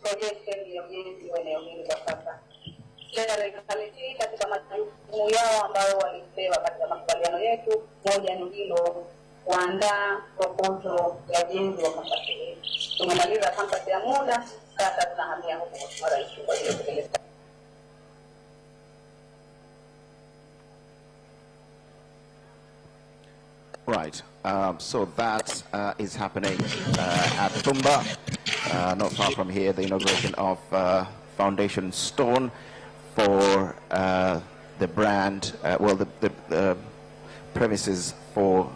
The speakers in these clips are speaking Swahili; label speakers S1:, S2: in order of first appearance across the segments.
S1: projection ya ujenzi wa eneo hili kwa sasa. Serikali katika majukumu yao ambayo walipewa katika makubaliano yetu, moja ni hilo, kuandaa proposal ya ujenzi wa kampasi hii. Tumemaliza kampasi ya muda, sasa tunahamia huko kwa rais kwa hiyo kutekeleza.
S2: Right, so that is happening at Tumba, not far from here, the inauguration of foundation stone for the brand, well, the premises for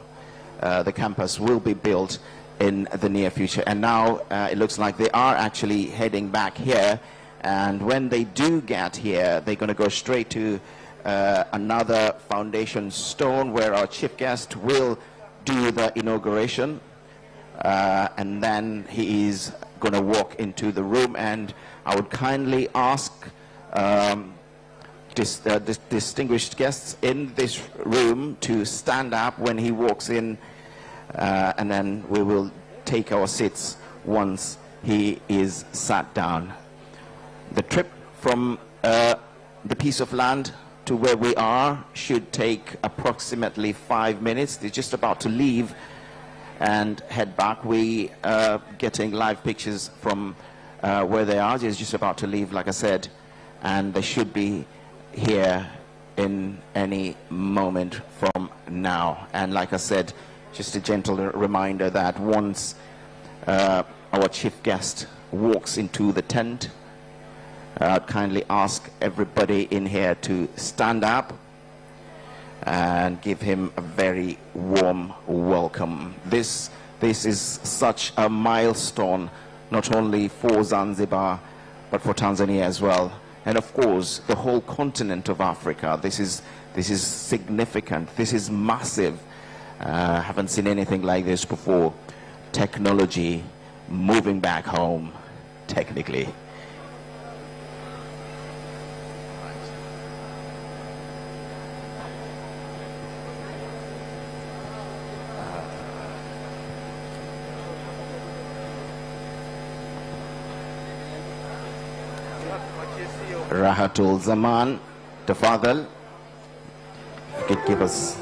S2: the campus will be built in the near future. And now it looks like they are actually heading back here, and when they do get here, they're going to go straight to another foundation stone where our chief guest will do the inauguration, and then he is going to walk into the room. And I would kindly ask distinguished guests in this room to stand up when he walks in, and then we will take our seats once he is sat down. The trip from the piece of land to where we are should take approximately 5 minutes. They're just about to leave and head back. We are getting live pictures from where they are. They're just about to leave, like I said, and they should be here in any moment from now. And like I said, just a gentle reminder that once our chief guest walks into the tent, I'd kindly ask everybody in here to stand up and give him a very warm welcome. This is such a milestone, not only for Zanzibar, but for Tanzania as well. And of course, the whole continent of Africa. This is significant. This is massive. Haven't seen anything like this before. Technology moving back home, technically. Rahatul Zaman, Tafadhal, could give us.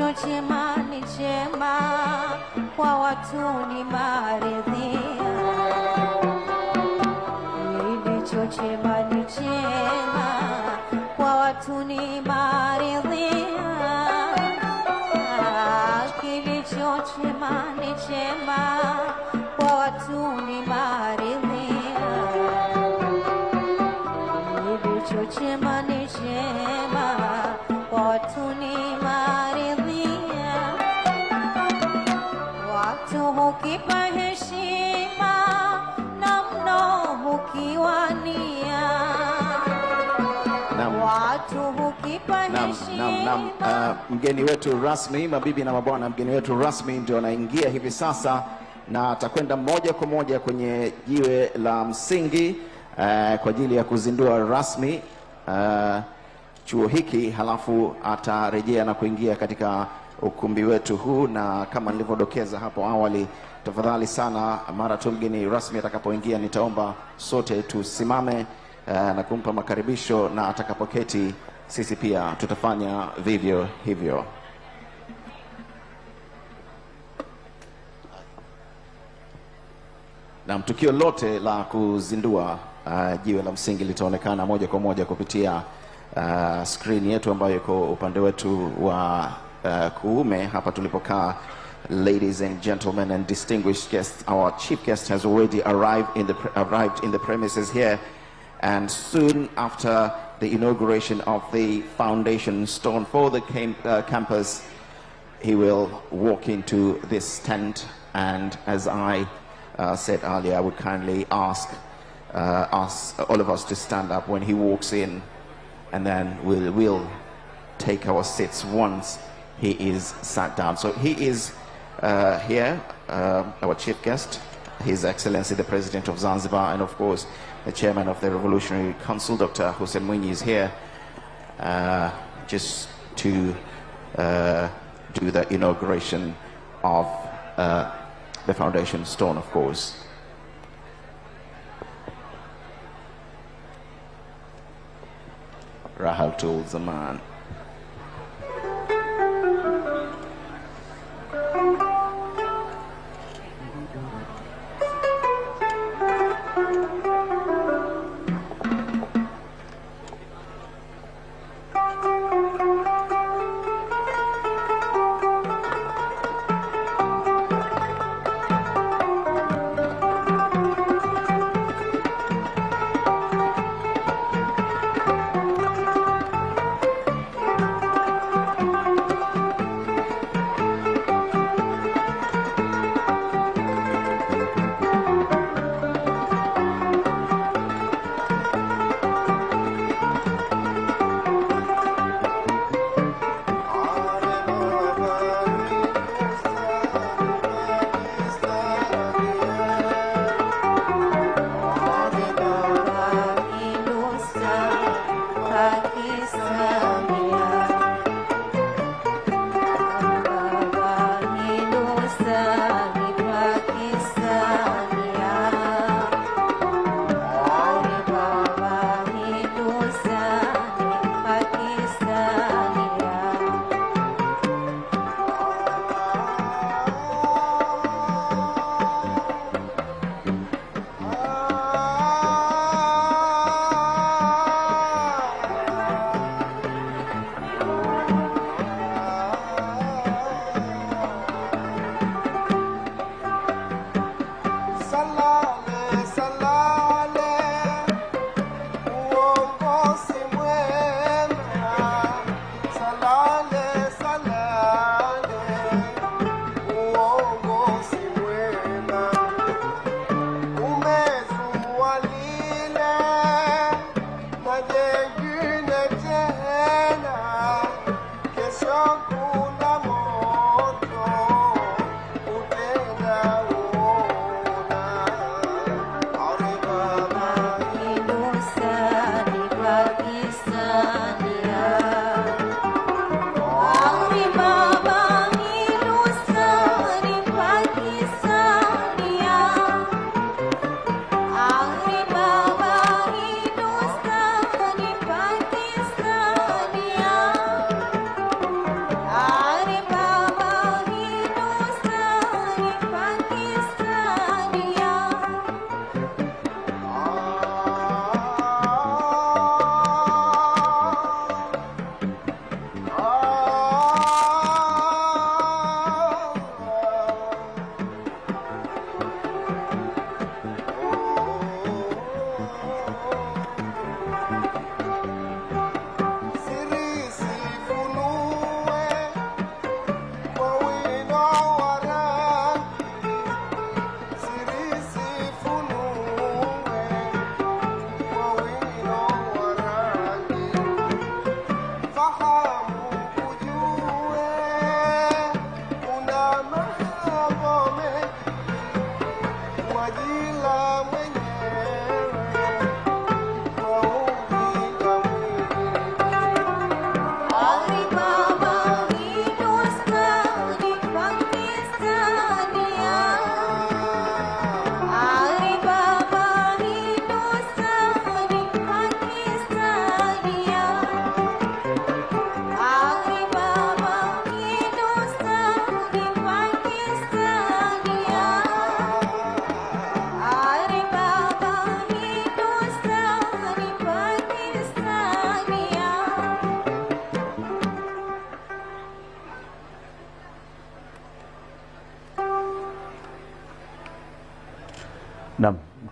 S3: Kilicho chema ni chema, kwa watu ni maridhia. Kilicho chema ni chema, kwa watu ni maridhia. Kilicho chema ni chema, kwa watu ni maridhia. Kilicho chema ni chema, kwa watu ni maridhia. Watu hukipa heshima na mno hukiwania. Watu hukipa heshima.
S2: Mgeni wetu rasmi, mabibi na mabwana, mgeni wetu rasmi ndio anaingia hivi sasa na atakwenda moja kwa moja kwenye jiwe la msingi kwa ajili ya kuzindua rasmi chuo hiki, halafu atarejea na kuingia katika ukumbi wetu huu. Na kama nilivyodokeza hapo awali, tafadhali sana, mara tu mgeni rasmi atakapoingia, nitaomba sote tusimame na kumpa makaribisho, na atakapoketi sisi pia tutafanya vivyo hivyo. Na tukio lote la kuzindua jiwe la msingi litaonekana moja kwa moja kupitia screen yetu ambayo iko upande wetu wa kuume hapa tulipokaa. Ladies and gentlemen and distinguished guests, our chief guest has already arrived in the premises here, and soon after the inauguration of the foundation stone for the campus, he will walk into this tent. And as I said earlier, I would kindly ask all of us to stand up when he walks in, and then we'll take our seats once he is sat down. So he is here, our chief guest, His Excellency the President of Zanzibar, and of course the Chairman of the Revolutionary Council, Dr. Hussein Mwinyi, is here just to do the inauguration of the foundation stone, of course. Rahal Tul Zaman.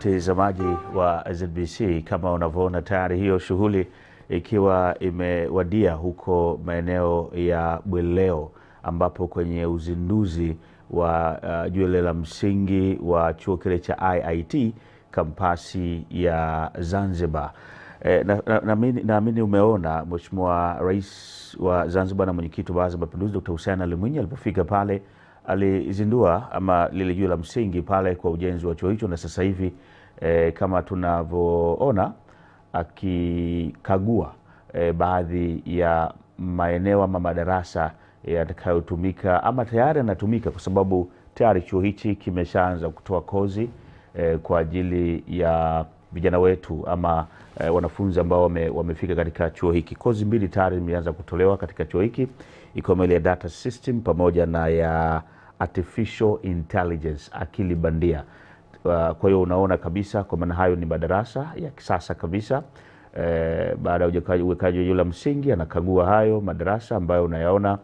S4: mtazamaji wa ZBC, kama unavyoona tayari hiyo shughuli ikiwa imewadia huko maeneo ya Bweleo, ambapo kwenye uzinduzi wa jiwe la msingi wa chuo kile cha IIT kampasi ya Zanzibar. Naamini umeona Mheshimiwa Rais wa Zanzibar na mwenyekiti wa Baraza la Mapinduzi Dr. Hussein Ali Mwinyi alipofika pale alizindua ama lile jiwe la msingi pale kwa ujenzi wa chuo hicho, na sasa hivi kama tunavyoona akikagua baadhi ya maeneo ama madarasa yatakayotumika ama tayari yanatumika, kwa sababu tayari chuo hichi kimeshaanza kutoa kozi kwa ajili ya vijana wetu ama wanafunzi ambao wamefika katika chuo hiki. Kozi mbili tayari zimeanza kutolewa katika chuo hiki, ikiwemo ile ya data system pamoja na ya artificial intelligence, akili bandia. Kwa hiyo unaona kabisa kwa maana hayo ni madarasa ya kisasa kabisa. Baada ya uwekaji wa jiwe la msingi, anakagua hayo madarasa ambayo unayaona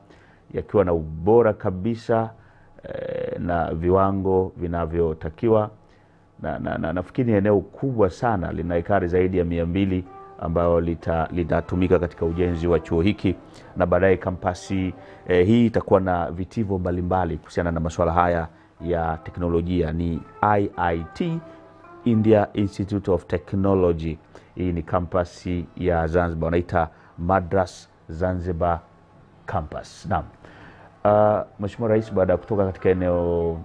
S4: yakiwa na ubora kabisa na viwango vinavyotakiwa. Na nafikiri eneo kubwa sana, lina ekari zaidi ya 200 ambayo litatumika katika ujenzi wa chuo hiki, na baadaye kampasi hii itakuwa na vitivo mbalimbali kuhusiana na masuala haya ya teknolojia. Ni IIT, India Institute of Technology. Hii ni kampasi ya Zanzibar, wanaita Madras Zanzibar Kampas. Naam. Mheshimiwa Rais baada ya kutoka katika eneo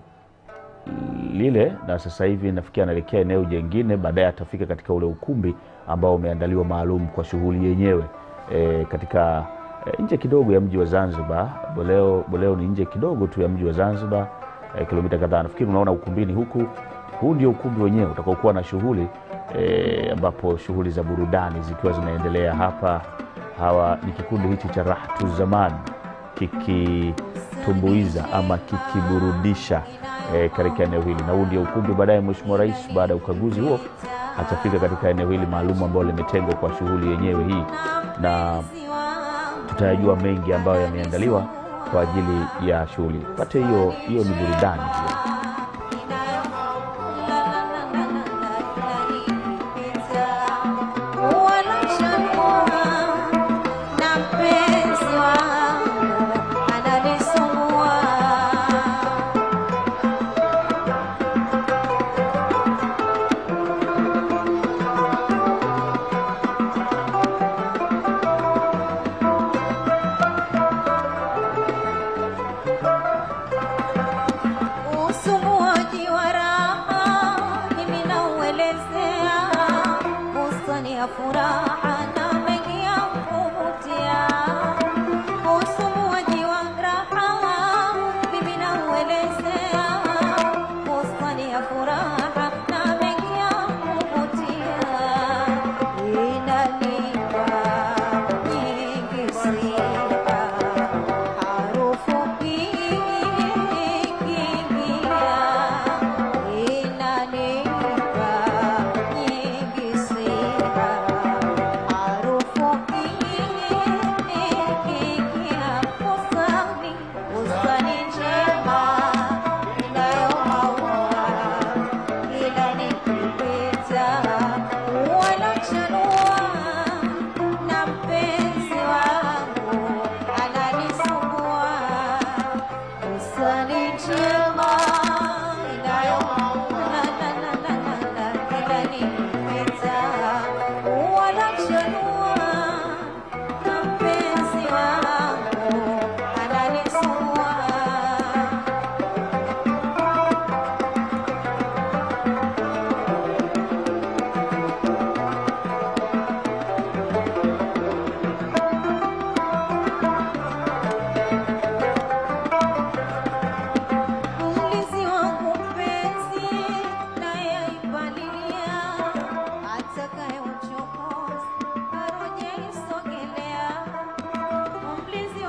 S4: lile, na sasa hivi nafikia anaelekea eneo jingine, baadaye atafika katika ule ukumbi ambao umeandaliwa maalum kwa shughuli yenyewe katika nje kidogo ya mji wa Zanzibar. Bweleo ni nje kidogo tu ya mji wa Zanzibar, kilomita kadhaa. Nafikiri unaona ukumbini huku, huu ndio ukumbi wenyewe utakaokuwa na shughuli ambapo shughuli za burudani zikiwa zinaendelea hapa. Hawa ni kikundi hichi cha Rahatu Zaman kikitumbuiza ama kikiburudisha katika eneo hili, na huu ndio ukumbi. Baadaye Mheshimiwa Rais baada ya ukaguzi huo atafika katika eneo hili maalum ambalo limetengwa kwa shughuli yenyewe hii, na tutayajua mengi ambayo yameandaliwa kwa ajili ya shughuli. Pate hiyo ni burudani hiyo.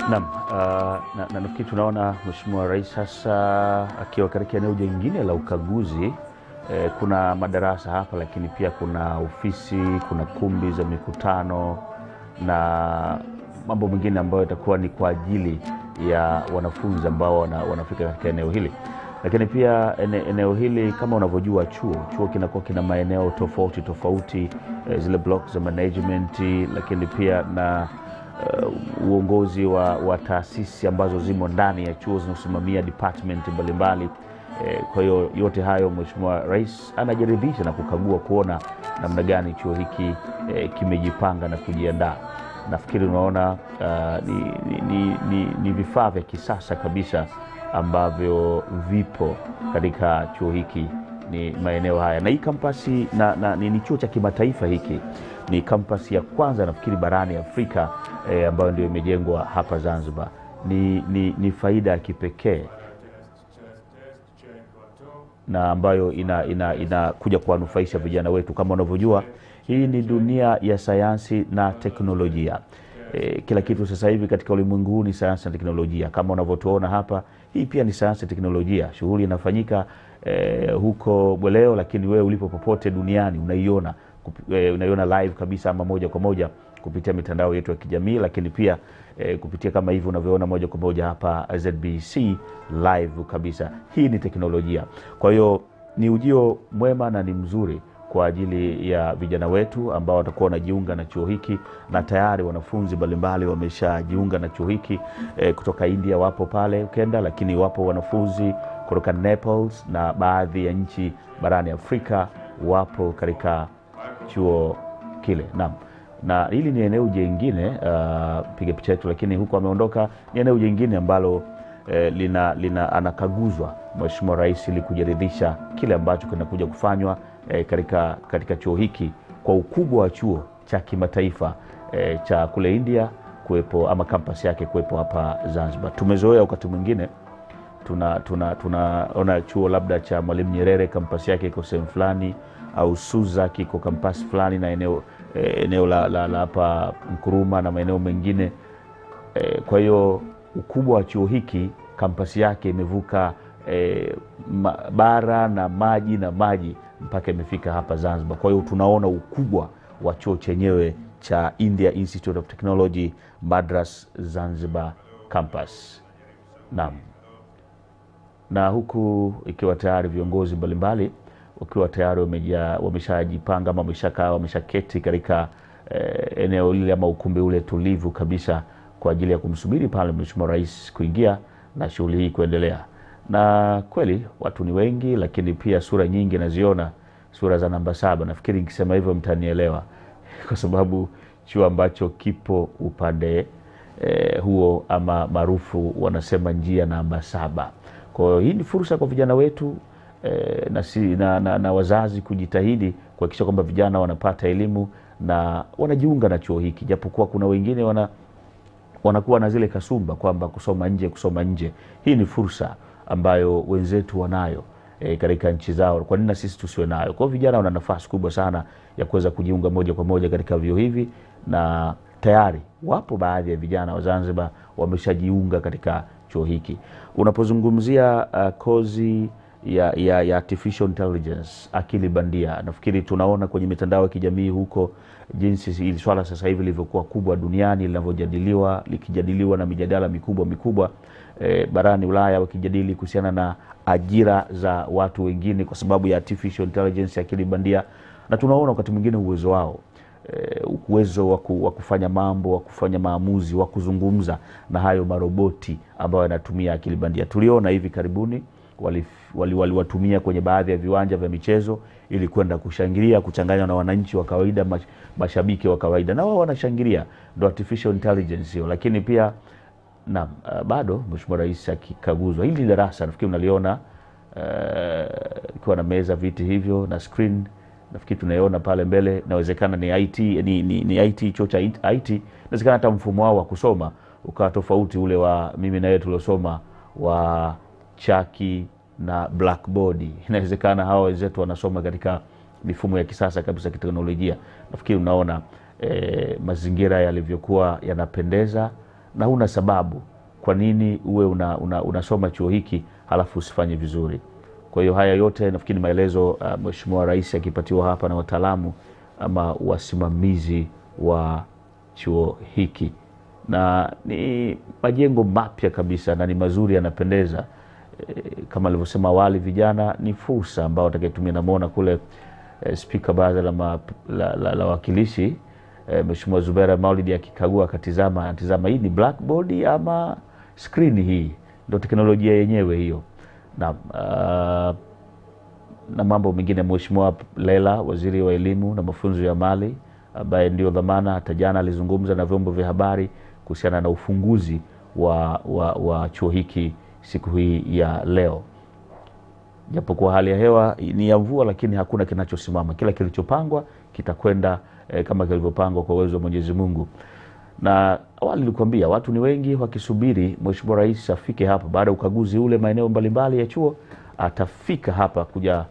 S4: Na nafikiri tunaona Mheshimiwa Rais sasa akiwa katika eneo jingine la ukaguzi. Kuna madarasa hapa, lakini pia kuna ofisi, kuna kumbi za mikutano na mambo mengine ambayo itakuwa ni kwa ajili ya wanafunzi ambao wanafika katika eneo hili. Lakini pia eneo hili kama unavyojua chuo kinakuwa kina maeneo tofauti, zile blocks za management, lakini pia na uongozi wa taasisi ambazo zimo ndani ya chuo zinasimamia department mbalimbali. Kwa hiyo yote hayo Mheshimiwa Rais anajiridhisha na kukagua kuona namna gani chuo hiki kimejipanga na kujiandaa. Nafikiri unaona ni vifaa vya kisasa kabisa ambavyo vipo katika chuo hiki, ni maeneo haya. Na hii kampasi ni chuo cha kimataifa hiki. Ni kampasi ya kwanza nafikiri barani Afrika ambayo ndio imejengwa hapa Zanzibar. Ni faida ya kipekee na ambayo inakuja kuwanufaisha vijana wetu. Kama unavyojua, hii ni dunia ya sayansi na teknolojia. Kila kitu sasa hivi katika ulimwengu ni sayansi na teknolojia. Kama unavyotuona hapa, hii pia ni sayansi na teknolojia. Shughuli inafanyika huko Bweleo, lakini wewe ulipo popote duniani unaiona live kabisa ama moja kwa moja kupitia mitandao yetu ya kijamii, lakini pia kupitia kama hivi unavyoona moja kwa moja hapa ZBC live kabisa. Hii ni teknolojia. Kwa hiyo ni ujio mwema na ni mzuri kwa ajili ya vijana wetu ambao watakuwa wanajiunga na chuo hiki, na tayari wanafunzi mbalimbali wameshajiunga na chuo hiki. Kutoka India wapo pale ukenda, lakini wapo wanafunzi kutoka Nepal na baadhi ya nchi barani Afrika wapo katika chuo kile. Naam. Na hili ni eneo jingine, piga picha yetu, lakini huko ameondoka, ni eneo jingine ambalo anakaguzwa Mheshimiwa Rais ili kujiridhisha kile ambacho kinakuja kufanywa katika chuo hiki kwa ukubwa wa chuo cha kimataifa cha kule India kuwepo, ama campus yake kuwepo hapa Zanzibar. Tumezoea wakati mwingine tunaona chuo labda cha Mwalimu Nyerere campus yake iko sehemu fulani, au Suza kiko campus fulani na eneo la hapa Nkuruma na maeneo mengine. Kwa hiyo ukubwa wa chuo hiki, campus yake imevuka bara na maji mpaka imefika hapa Zanzibar. Kwa hiyo tunaona ukubwa wa chuo chenyewe cha India Institute of Technology Madras Zanzibar Campus. Naam. Na huku ikiwa tayari viongozi mbalimbali wakiwa tayari wameshajipanga ama wameshaketi katika eneo lile ama ukumbi ule tulivu kabisa kwa ajili ya kumsubiri pale Mheshimiwa Rais kuingia na shughuli hii kuendelea. Na kweli watu ni wengi, lakini pia sura nyingi naziona, sura za namba 7. Nafikiri nikisema hivyo mtanielewa kwa sababu chuo ambacho kipo upande huo ama maarufu wanasema njia namba 7. Kwa hiyo hii ni fursa kwa vijana wetu na wazazi kujitahidi kuhakikisha kwamba vijana wanapata elimu na wanajiunga na chuo hiki, japokuwa kuna wengine wanakuwa na zile kasumba kwamba kusoma nje. Hii ni fursa ambayo wenzetu wanayo katika nchi zao. Kwa nini na sisi tusiwe nayo? Kwa vijana wana nafasi kubwa sana ya kuweza kujiunga moja kwa moja katika vyuo hivi, na tayari wapo baadhi ya vijana wa Zanzibar wameshajiunga katika chuo hiki. Unapozungumzia kozi ya artificial intelligence, akili bandia, nafikiri tunaona kwenye mitandao ya kijamii huko jinsi hili swala sasa hivi lilivyokuwa kubwa duniani, likijadiliwa na mijadala mikubwa barani Ulaya, wakijadili kuhusiana na ajira za watu wengine kwa sababu ya artificial intelligence, akili bandia. Na tunaona wakati mwingine uwezo wao, uwezo wa kufanya mambo, wa kufanya maamuzi, wa kuzungumza na hayo maroboti ambayo yanatumia akili bandia. Tuliona hivi karibuni waliwatumia kwenye baadhi ya viwanja vya michezo ili kwenda kushangilia, kuchanganya na wananchi wa kawaida, mashabiki wa kawaida, na wao wanashangilia. Ndio artificial intelligence hiyo. Lakini pia na bado Mheshimiwa Rais akikaguzwa hili darasa, nafikiri unaliona ikiwa na meza, viti hivyo na screen, nafikiri tunaiona pale mbele. Inawezekana ni IT, ni IT, chuo cha IT. Inawezekana hata mfumo wao wa kusoma ukawa tofauti ule wa mimi na yeye tuliosoma wa chaki na blackboard. Inawezekana hawa wenzetu wanasoma katika mifumo ya kisasa kabisa kiteknolojia. Nafikiri unaona mazingira yalivyokuwa yanapendeza, na huna sababu kwa nini uwe unasoma chuo hiki halafu usifanye vizuri. Kwa hiyo haya yote nafikiri maelezo Mheshimiwa Rais akipatiwa hapa na wataalamu ama wasimamizi wa chuo hiki, na ni majengo mapya kabisa na ni mazuri, yanapendeza. kama alivyosema awali, vijana ni fursa ambao watakayetumia. Namuona kule speaker baadhi la wakilishi Mheshimiwa Zubera Maulidi akikagua akatizama hii ni blackboard ama screen. Hii ndio teknolojia yenyewe hiyo. Na mambo mengine, Mheshimiwa Lela, waziri wa elimu na mafunzo ya mali, ambaye ndio dhamana, hata jana alizungumza na vyombo vya habari kuhusiana na ufunguzi wa chuo hiki siku hii ya leo. Japokuwa hali ya hewa ni ya mvua, lakini hakuna kinachosimama. Kila kilichopangwa kitakwenda kama kilivyopangwa kwa uwezo wa Mwenyezi Mungu. Na awali nilikwambia watu ni wengi wakisubiri Mheshimiwa Rais afike hapa baada ya ukaguzi ule maeneo mbalimbali ya chuo. Atafika hapa kuja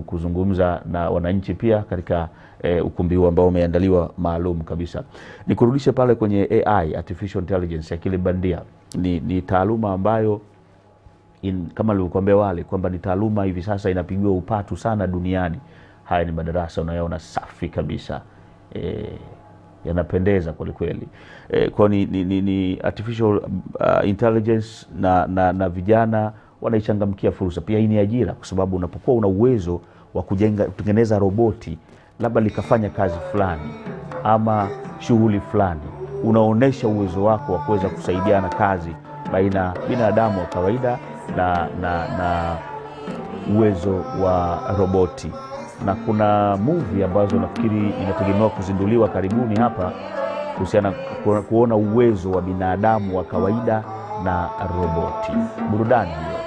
S4: kuzungumza na wananchi pia katika ukumbi huu ambao umeandaliwa maalum kabisa. Nikurudishe pale kwenye AI, artificial intelligence, akili bandia. Ni taaluma ambayo kama nilivyokuambia wale kwamba ni taaluma hivi sasa inapigiwa upatu sana duniani. Haya ni madarasa unayoona safi kabisa. Yanapendeza kweli kweli. Kwa ni artificial intelligence na vijana wanaichangamkia fursa. Pia hii ni ajira, kwa sababu unapokuwa una uwezo wa kutengeneza roboti labda likafanya kazi fulani ama shughuli fulani, unaonesha uwezo wako wa kuweza kusaidiana kazi baina binadamu wa kawaida na uwezo wa roboti. Na kuna movie ambazo nafikiri inategemewa kuzinduliwa karibuni hapa kuhusiana kuona uwezo wa binadamu wa kawaida na roboti. Burudani hiyo.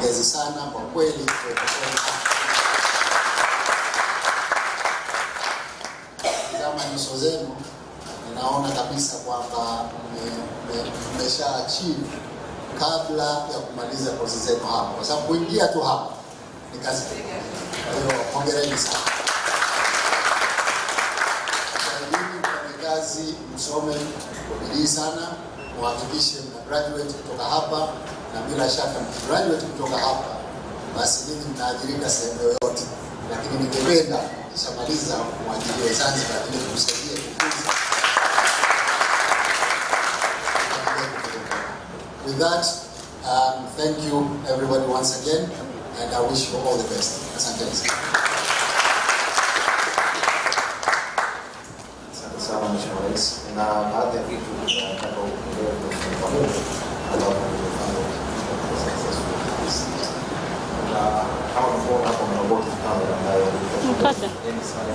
S5: Pongezi sana kwa kweli. Kama nyuso zenu ninaona kabisa kwamba mmesha achieve kabla ya kumaliza kozi zenu hapa, kwa sababu kuingia tu hapa ni kazi. Kwa hiyo hongereni sana. Mfanye kazi, msome kwa bidii sana, muhakikishe mna graduate kutoka hapa, na bila shaka mkigraduate kutoka hapa basi ninyi mnaajirika sehemu yoyote, lakini ningependa kishamaliza muajiriwe Zanzibar ili kumsaidia kukuza. With that, thank you everybody once again, and I wish you all the best. Asante sana.
S6: Asante sana Mheshimiwa Rais. Na baadhi ya vitu nataka kuelewa kwa Mungu ambapo nimefanya na kama mnaona hapo mna boti kamera ambayo mkata ni sana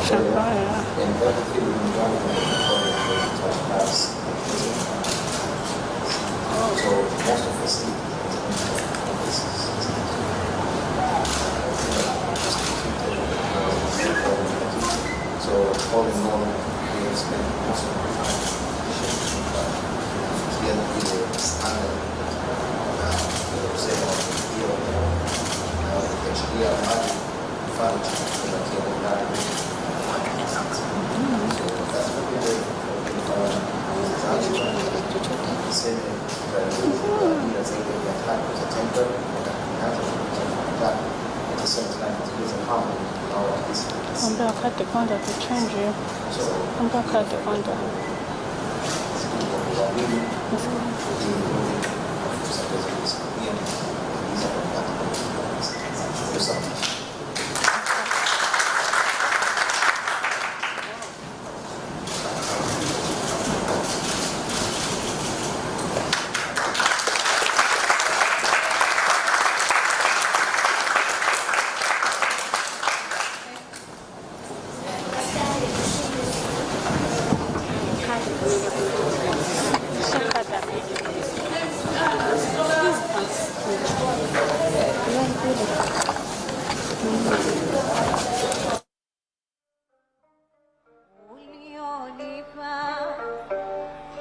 S6: shambaya and that kitu ni ndani ya so most of us so all in all we spent most of the time together with the standard Teknologia hadi mfano cha kiondani. So that's what we did. Zanzibar sema bila zaidi ya tatu za temper na hata at the same time it is a harmony in our business.
S7: Ndio wakati kwanza tuchange. Ndio wakati kwanza.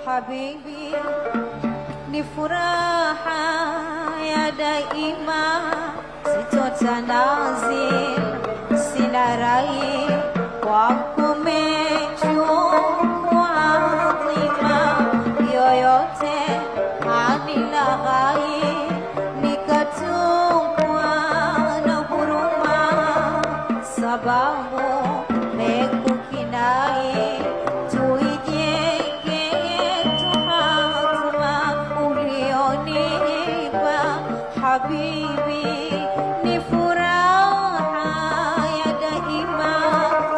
S3: Habibi, ni furaha ya daima, sitotanazil, sina rai wako umechukua dhima, yoyote anilaghai, nikatungwa na huruma, sababu mekukinai, Habibi, ni furaha ya daima,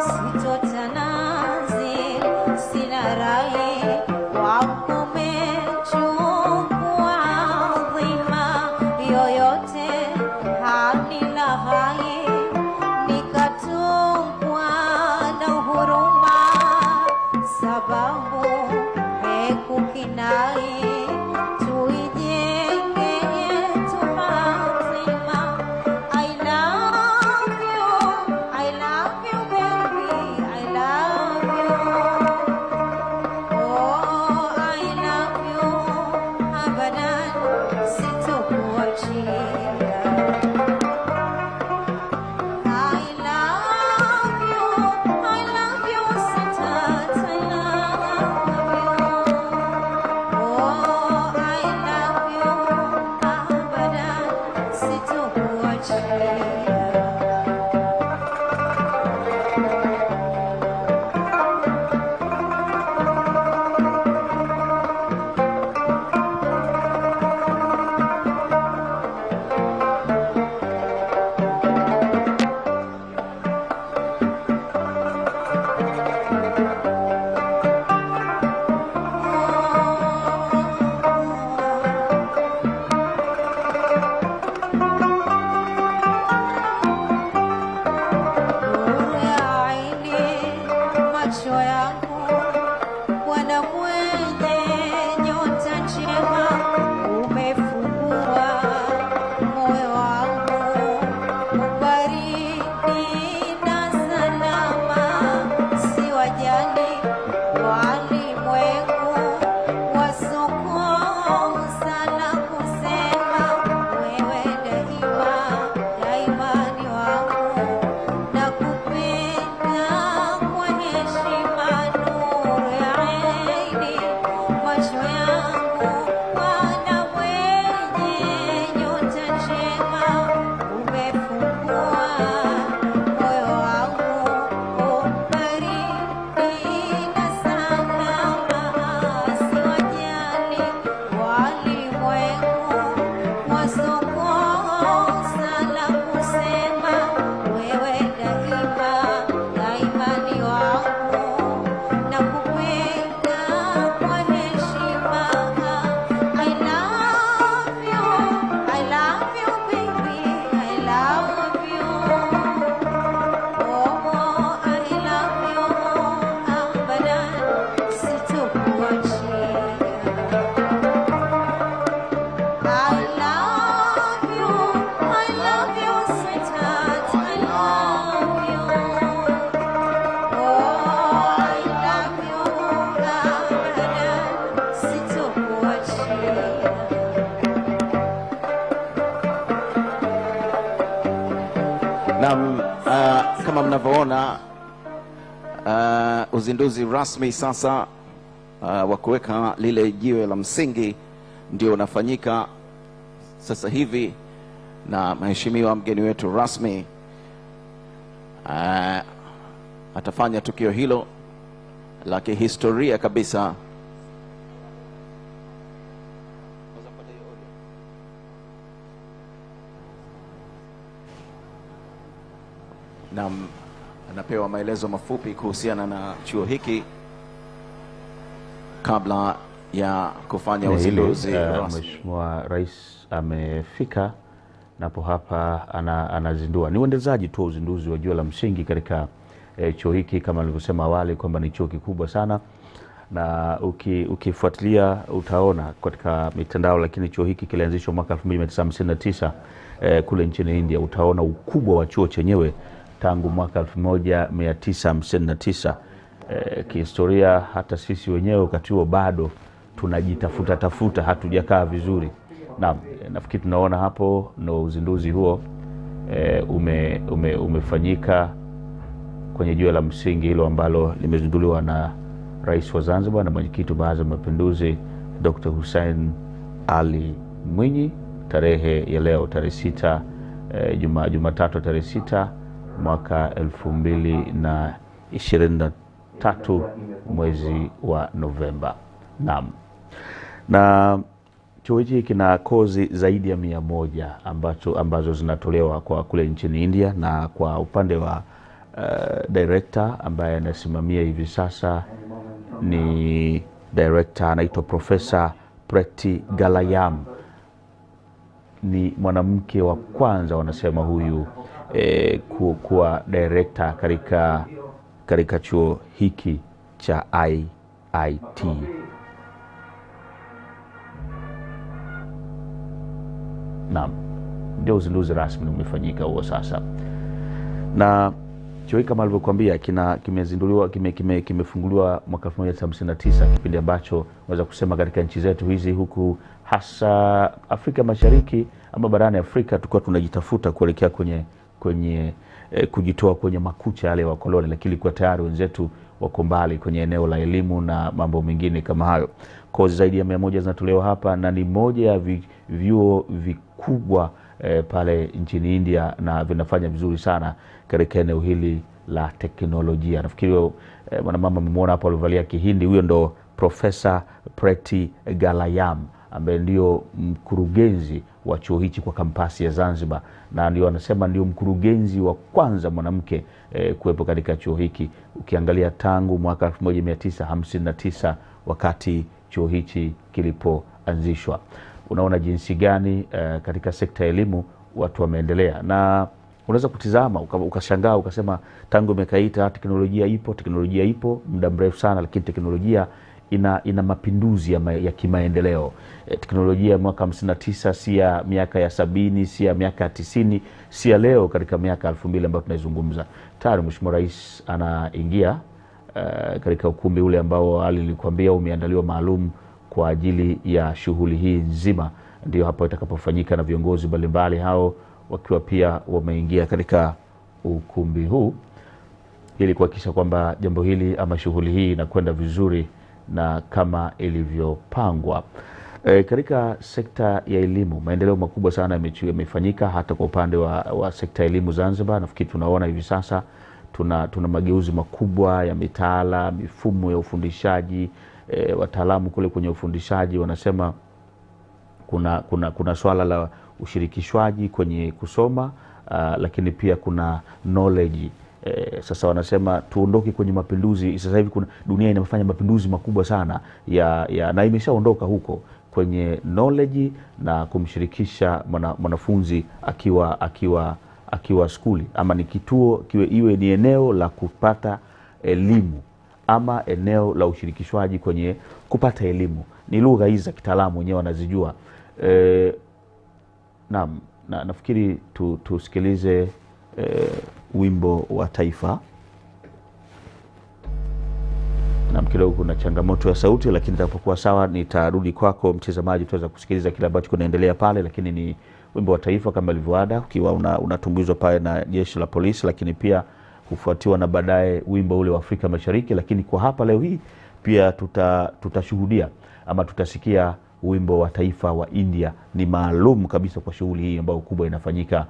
S3: sitotanazil, sina rai wako umechukua dhima, yoyote hanilaghai, nikatungwa na huruma, sababu hekukinai, I love you,
S2: kama mnavyoona uzinduzi rasmi sasa wa kuweka lile jiwe la msingi ndio unafanyika sasa hivi na mheshimiwa mgeni wetu rasmi atafanya tukio hilo la kihistoria kabisa. Na anapewa maelezo mafupi kuhusiana na chuo hiki kabla ya kufanya uzinduzi rasmi.
S4: Mheshimiwa Rais amefika napo hapa anazindua. Ni uendelezaji tu uzinduzi wa jiwe la msingi katika chuo hiki kama nilivyosema awali kwamba ni chuo kikubwa sana, na ukifuatilia utaona katika mitandao, lakini chuo hiki kilianzishwa mwaka 1959 kule nchini India. Utaona ukubwa wa chuo chenyewe tangu mwaka 1959. Kihistoria hata sisi wenyewe wakati huo bado tunajitafuta, hatujakaa vizuri. Naam, nafikiri tunaona hapo no uzinduzi huo umefanyika kwenye jiwe la msingi hilo ambalo limezinduliwa na Rais wa Zanzibar na mwenyekiti wa Baraza la Mapinduzi Dr. Hussein Ali Mwinyi tarehe ya leo tarehe 6 Jumatatu tarehe 6 mwaka 2023 mwezi wa Novemba. Naam. Na chuo hiki kina kozi zaidi ya 100 ambazo zinatolewa kwa kule nchini India, na kwa upande wa director ambaye anasimamia hivi sasa ni director anaitwa Profesa Preti Galayam. Ni mwanamke wa kwanza wanasema huyu kuwa director katika chuo hiki cha IIT. Naam, ndio uzinduzi rasmi umefanyika huo sasa. Na chuo hiki kama nilivyokuambia kimezinduliwa kimefunguliwa mwaka 1959, kipindi ambacho naweza kusema katika nchi zetu hizi huku hasa Afrika Mashariki ama barani Afrika tulikuwa tunajitafuta kuelekea kwenye kujitoa kwenye makucha yale wa koloni, lakini kwa tayari wenzetu wako mbali kwenye eneo la elimu na mambo mengine kama hayo. Kozi zaidi ya 100 zinatolewa hapa, na ni moja ya vyuo vikubwa pale nchini India, na vinafanya vizuri sana katika eneo hili la teknolojia. Nafikiri mwanamama mmeona hapo alivalia Kihindi, huyo ndo Profesa Preti Galayam ambaye ndio mkurugenzi wa chuo hichi kwa kampasi ya Zanzibar, na ndio anasema ndio mkurugenzi wa kwanza mwanamke kuwepo katika chuo hiki. Ukiangalia tangu mwaka 1959 wakati chuo hichi kilipoanzishwa, unaona jinsi gani katika sekta ya elimu watu wameendelea. Na unaweza kutizama ukashangaa ukasema tangu mekaita teknolojia ipo muda mrefu sana, lakini teknolojia ina mapinduzi ya kimaendeleo. Teknolojia ya mwaka 59 si ya miaka ya 70, si ya miaka ya 90, si ya leo katika miaka 2000 ambayo tunaizungumza. Tayari Mheshimiwa Rais anaingia katika ukumbi ule ambao alilikwambia umeandaliwa maalum kwa ajili ya shughuli hii nzima. Ndio hapo itakapofanyika na viongozi mbalimbali hao wakiwa pia wameingia katika ukumbi huu ili kuhakikisha kwamba jambo hili ama shughuli hii inakwenda vizuri na kama ilivyopangwa. Katika sekta ya elimu maendeleo makubwa sana yamefanyika hata kwa upande wa sekta ya elimu Zanzibar. Nafikiri tunaona hivi sasa tuna mageuzi makubwa ya mitaala, mifumo ya ufundishaji. Wataalamu kule kwenye ufundishaji wanasema kuna swala la ushirikishwaji kwenye kusoma, lakini pia kuna knowledge. Sasa wanasema tuondoke kwenye mapinduzi. Sasa hivi dunia inafanya mapinduzi makubwa sana na imeshaondoka huko kwenye knowledge na kumshirikisha mwanafunzi akiwa skuli ama ni kituo iwe ni eneo la kupata elimu ama eneo la ushirikishwaji kwenye kupata elimu. Ni lugha hizi za kitaalamu wenyewe wanazijua. Nafikiri tusikilize wimbo wa taifa. Na kidogo kuna changamoto ya sauti, lakini itakapokuwa sawa nitarudi kwako mtazamaji, tuweza kusikiliza kile ambacho kinaendelea pale. Lakini ni wimbo wa taifa kama ilivyoada, ukiwa unatumbuizwa pale na jeshi la polisi, lakini pia hufuatiwa na baadaye wimbo ule wa Afrika Mashariki, lakini kwa hapa leo hii pia tutashuhudia ama tutasikia wimbo wa taifa wa India. Ni maalum kabisa kwa shughuli hii ambayo kubwa inafanyika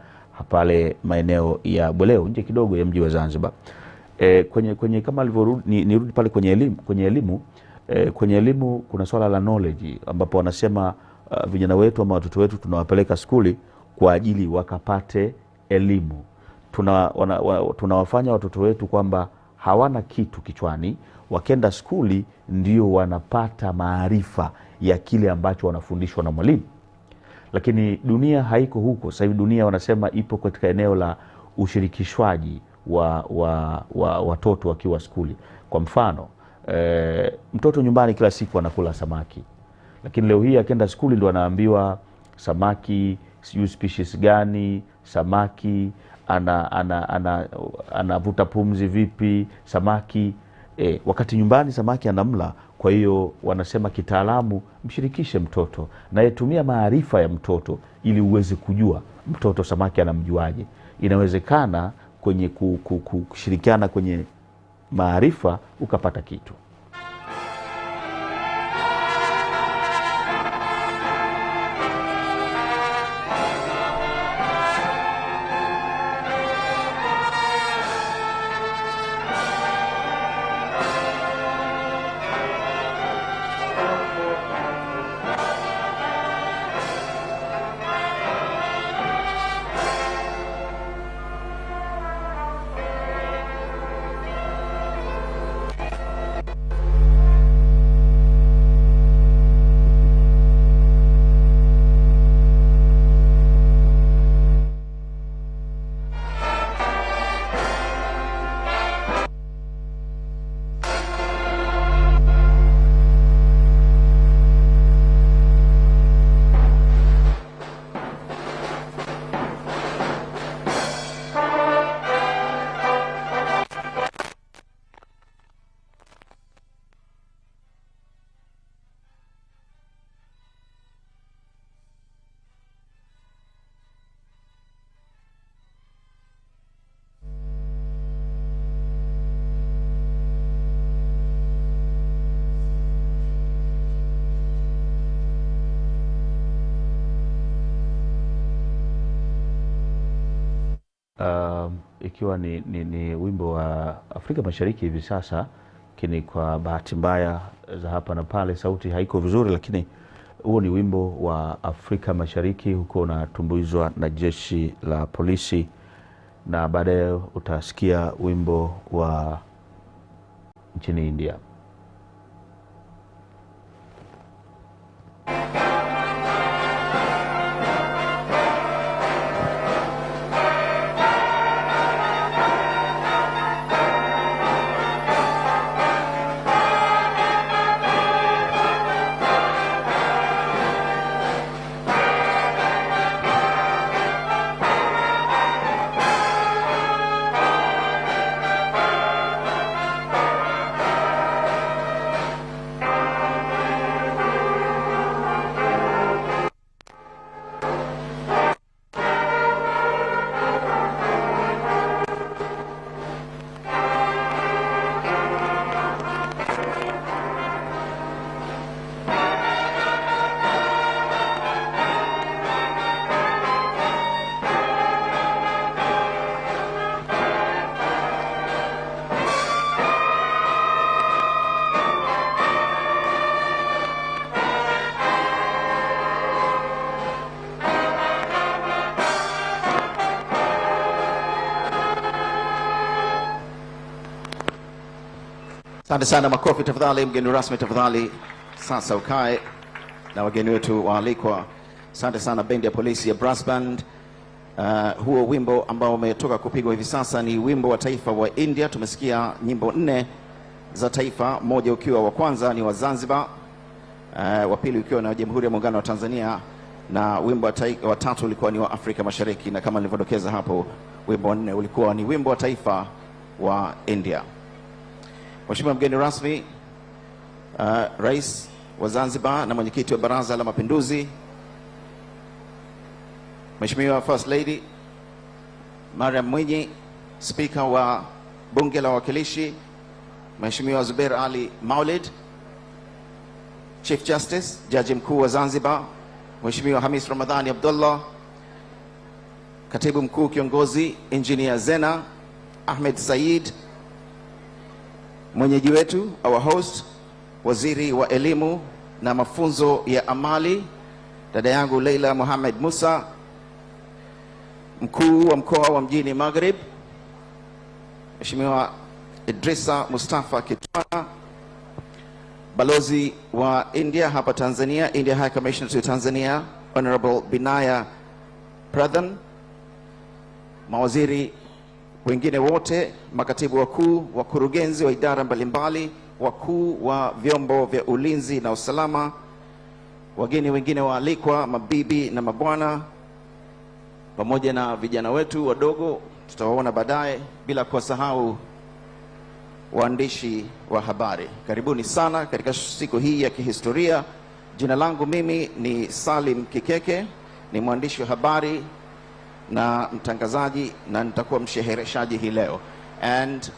S4: pale maeneo ya Bweleo nje kidogo ya mji wa Zanzibar. Kwenye kama nirudi pale kwenye elimu kuna swala la knowledge ambapo wanasema vijana wetu ama watoto wetu tunawapeleka skuli kwa ajili wakapate elimu. Tunawafanya watoto wetu kwamba hawana kitu kichwani, wakenda skuli ndio wanapata maarifa ya kile ambacho wanafundishwa na mwalimu. Lakini dunia haiko huko. Sasa hivi dunia wanasema ipo katika eneo la ushirikishwaji wa watoto wakiwa skuli. Kwa mfano, mtoto nyumbani kila siku anakula samaki. Lakini leo hii akenda skuli ndio anaambiwa samaki sijui species gani, samaki anavuta pumzi vipi, samaki wakati nyumbani samaki anamla. Kwa hiyo wanasema kitaalamu, mshirikishe mtoto na yetumia maarifa ya mtoto ili uweze kujua mtoto samaki anamjuaje. Inawezekana kwenye kushirikiana kwenye maarifa ukapata kitu. Ikiwa ni wimbo wa Afrika Mashariki hivi sasa, kini kwa bahati mbaya za hapa na pale sauti haiko vizuri, lakini huo ni wimbo wa Afrika Mashariki, huko unatumbuizwa na jeshi la polisi, na baadaye utasikia wimbo wa nchini India.
S2: Asante sana, makofi tafadhali. Mgeni rasmi tafadhali sasa ukae na wageni wetu waalikwa. Asante sana bendi ya polisi ya brass band. Huo wimbo ambao umetoka kupigwa hivi sasa ni wimbo wa taifa wa India. Tumesikia nyimbo 4 za taifa, moja ukiwa wa kwanza ni wa Zanzibar, wa pili ukiwa na Jamhuri ya Muungano wa Tanzania, na wimbo wa tatu ulikuwa ni wa Afrika Mashariki, na kama nilivyodokeza hapo wimbo wa 4 ulikuwa ni wimbo wa taifa wa India. Mheshimiwa mgeni rasmi, Rais wa Zanzibar na mwenyekiti wa Baraza la Mapinduzi, Mheshimiwa First Lady Mariam Mwinyi, Speaker wa Bunge la Wawakilishi Mheshimiwa Zubair Ali Maulid, Chief Justice Jaji Mkuu wa Zanzibar Mheshimiwa Hamis Ramadhani Abdullah, Katibu Mkuu Kiongozi Engineer Zena Ahmed Said, mwenyeji wetu our host Waziri wa Elimu na Mafunzo ya Amali dada yangu Leila Mohamed Musa, Mkuu wa Mkoa wa Mjini Maghrib Mheshimiwa Idrisa Mustafa Kitwana, Balozi wa India hapa Tanzania, India High Commissioner to Tanzania Honorable Binaya Pradhan, mawaziri wengine wote, makatibu wakuu, wakurugenzi wa idara mbalimbali, wakuu wa vyombo vya ulinzi na usalama, wageni wengine waalikwa, mabibi na mabwana, pamoja na vijana wetu wadogo tutawaona baadaye, bila kuwasahau waandishi wa habari. Karibuni sana katika siku hii ya kihistoria. Jina langu mimi ni Salim Kikeke, ni mwandishi wa habari na mtangazaji, na nitakuwa mshereheshaji hii leo. And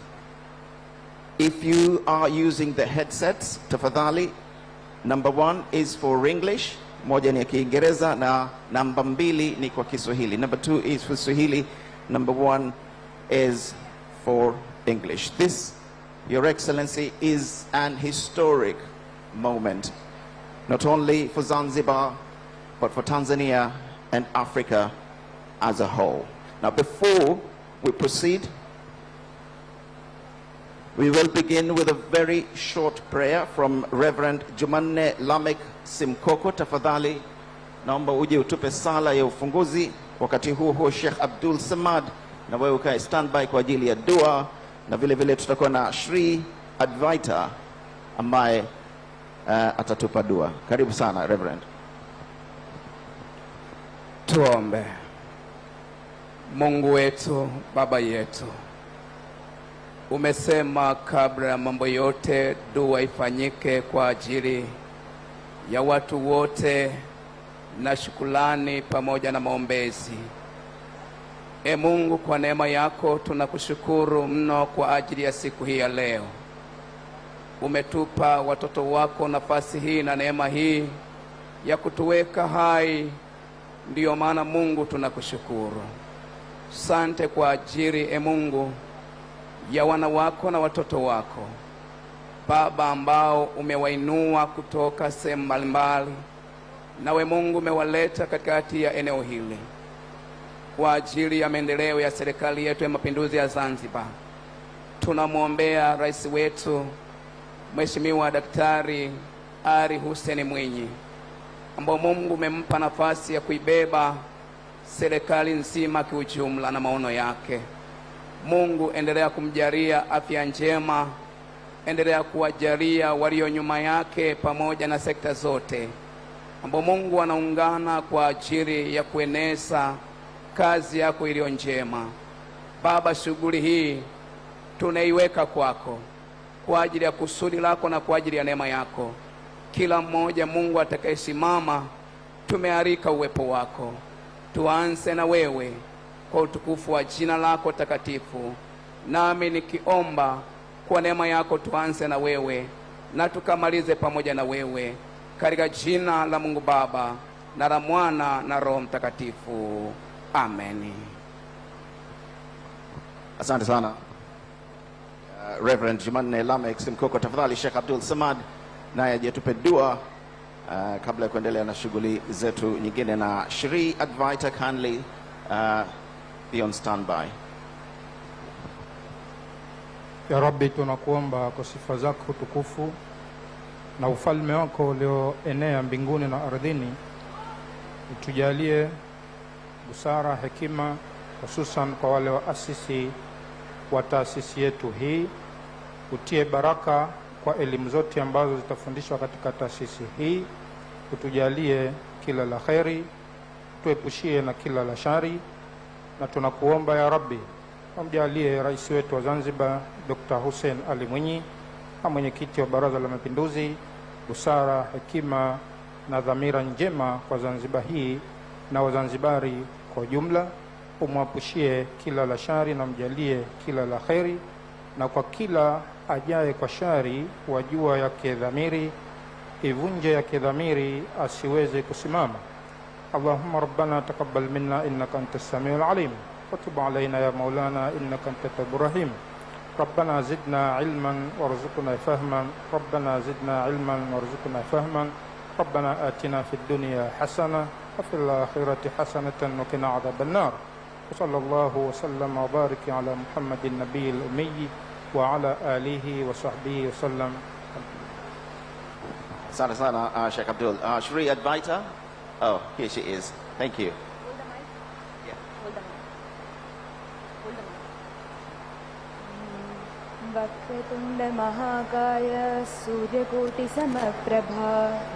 S2: if you are using the headsets, tafadhali, number 1 is for English, moja ni ya Kiingereza na namba 2 ni kwa Kiswahili. Number 2 is for Swahili, number 1 is for English. This, Your Excellency, is an historic moment, not only for Zanzibar, but for Tanzania and Africa as a whole. Now, before we proceed, we will begin with a very short prayer from Reverend Jumanne Lamek Simkoko. Tafadhali, naomba uje utupe sala ya ufunguzi. Wakati huo Sheikh Abdul Samad, na wewe ukae standby kwa ajili ya dua, na vile vile tutakuwa na Shri Advaita ambaye atatupa dua. Karibu sana Reverend.
S8: Tuombe. Mungu wetu, Baba yetu, umesema kabla ya mambo yote dua ifanyike kwa ajili ya watu wote na shukrani pamoja na maombezi. Mungu, kwa neema yako tunakushukuru mno kwa ajili ya siku hii ya leo. Umetupa watoto wako nafasi hii na neema hii ya kutuweka hai, ndiyo maana Mungu tunakushukuru. Asante kwa ajili Mungu ya wana wako na watoto wako Baba, ambao umewainua kutoka sehemu mbalimbali, nawe Mungu umewaleta katikati ya eneo hili kwa ajili ya maendeleo ya serikali yetu ya mapinduzi ya Zanzibar. Tunamwombea rais wetu Mheshimiwa Daktari Ali Hussein Mwinyi, ambao Mungu umempa nafasi ya kuibeba serikali nzima kiujumla na maono yake. Mungu, endelea kumjalia afya njema, endelea kuwajalia walio nyuma yake pamoja na sekta zote, ambao Mungu anaungana kwa ajili ya kueneza kazi yako iliyo njema. Baba, shughuli hii tunaiweka kwako kwa ajili ya kusudi lako na kwa ajili ya neema yako. Kila mmoja Mungu atakayesimama, tumealika uwepo wako. Tuanze na wewe kwa utukufu wa jina lako takatifu. Nami nikiomba kwa neema yako tuanze na wewe na tukamalize pamoja na wewe, katika jina la Mungu Baba na la Mwana na Roho Mtakatifu. Amen.
S2: Asante sana Reverend Jumanne Lamek Simkoko. Tafadhali Sheikh Abdul Samad naye ajetupe dua kabla ya kuendelea na shughuli zetu nyingine, na Shri Advaita kindly be on standby.
S9: Ya Rabbi, tunakuomba kwa sifa zako tukufu na ufalme wako ulioenea mbinguni na ardhini, utujalie busara, hekima, hususan kwa wale waasisi wa taasisi yetu hii. Utie baraka kwa elimu zote ambazo zitafundishwa katika taasisi hii. Utujalie kila la kheri, tuepushie na kila la shari. Na tunakuomba ya Rabbi, umjalie rais wetu wa Zanzibar Dr. Hussein Ali Mwinyi na mwenyekiti wa Baraza la Mapinduzi busara, hekima na dhamira njema kwa Zanzibar hii na Wazanzibari kwa jumla. Umwapushie kila la shari na mjalie kila la kheri. na kwa kila ajaye kwa shari wajua yake dhamiri, ivunje yake dhamiri asiweze kusimama. Allahumma rabbana taqabbal minna innaka antas samiul alim wa tub alayna ya maulana innaka antat tawwabur rahim. ربنا زدنا علما وارزقنا فهما ربنا زدنا علما وارزقنا فهما ربنا آتنا في الدنيا حسنة وفي الآخرة حسنة وقنا عذاب النار. وصلى الله وسلم وبارك على محمد النبي الأمي وعلى آله وصحبه وسلم.
S2: Sana, Sheikh Abdul. Shri Advaita? Oh, here she is. Thank you.
S10: Vakratunda महाकाय सूर्यकोटि समप्रभा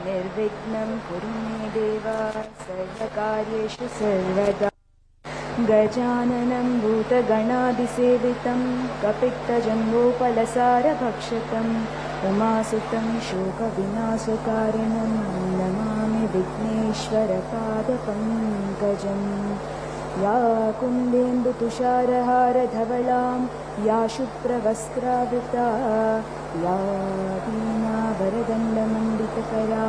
S10: निर्विघ्नं कुरु मे देवा सर्वकार्येषु सर्वदा. गजाननं भूतगणादिसेवितं कपित्तजम्बूफलसारभक्षकम् उमासुतं शोकविनाशकारिणं नमामि विघ्नेश्वरपादपङ्कजम्. या कुन्देन्दुतुषारहारधवलां या शुभ्रवस्त्रावृता या वीणावरदण्डमण्डितकरा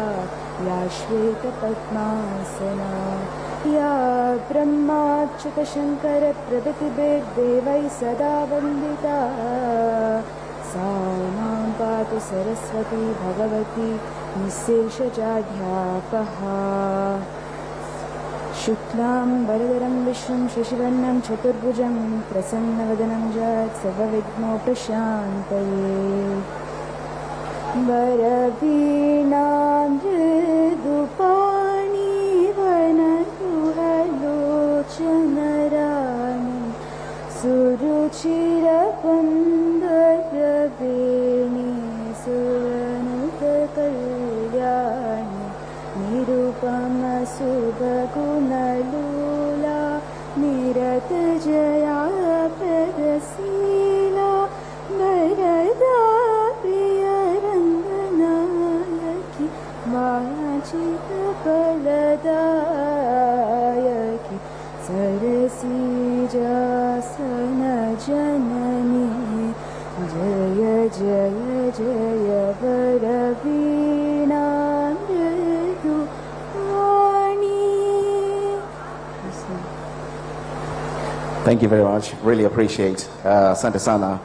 S10: या श्वेतपद्मासना या ब्रह्माच्युतशङ्करप्रभृतिभिर्देवैः सदा वन्दिता सा मां पातु सरस्वती भगवती निःशेषजाढ्यापहा. शुक्लां वरदरं विष्णुं शशिवर्णं चतुर्भुजं प्रसन्नवदनं जगत् सर्वविघ्नोपशान्तये. वरवीणां मृदुपाणि वनरुहलोचनराणि सुरुचिरपन्दरवेणि सुरनुतकल्याणि निरुपमा शुभगुणलूला निरतजया प्रदशीला वरदा प्रियरङ्गनायकि वाचितफलदायकि सरसीजासनजननी जय जय जय वरवीणा.
S2: Thank you very much. Really appreciate. Asante sana.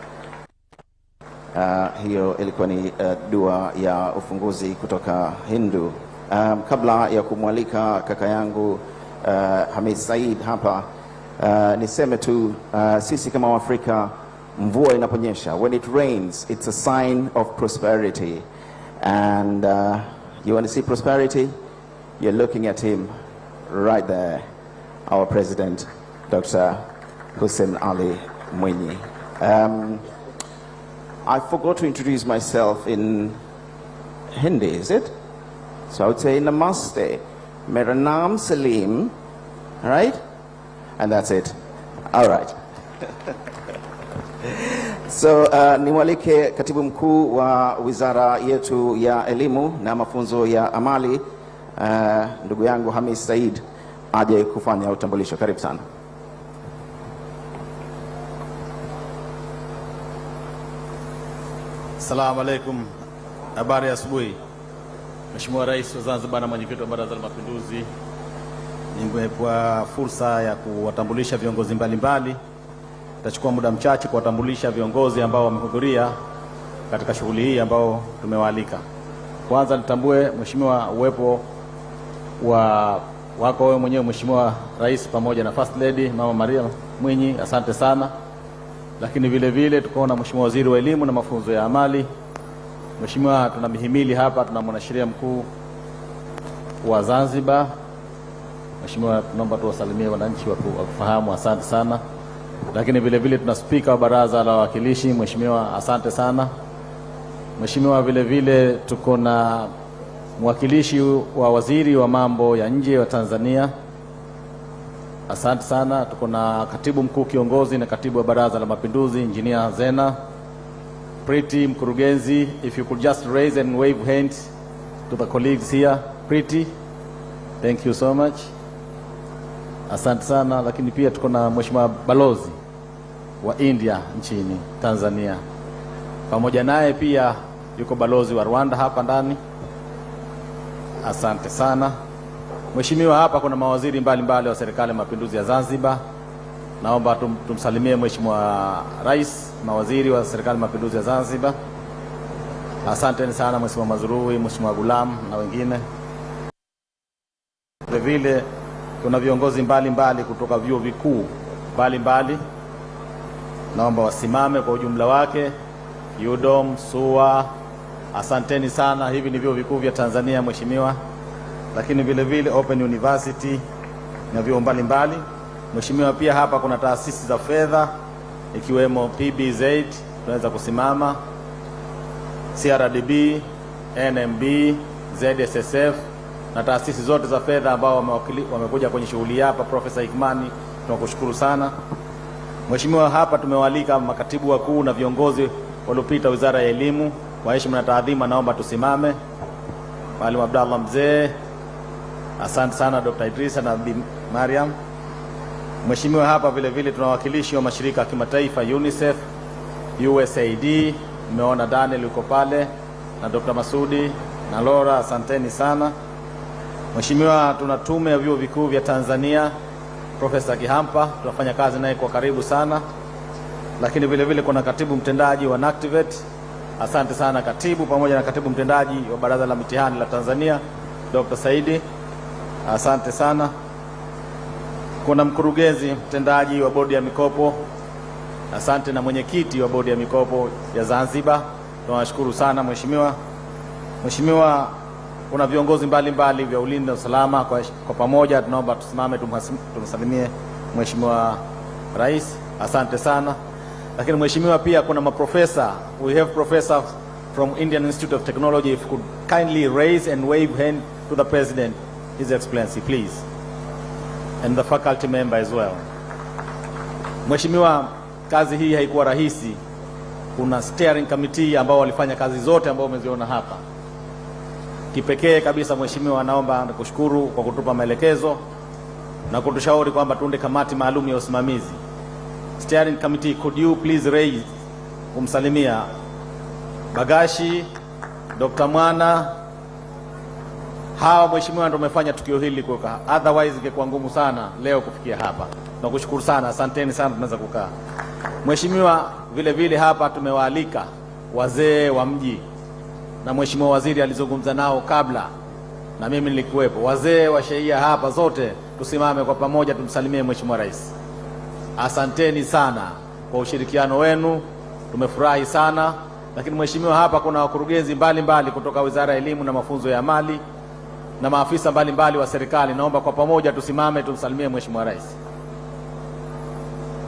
S2: Hiyo ilikuwa ni dua ya ufunguzi kutoka Hindu. Kabla ya kumwalika kaka yangu Hamid Said hapa, niseme tu sisi kama Waafrika, mvua inaponyesha, when it rains, it's a sign of prosperity. And you want to see prosperity? You're looking at him right there, our president, Dr. Hussein Ali Mwinyi. I forgot to introduce myself in Hindi, is it? So I would say Namaste. Mera naam Salim, all right? And that's it. All right. So niwalike katibu mkuu wa wizara yetu ya elimu na mafunzo ya amali, ndugu yangu Hamid Said, aje kufanya utambulisho. Karibu sana.
S11: Assalamu alaikum. Habari ya asubuhi. Mheshimiwa Rais wa Zanzibar na mwenyekiti wa Baraza la Mapinduzi, nimepewa fursa ya kuwatambulisha viongozi mbalimbali. Tutachukua muda mchache kuwatambulisha viongozi ambao wamehudhuria katika shughuli hii ambao tumewaalika. Kwanza nitambue mheshimiwa uwepo wako wewe mwenyewe Mheshimiwa Rais pamoja na First Lady Mama Maria Mwinyi, asante sana. Lakini vile vile tukaona Mheshimiwa Waziri wa Elimu na Mafunzo ya Amali. Mheshimiwa, tuna mihimili hapa, tuna mwanasheria mkuu wa Zanzibar. Mheshimiwa, tunaomba tuwasalimie wananchi wakufahamu, asante sana. Lakini vile vile tuna spika wa Baraza la Wawakilishi, Mheshimiwa, asante sana. Mheshimiwa, vile vile tuko na mwakilishi wa waziri wa mambo ya nje wa Tanzania, asante sana. Tuko na katibu mkuu kiongozi na katibu wa Baraza la Mapinduzi, Engineer Zena Pretty, mkurugenzi. If you could just raise and wave hands to the colleagues here. Pretty, thank you so much, asante sana. Lakini pia tuko na Mheshimiwa balozi wa India nchini Tanzania, Pamoja naye pia yuko balozi wa Rwanda hapa ndani. Asante sana. Mheshimiwa, hapa kuna mawaziri mbalimbali wa serikali ya mapinduzi ya Zanzibar. Naomba tumsalimie Mheshimiwa Rais, mawaziri wa serikali ya mapinduzi ya Zanzibar. Asante sana Mheshimiwa Mazrui, Mheshimiwa Gulam na wengine. Vile kuna viongozi mbalimbali kutoka vyuo vikuu mbalimbali. Naomba wasimame kwa ujumla wake. UDOM, SUA, asanteni sana. Hivi ni vyuo vikuu vya Tanzania Mheshimiwa. Lakini vile vile Open University na vyuo mbalimbali. Mheshimiwa, pia hapa kuna taasisi za fedha ikiwemo PBZ, tunaweza kusimama, CRDB, NMB, ZSSF na taasisi zote za fedha ambao wamekuja kwenye shughuli hapa. Profesa Hikmani, tunakushukuru sana. Mheshimiwa, hapa tumewalika makatibu wakuu na viongozi waliopita Wizara ya Elimu. Kwa heshima na taadhima naomba tusimame. Mwalimu Abdallah Mzee, asante sana Dr. Idrisa na Bi Mariam. Mheshimiwa, hapa vile vile tunawakilishi wa mashirika ya kimataifa UNICEF, USAID, nimeona Daniel yuko pale na Dr. Masudi na Laura, asanteni sana. Mheshimiwa, tuna tume ya vyuo vikuu vya Tanzania, Profesa Kihampa, tunafanya kazi naye kwa karibu sana. Lakini vile vile kuna katibu mtendaji wa NACTIVATE, asante sana katibu, pamoja na katibu mtendaji wa Baraza la Mitihani la Tanzania, Dr. Saidi, asante sana. Kuna mkurugenzi mtendaji wa bodi ya mikopo, asante, na mwenyekiti wa bodi ya mikopo ya Zanzibar, tunawashukuru sana Mheshimiwa. Mheshimiwa, kuna viongozi mbalimbali vya ulinzi na usalama. Kwa pamoja tunaomba tusimame tumsalimie Mheshimiwa Rais, asante sana. Lakini Mheshimiwa, pia kuna maprofesa. We have professors from Indian Institute of Technology. If you could kindly raise and wave hand to the President, His Excellency, please. And the faculty member as well. Mheshimiwa, kazi hii haikuwa rahisi. Kuna steering committee ambao walifanya kazi zote ambao umeziona hapa. Kipekee kabisa Mheshimiwa, naomba nikushukuru kwa kutupa maelekezo na kutushauri kwamba tuunde kamati maalum ya usimamizi. Steering committee, could you please raise kumsalimia Bagashi, Dr. Mwana. Hawa Mheshimiwa ndio umefanya tukio hili kukaa. Otherwise ingekuwa ngumu sana leo kufikia hapa. Tunakushukuru sana, asanteni sana, tunaweza kukaa. Mheshimiwa, vile vile hapa tumewaalika wazee wa mji na Mheshimiwa Waziri alizungumza nao kabla na mimi nilikuwepo. Wazee wa shehia hapa zote tusimame kwa pamoja tumsalimie Mheshimiwa Rais. Asanteni sana kwa ushirikiano wenu, tumefurahi sana. Lakini Mheshimiwa, hapa kuna wakurugenzi mbalimbali kutoka Wizara ya Elimu na Mafunzo ya Amali na maafisa mbalimbali wa serikali. Naomba kwa pamoja tusimame tumsalimie Mheshimiwa Rais.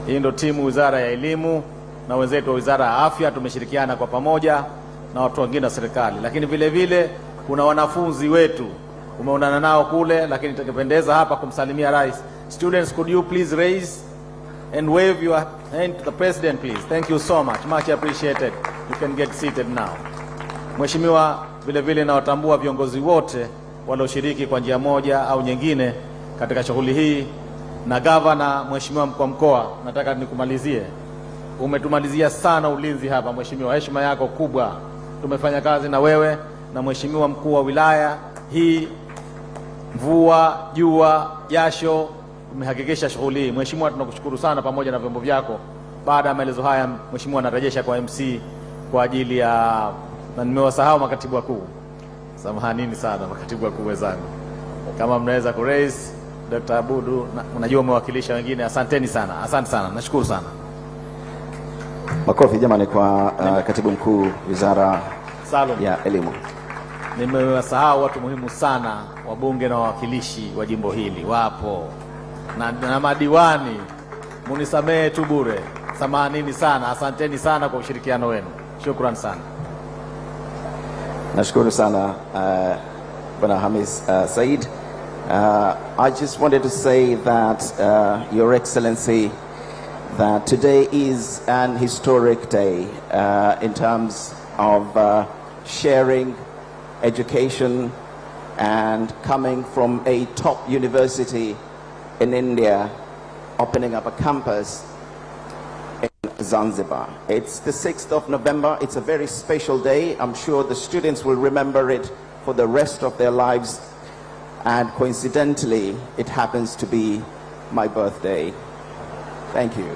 S11: Hii ndio timu Wizara ya Elimu na wenzetu wa Wizara ya Afya, tumeshirikiana kwa pamoja na watu wengine wa serikali. Lakini vile vile kuna wanafunzi wetu umeonana nao kule, lakini tukipendeza hapa kumsalimia Rais. Students, could you please raise and wave your hand to the President, please? Thank you so much. Much appreciated. You can get seated now. Mheshimiwa, vile vile nawatambua viongozi wote walioshiriki kwa njia moja au nyingine katika shughuli hii. Na gavana, Mheshimiwa mkuu wa mkoa, nataka nikumalizie. Umetumalizia sana ulinzi hapa Mheshimiwa, heshima yako kubwa. Tumefanya kazi na wewe na Mheshimiwa mkuu wa wilaya. Hii mvua, jua, jasho, umehakikisha shughuli hii. Mheshimiwa, tunakushukuru sana pamoja na vyombo vyako. Baada ya maelezo haya Mheshimiwa, narejesha kwa MC kwa ajili ya, na nimewasahau makatibu wakuu. Samahanini sana makatibu wakuu wenzangu. Kama mnaweza ku raise Dr. Abudu, unajua umewakilisha wengine. Asanteni sana. Asante sana. Nashukuru sana.
S2: Makofi jamani kwa katibu mkuu Wizara ya Elimu.
S11: Nimewasahau watu muhimu sana, wabunge na wawakilishi wa jimbo hili wapo na madiwani. Munisamehe tu bure. Samahanini sana. Asanteni sana kwa ushirikiano wenu. Shukrani sana.
S2: Nashukuru sana Bwana Hamis Said. I just wanted to say that Your Excellency, that today is an historic day in terms of sharing education and coming from a top university in India, opening up a campus in Zanzibar. It's the 6th of November. It's a very special day. I'm sure the students will remember it for the rest of their lives. And coincidentally, it happens to be my birthday. Thank you.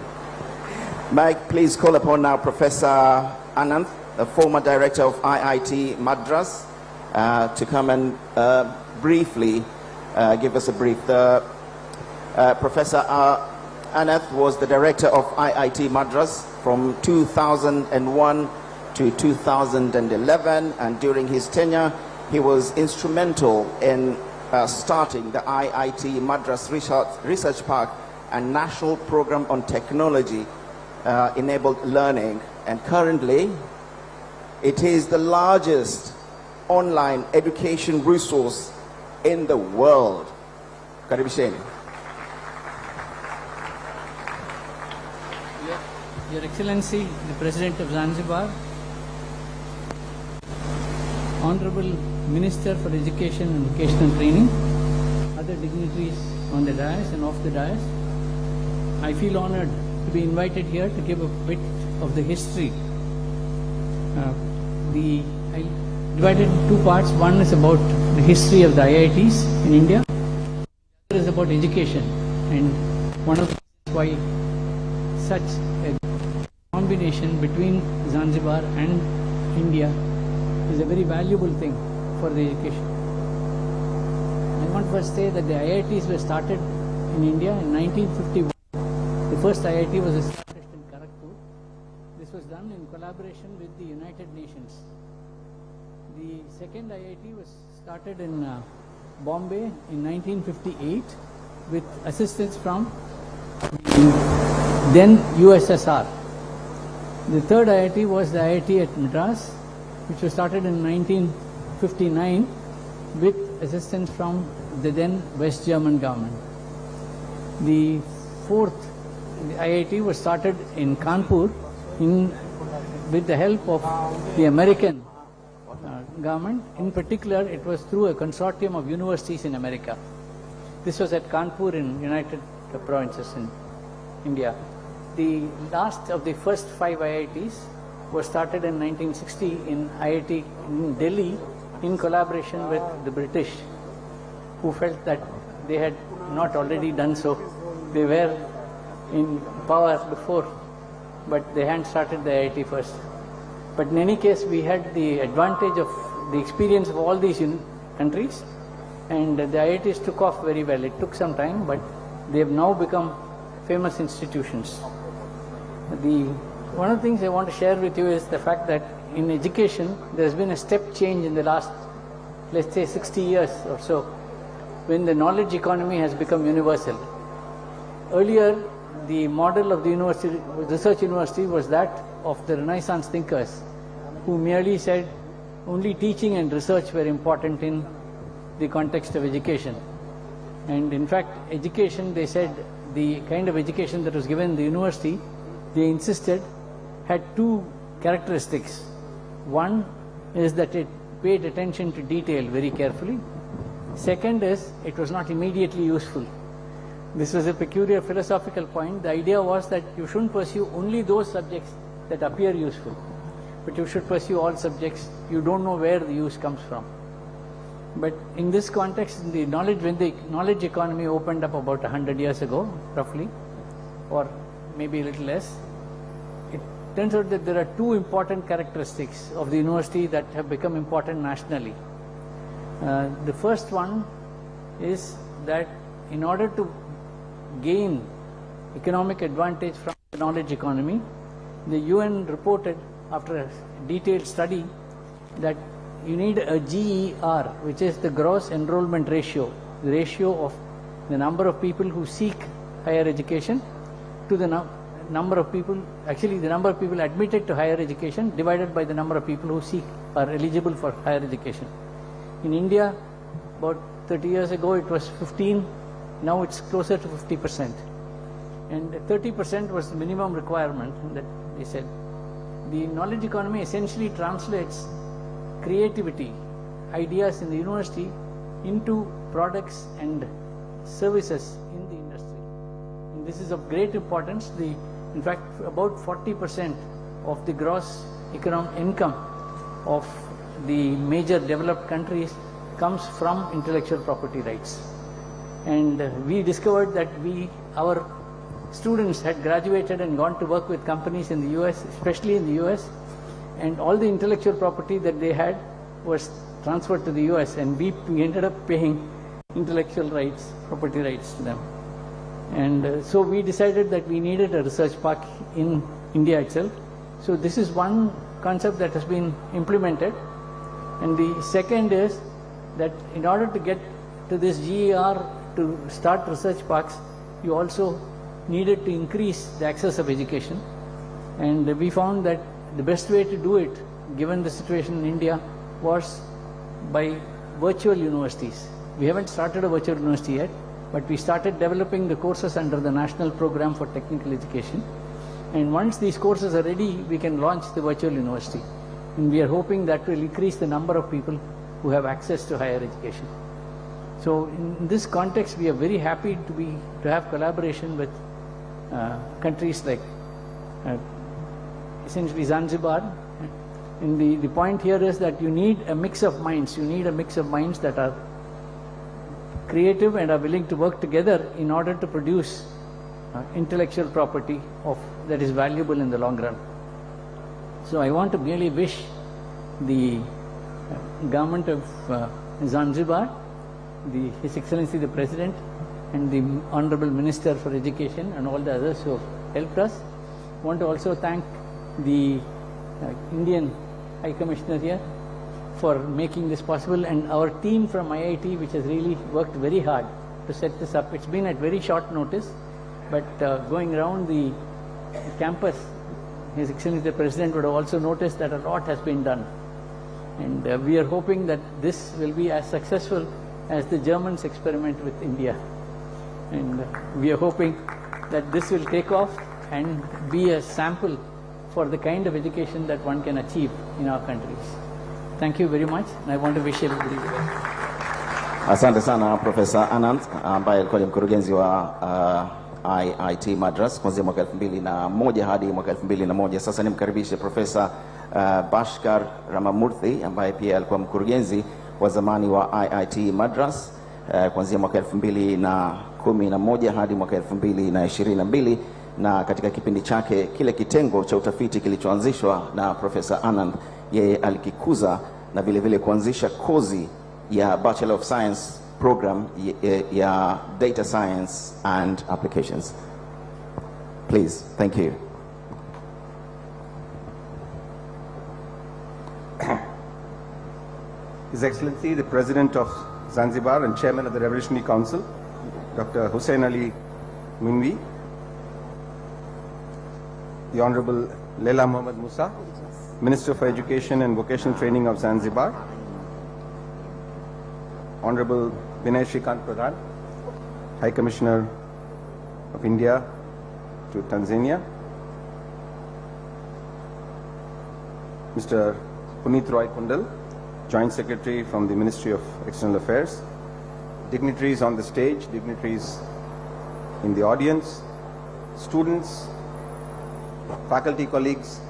S2: May I please call upon now Professor Ananth, the former director of IIT Madras, to come and briefly give us a brief. Professor Ananth was the director of IIT Madras from 2001 to 2011, and during his tenure, he was instrumental in starting the IIT Madras Research Park and National Program on Technology enabled learning, and currently it is the largest online education resource in the world. Karibisheni.
S12: Your Excellency, the President of Zanzibar, Honorable Minister for Education and Vocational Training, other dignitaries on the dais and off the dais, I feel honored to be invited here to give a bit of the history. I divided in two parts. One is about the history of the IITs in India. The other is about education, and one of the reasons why such a combination between Zanzibar and India is a very valuable thing for the education. I want to first say that the IITs were started in India in 1951. The first IIT was established in Kharagpur. This was done in collaboration with the United Nations. The second IIT was started in Bombay in 1958 with assistance from then USSR. The third IIT was the IIT at Madras, which was started in 1959 with assistance from the then West German government. The fourth IIT was started in Kanpur with the help of the American government. In particular, it was through a consortium of universities in America. This was at Kanpur in United Provinces in India. The last of the first 5 IITs was started in 1960 in IIT in Delhi in collaboration with the British, who felt that they had not already done so. They were in power before, but they hadn't started the IIT first. But in any case, we had the advantage of the experience of all these countries, and the IITs took off very well. It took some time, but they have now become famous institutions. One of the things I want to share with you is the fact that in education, there has been a step change in the last, let's say, 60 years or so, when the knowledge economy has become universal. Earlier, the model of the university, research university, was that of the Renaissance thinkers, who merely said only teaching and research were important in the context of education. And in fact, education, they said, the kind of education that was given in the university, they insisted, had 2 characteristics. One is that it paid attention to detail very carefully. Second is, it was not immediately useful. This was a peculiar philosophical point. The idea was that you shouldn't pursue only those subjects that appear useful, but you should pursue all subjects. You don't know where the use comes from. But in this context, when the knowledge economy opened up about 100 years ago, roughly, or maybe a little less, it turns out that there are 2 important characteristics of the university that have become important nationally. The first one is that in order to gain economic advantage from the knowledge economy, the UN reported after a detailed study that you need a GER, which is the gross enrollment ratio, the ratio of the number of people who seek higher education to the number of people, actually the number of people admitted to higher education divided by the number of people who are eligible for higher education. In India, about 30 years ago, it was 15, now it's closer to 50%. And 30% was the minimum requirement that they said. The knowledge economy essentially translates creativity, ideas in the university into products and services in the industry. And this is of great importance. The In fact, about 40% of the gross economic income of the major developed countries comes from intellectual property rights. And we discovered that our students had graduated and gone to work with companies in the US, especially in the US, and all the intellectual property that they had was transferred to the US, and we ended up paying intellectual rights, property rights to them. And so we decided that we needed a research park in India itself. So this is one concept that has been implemented. And the second is that in order to get to this GER to start research parks, you also needed to increase the access of education. And we found that the best way to do it, given the situation in India, was by virtual universities. We haven't started a virtual university yet, but we started developing the courses under the National Program for Technical Education. And once these courses are ready, we can launch the virtual university. And we are hoping that will increase the number of people who have access to higher education. So in this context, we are very happy to have collaboration with countries like essentially Zanzibar. And the point here is that you need a mix of minds. You need a mix of minds that are creative and are willing to work together in order to produce intellectual property that is valuable in the long run. So I want to really wish the government of Zanzibar, His Excellency the President, and the Honorable Minister for Education and all the others who have helped us. I want to also thank the Indian High Commissioner here for making this possible, and our team from IIT, which has really worked very hard to set this up. It's been at very short notice, but going around the campus, His Excellency the President would have also noticed that a lot has been done. And we are hoping that this will be as successful as the Germans experiment with India. And we are hoping that this will take off and be a sample for the kind of education that one can achieve in our countries. Thank you very much, and I want to wish everybody the best.
S2: Asante sana Profesa Anand ambaye alikuwa ni mkurugenzi wa IIT Madras kuanzia mwaka 2001 hadi mwaka 2001. Sasa nimkaribishe Profesa Bhaskar Ramamurthy ambaye pia alikuwa mkurugenzi wa zamani wa IIT Madras kuanzia mwaka 2011 hadi mwaka 2022, na katika kipindi chake kile kitengo cha utafiti kilichoanzishwa na Profesa Anand, yeye alikikuza na vile vile kuanzisha kozi ya Bachelor of Science program ya Data Science and Applications. Please, thank you.
S13: His Excellency, the President of Zanzibar and Chairman of the Revolutionary Council, Dr. Hussein Ali Munwi, the Honorable Leila Muhammad Musa, Minister for Education and Vocational Training of Zanzibar, Honorable Vinay Shrikant Pradhan, High Commissioner of India to Tanzania, Mr. Puneet Roy Kundal, Joint Secretary from the Ministry of External Affairs, dignitaries on the stage, dignitaries in the audience, students, faculty colleagues,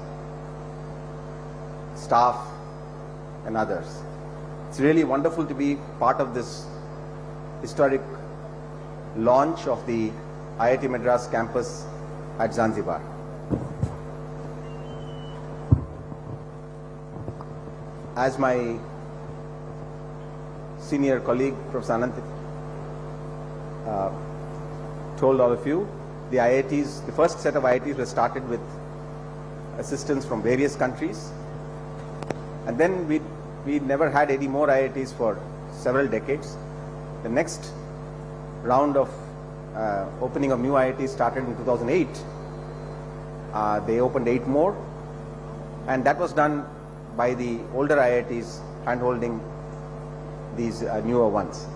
S13: staff, and others. It's really wonderful to be part of this historic launch of the IIT Madras campus at Zanzibar. As my senior colleague, Professor Anand, told all of you, the IITs, the first set of IITs were started with assistance from various countries, and then we never had any more IITs for several decades. The next round of opening of new IITs started in 2008. They opened 8 more, and that was done by the older IITs hand-holding these newer ones.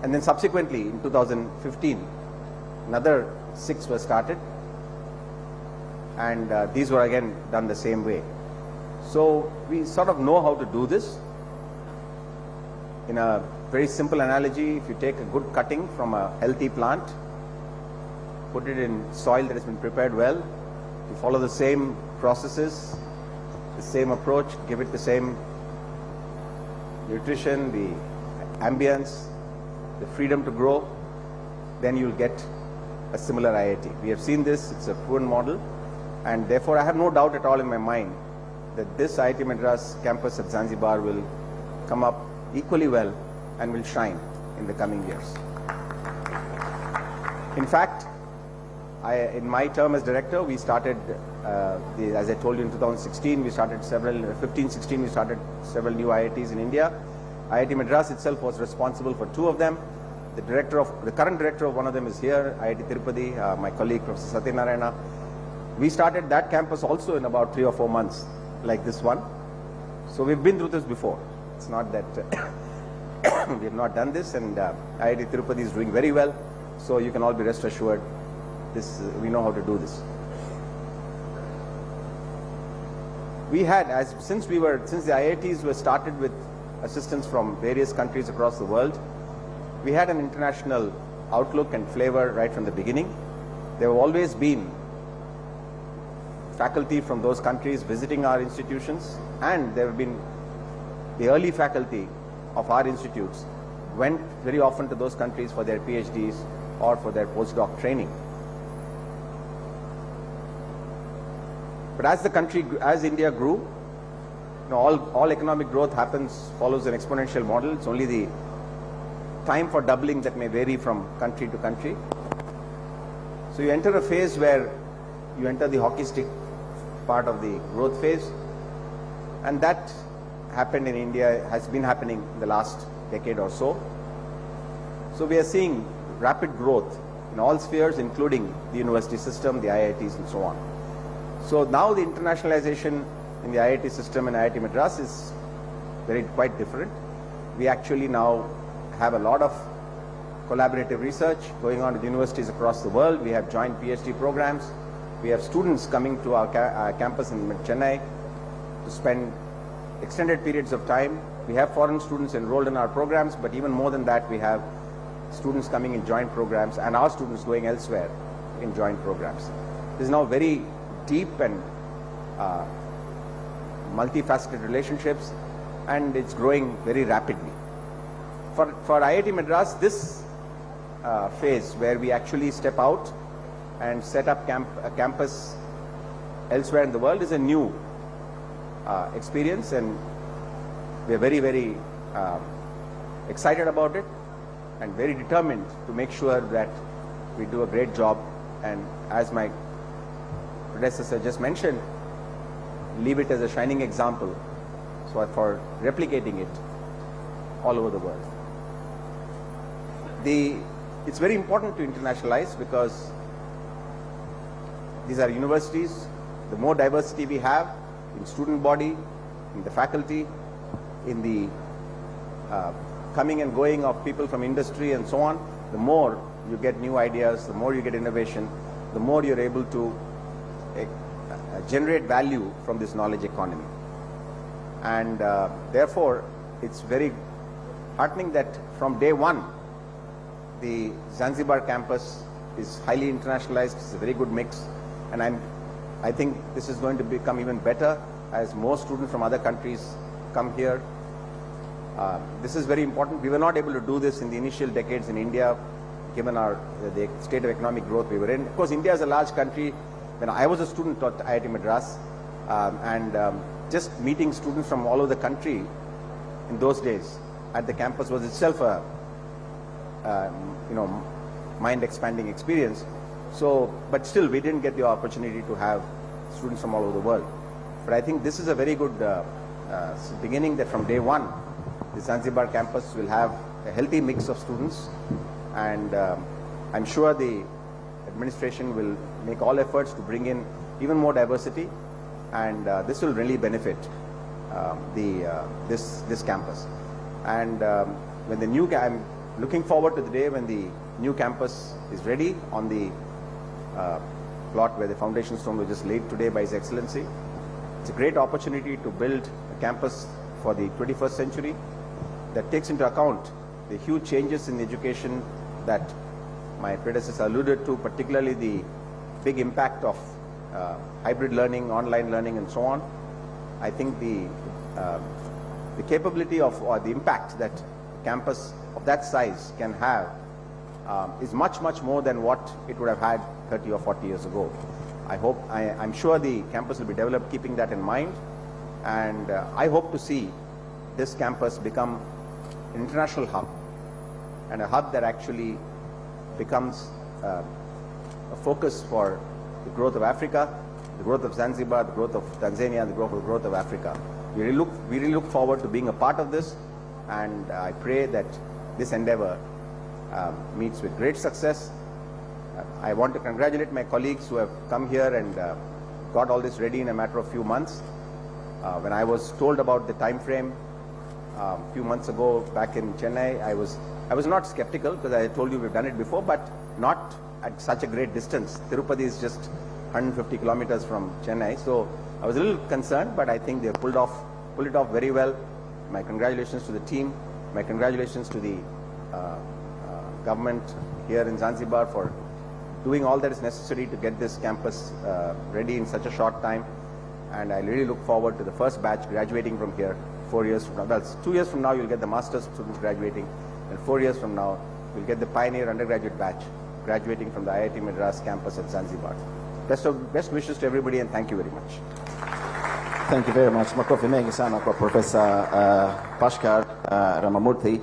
S13: And then subsequently in 2015, another 6 were started, and these were again done the same way. So we sort of know how to do this. In a very simple analogy, if you take a good cutting from a healthy plant, put it in soil that has been prepared well, to follow the same processes, the same approach, give it the same nutrition, the ambience, the freedom to grow, then you'll get a similar IIT. We have seen this, it's a proven model, and therefore I have no doubt at all in my mind that this IIT Madras campus at Zanzibar will come up equally well and will shine in the coming years. In fact, in my term as director, we started, as I told you in 2016, we started 15-16, we started several new IITs in India. IIT Madras itself was responsible for 2 of them. The current director of one of them is here, IIT Tirupati, my colleague Professor Satyanarayana. We started that campus also in about 3 or 4 months, like this one. So we've been through this before. It's not that we have not done this, and IIT Tirupati is doing very well. So you can all be rest assured, we know how to do this. We had, since the IITs were started with assistance from various countries across the world, we had an international outlook and flavor right from the beginning. There have always been faculty from those countries visiting our institutions, and there have been the early faculty of our institutes went very often to those countries for their PhDs or for their postdoc training. But as India grew, all economic growth follows an exponential model. It's only the time for doubling that may vary from country to country. So you enter a phase where you enter the hockey stick part of the growth phase, and that happened in India, has been happening in the last decade or so. So we are seeing rapid growth in all spheres, including the university system, the IITs and so on. So now the internationalization in the IIT system and IIT Madras is quite different. We actually now have a lot of collaborative research going on with universities across the world. We have joint PhD programs. We have students coming to our campus in Chennai to spend extended periods of time. We have foreign students enrolled in our programs, but even more than that, we have students coming in joint programs and our students going elsewhere in joint programs. This is now very deep and multifaceted relationships, and it's growing very rapidly. For IIT Madras, this phase where we actually step out and set up a campus elsewhere in the world is a new experience, and we are very, very excited about it and very determined to make sure that we do a great job, and as my predecessor just mentioned, leave it as a shining example for replicating it all over the world. It's very important to internationalize because these are universities. The more diversity we have in student body, in the faculty, in the coming and going of people from industry and so on, the more you get new ideas, the more you get innovation, the more you're able to generate value from this knowledge economy. And therefore, it's very heartening that from day one, the Zanzibar campus is highly internationalized. It's a very good mix, and I think this is going to become even better as more students from other countries come here. This is very important. We were not able to do this in the initial decades in India, given the state of economic growth we were in. Of course, India is a large country. When I was a student at IIT Madras, just meeting students from all over the country in those days at the campus was itself a mind-expanding experience. So, but still, we didn't get the opportunity to have students from all over the world. But I think this is a very good beginning, that from day one, the Zanzibar campus will have a healthy mix of students, and I'm sure the administration will make all efforts to bring in even more diversity, and this will really benefit this campus. And I'm looking forward to the day when the new campus is ready on the plot where the foundation stone was just laid today by His Excellency. It's a great opportunity to build a campus for the 21st century that takes into account the huge changes in education that my predecessor alluded to, particularly the big impact of hybrid learning, online learning, and so on. I think the capability of, or the impact that campus of that size can have is much, much more than what it would have had 30 or 40 years ago. I'm sure the campus will be developed keeping that in mind, and I hope to see this campus become an international hub, and a hub that actually becomes a focus for the growth of Africa, the growth of Zanzibar, the growth of Tanzania, the growth of Africa. We really look forward to being a part of this, and I pray that this endeavor meets with great success. I want to congratulate my colleagues who have come here and got all this ready in a matter of few months. When I was told about the time frame a few months ago back in Chennai, I was not skeptical, because I told you we've done it before, but not at such a great distance. Tirupati is just 150 kilometers from Chennai, so I was a little concerned, but I think they pulled it off very well. My congratulations to the team. My congratulations to the government here in Zanzibar for doing all that is necessary to get this campus ready in such a short time. And I really look forward to the first batch graduating from here 4 years from now. Well, 2 years from now you'll get the master's students graduating, and 4 years from now we'll get the pioneer undergraduate batch graduating from the IIT Madras campus at Zanzibar. Best wishes to everybody, and thank you very much.
S2: Thank you very much. Makofi mengi sana kwa Professor Bhaskar Ramamurthy.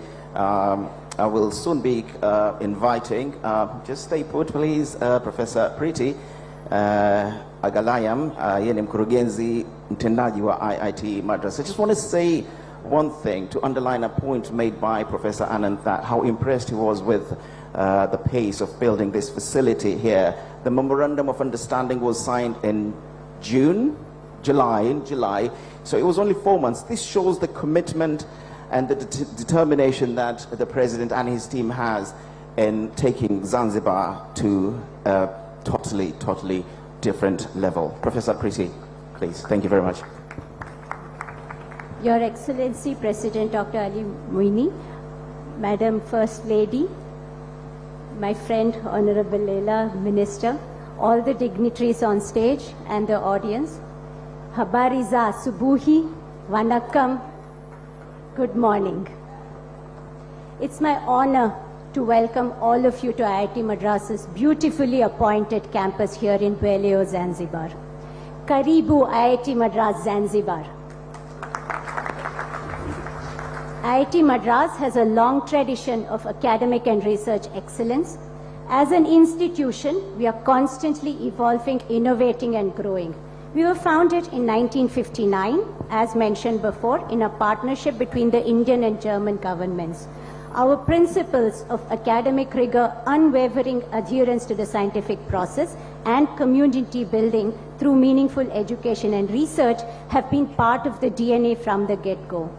S2: I will soon be inviting, just stay put please, Professor Priti Agalayam, yeye ni mkurugenzi mtendaji wa IIT Madras. I just want to say one thing to underline a point made by Professor Anand, that how impressed he was with the pace of building this facility here. The memorandum of understanding was signed in July, so it was only 4 months. This shows the commitment and the determination that the President and his team has in taking Zanzibar to a totally different level. Professor Priti, please. Thank you very much.
S14: Your Excellency President Dr. Ali Muini, Madam First Lady, my friend Honorable Leila Minister, all the dignitaries on stage and the audience, Habari za Subuhi, Vanakkam, good morning. It's my honor to welcome all of you to IIT Madras's beautifully appointed campus here in Bueleo, Zanzibar. Karibu IIT Madras, Zanzibar. IIT Madras has a long tradition of academic and research excellence. As an institution, we are constantly evolving, innovating, and growing. We were founded in 1959, as mentioned before, in a partnership between the Indian and German governments. Our principles of academic rigor, unwavering adherence to the scientific process, and community building through meaningful education and research have been part of the DNA from the get-go.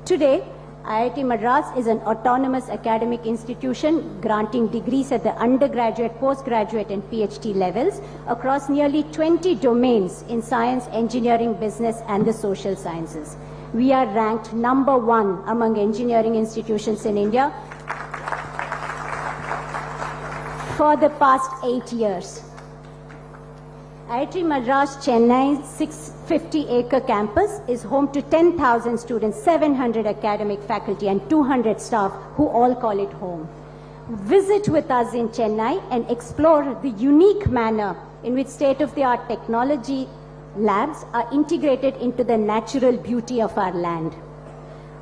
S14: Today, IIT Madras is an autonomous academic institution granting degrees at the undergraduate, postgraduate, and PhD levels across nearly 20 domains in science, engineering, business, and the social sciences. We are ranked #1 among engineering institutions in India for the past 8 years. IIT Madras Chennai 650-acre campus is home to 10,000 students, 700 academic faculty, and 200 staff who all call it home. Visit with us in Chennai and explore the unique manner in which state-of-the-art technology labs are integrated into the natural beauty of our land.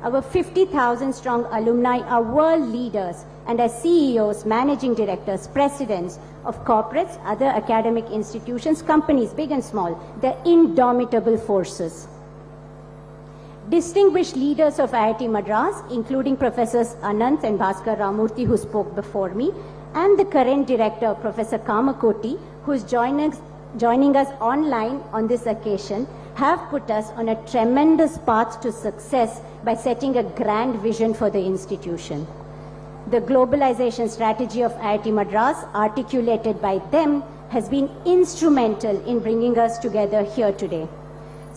S14: Our 50,000 strong alumni are world leaders and as CEOs, managing directors, presidents of corporates, other academic institutions, companies, big and small. They're indomitable forces. Distinguished leaders of IIT Madras, including Professors Anant and Bhaskar Ramamurthy, who spoke before me, and the current director, Professor Kamakoti, who is joining us online on this occasion, have put us on a tremendous path to success by setting a grand vision for the institution. The globalization strategy of IIT Madras, articulated by them, has been instrumental in bringing us together here today.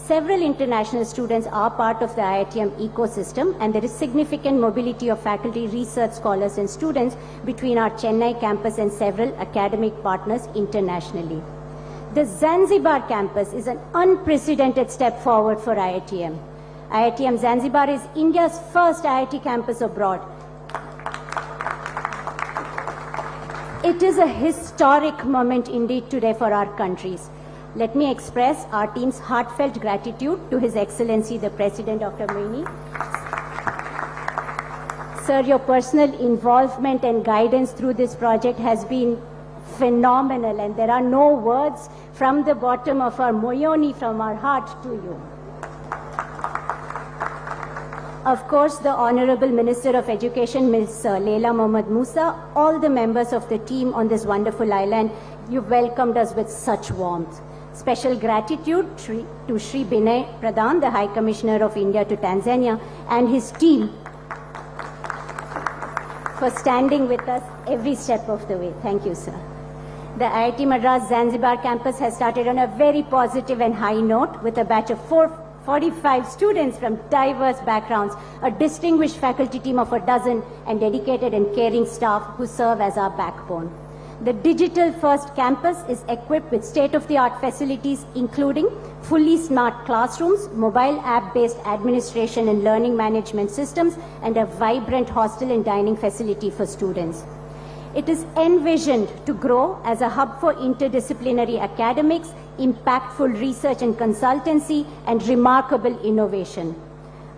S14: Several international students are part of the IITM ecosystem, and there is significant mobility of faculty, research scholars and students between our Chennai campus and several academic partners internationally. The Zanzibar campus is an unprecedented step forward for IITM. IITM Zanzibar is India's first IIT campus abroad. It is a historic moment indeed today for our countries. Let me express our team's heartfelt gratitude to His Excellency the President, Dr. Moini. Sir, your personal involvement and guidance through this project has been phenomenal, and there are no words from the bottom of our moyoni, from our heart to you. Of course, the Honorable Minister of Education, Ms. Leila Mohammad Musa, all the members of the team on this wonderful island, you welcomed us with such warmth. Special gratitude to Shri Binay Pradhan, the High Commissioner of India to Tanzania, and his team for standing with us every step of the way. Thank you, sir. The IIT Madras Zanzibar campus has started on a very positive and high note with a batch of 45 students from diverse backgrounds, a distinguished faculty team of 12, and dedicated and caring staff who serve as our backbone. The digital-first campus is equipped with state-of-the-art facilities, including fully smart classrooms, mobile app-based administration and learning management systems, and a vibrant hostel and dining facility for students. It is envisioned to grow as a hub for interdisciplinary academics, impactful research and consultancy, and remarkable innovation.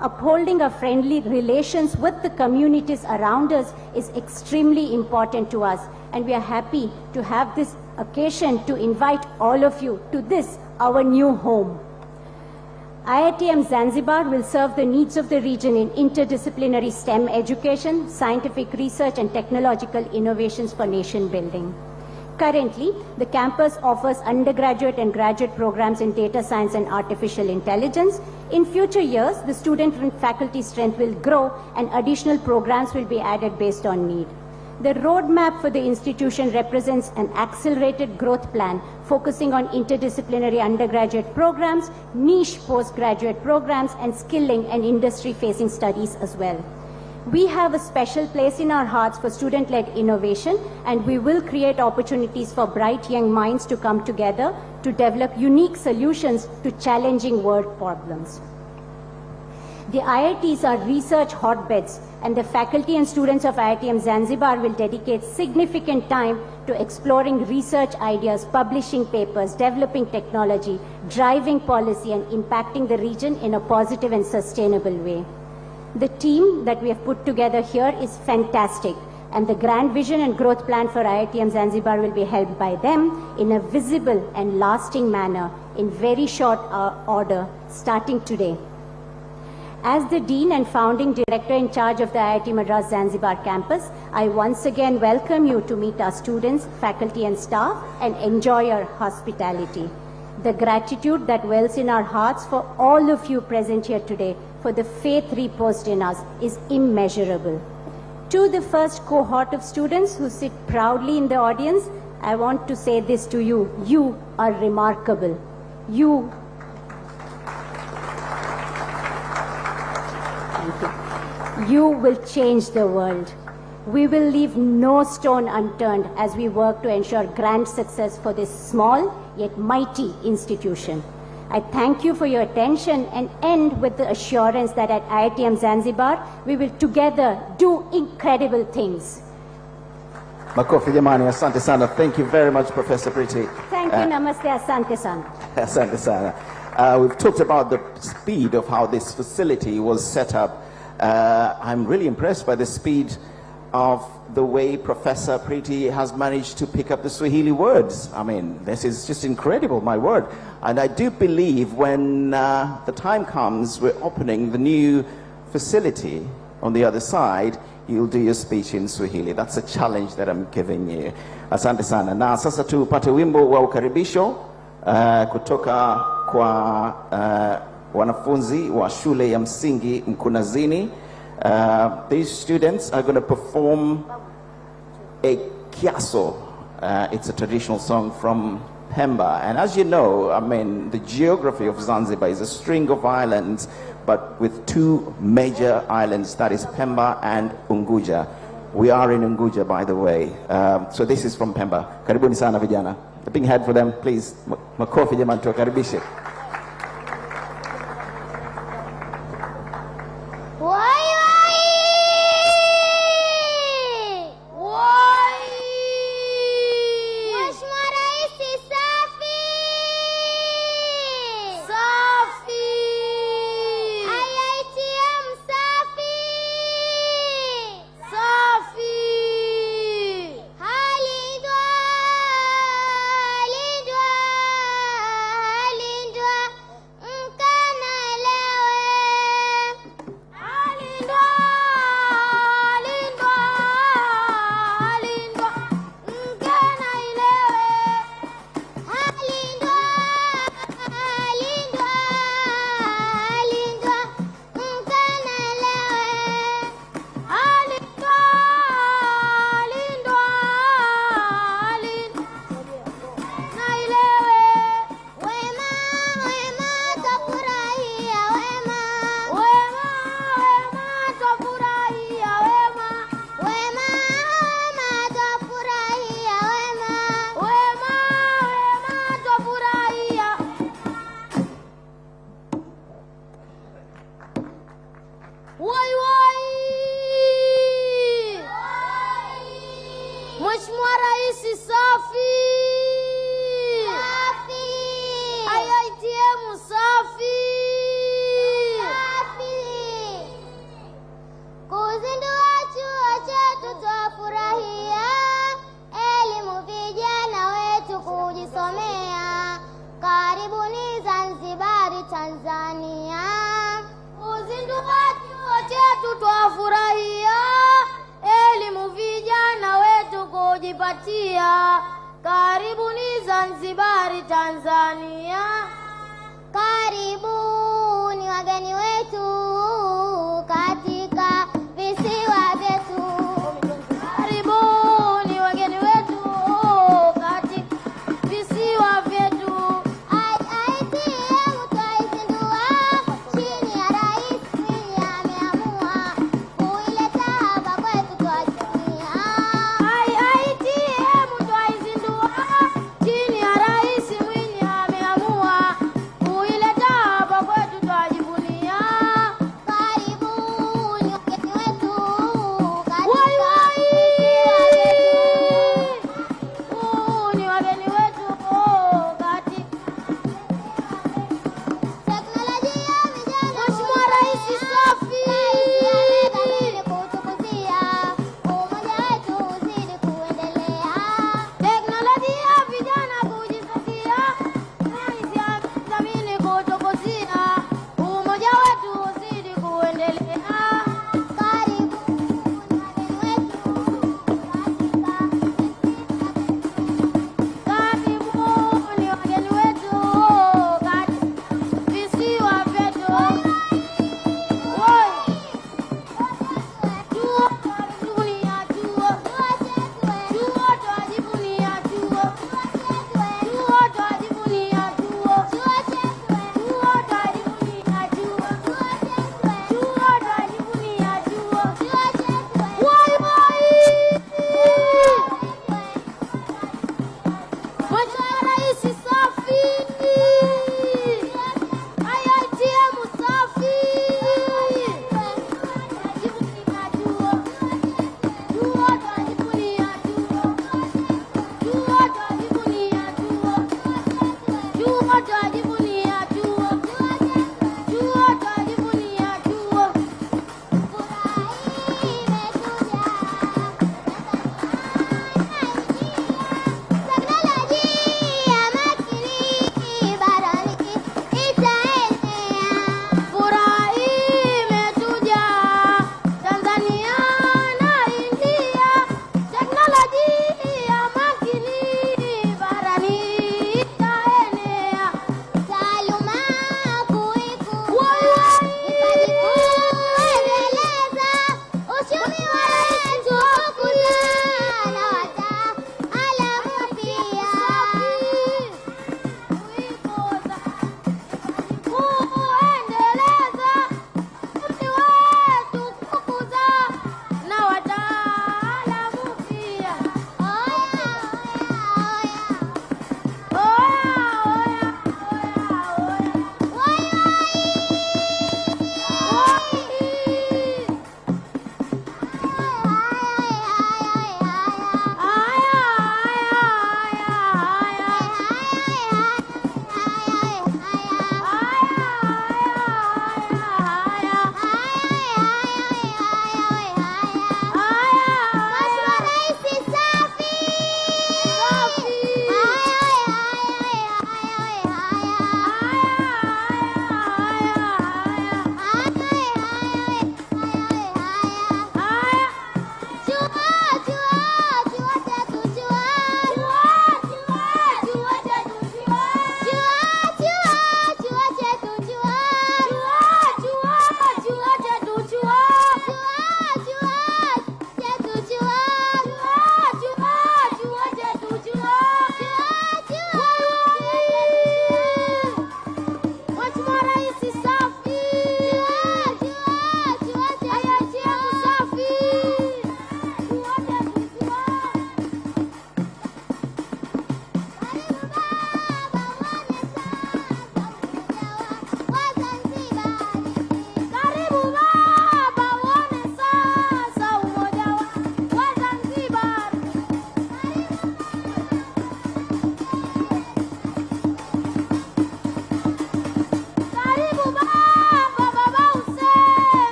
S14: Upholding our friendly relations with the communities around us is extremely important to us, and we are happy to have this occasion to invite all of you to this, our new home. IITM Zanzibar will serve the needs of the region in interdisciplinary STEM education, scientific research, and technological innovations for nation building. Currently, the campus offers undergraduate and graduate programs in data science and artificial intelligence. In future years, the student and faculty strength will grow and additional programs will be added based on need. The roadmap for the institution represents an accelerated growth plan focusing on interdisciplinary undergraduate programs, niche postgraduate programs, and skilling and industry-facing studies as well. We have a special place in our hearts for student-led innovation, and we will create opportunities for bright young minds to come together to develop unique solutions to challenging world problems. The IITs are research hotbeds, and the faculty and students of IITM Zanzibar will dedicate significant time to exploring research ideas, publishing papers, developing technology, driving policy, and impacting the region in a positive and sustainable way. The team that we have put together here is fantastic, and the grand vision and growth plan for IITM Zanzibar will be helped by them in a visible and lasting manner in very short order, starting today. As the Dean and Founding Director in charge of the IIT Madras Zanzibar campus, I once again welcome you to meet our students, faculty and staff and enjoy our hospitality. The gratitude that wells in our hearts for all of you present here today for the faith reposed in us is immeasurable. To the first cohort of students who sit proudly in the audience, I want to say this to you. You are remarkable. You will change the world. We will leave no stone unturned as we work to ensure grand success for this small yet mighty institution. I thank you for your attention and end with the assurance that at IITM Zanzibar, we will together do incredible things.
S2: Makofi jamani, asante sana. Thank you very much, Professor Priti.
S14: Thank you, namaste, asante sana.
S2: Asante sana. We've talked about the speed of how this facility was set up. I'm really impressed by the speed of the way Professor Priti has managed to pick up the Swahili words. I mean, this is just incredible, my word. And I do believe when the time comes, we're opening the new facility on the other side, you'll do your speech in Swahili. That's a challenge that I'm giving you. Asante sana. Na sasa tupate wimbo wa ukaribisho kutoka kwa wanafunzi wa shule ya msingi Mkunazini. These students are going to perform a kiaso. It's a traditional song from Pemba. And as you know, I mean, the geography of Zanzibar is a string of islands, but with two major islands, that is Pemba and Unguja. We are in Unguja, by the way. So this is from Pemba. Karibuni sana vijana. A big hand for them, please. Makofi jamani, tuwakaribishe.
S15: Karibuni Zanzibar, Tanzania. Karibuni wageni wetu katika visiwa vyetu. Karibuni wageni wetu katika visiwa vyetu. IITM twaizindua chini ya rais Mwinyi ameamua kuileta hapa kwetu Tanzania. IITM twaizindua chini ya rais Mwinyi ameamua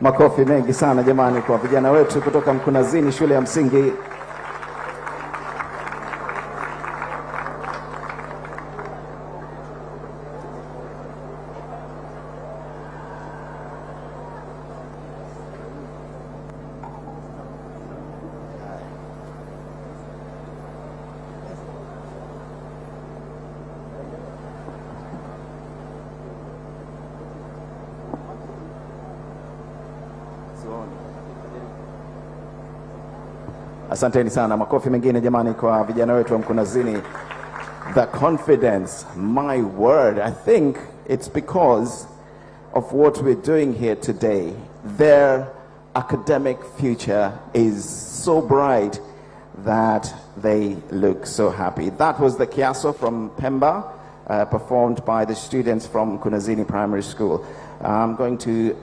S2: Makofi mengi sana jamani kwa vijana wetu kutoka Mkunazini shule ya msingi. Asanteni sana, makofi mengine jamani kwa vijana wetu wa Mkunazini. The confidence, my word, I think it's because of what we're doing here today. Their academic future is so bright that they look so happy. That was the Kiaso from Pemba, performed by the students from Mkunazini Primary School. I'm going to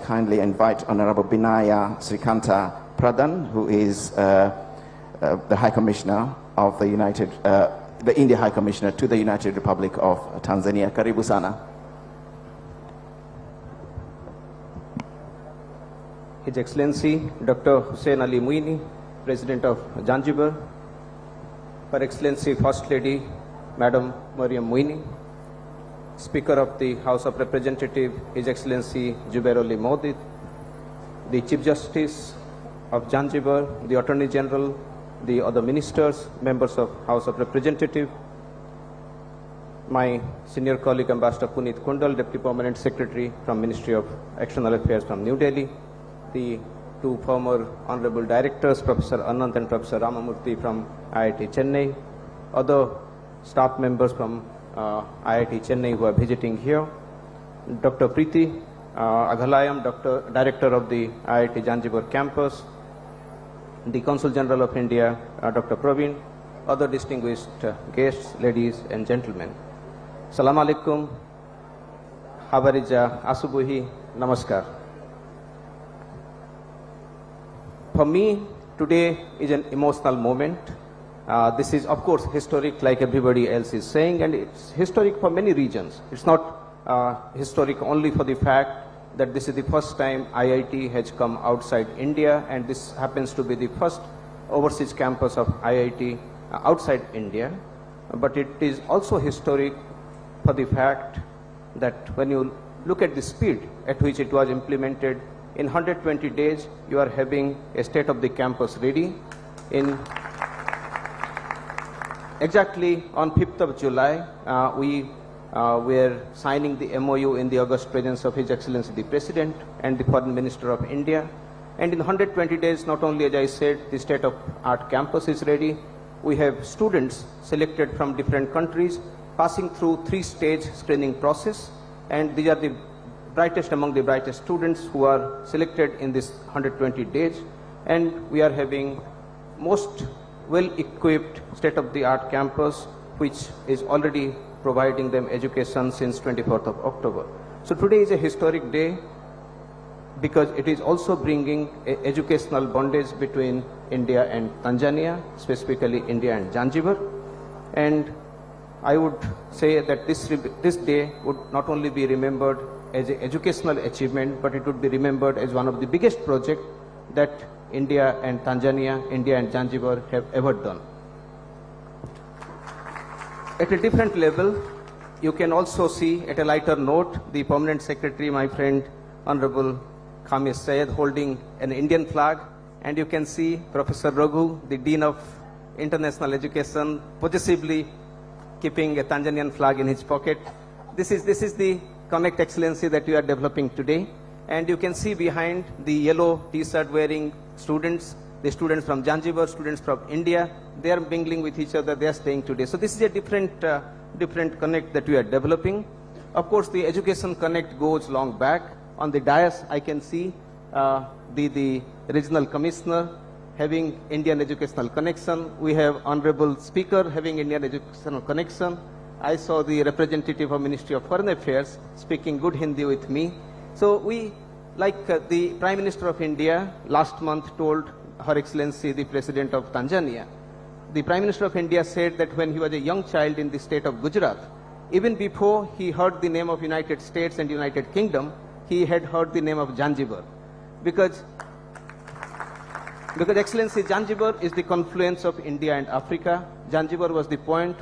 S2: kindly invite Honorable Binaya Srikanta Pradhan, who is the High Commissioner of the India High Commissioner to the United Republic of Tanzania. Karibu sana.
S16: His Excellency Dr. Hussein Ali Muini, President of Zanzibar, Her Excellency First Lady Madam Mariam Muini, Speaker of the House of Representatives His Excellency Jubair Ali Modi, the Chief Justice of Zanzibar, the Attorney General, the other ministers, members of House of Representatives, my senior colleague Ambassador Puneet Kundal, Deputy Permanent Secretary from Ministry of External Affairs from New Delhi, the two former Honorable Directors, Professor Anand and Professor Ramamurthy from IIT Chennai, other staff members from IIT Chennai who are visiting here, Dr. Preeti Aghalayam, Director of the IIT Zanzibar campus, the Consul General of India, Dr. Praveen, other distinguished guests, ladies and gentlemen. Salam alaikum, Habarija Asubuhi, Namaskar. For me, today is an emotional moment. This is, of course, historic like everybody else is saying, and it's historic for many reasons. It's not historic only for the fact that this is the first time IIT has come outside India, and this happens to be the first overseas campus of IIT outside India. But it is also historic for the fact that when you look at the speed at which it was implemented, in 120 days you are having a state of the campus ready. In exactly on 5th of July, we were signing the MOU in the august presence of His Excellency the President and the Foreign Minister of India. And in 120 days, not only, as I said, the state-of-art campus is ready, we have students selected from different countries passing through 3-stage screening process, and these are the brightest among the brightest students who are selected in this 120 days, and we are having most well-equipped state-of-the-art campus which is already providing them education since 24th of October. So today is a historic day because it is also bringing educational bondage between India and Tanzania, specifically India and Zanzibar. And I would say that this day would not only be remembered as an educational achievement, but it would be remembered as one of the biggest projects that India and Tanzania, India and Zanzibar have ever done. At a different level, you can also see at a lighter note, the Permanent Secretary, my friend, Honorable Khamis Syed, holding an Indian flag, and you can see Professor Raghu, the Dean of International Education, possessively keeping a Tanzanian flag in his pocket. This is the Connect Excellency that we are developing today, and you can see behind the yellow t-shirt wearing students, the students from Zanzibar, students from India, they are mingling with each other, they are staying today. So this is a different connect that we are developing. Of course, the education connect goes long back. On the dais, I can see the regional commissioner having Indian educational connection. We have honorable speaker having Indian educational connection. I saw the representative of Ministry of Foreign Affairs speaking good Hindi with me. So we, like the Prime Minister of India last month told Her Excellency the President of Tanzania, the Prime Minister of India said that when he was a young child in the state of Gujarat, even before he heard the name of United States and United Kingdom, he had heard the name of Zanzibar. Because Excellency, Zanzibar is the confluence of India and Africa. Zanzibar was the point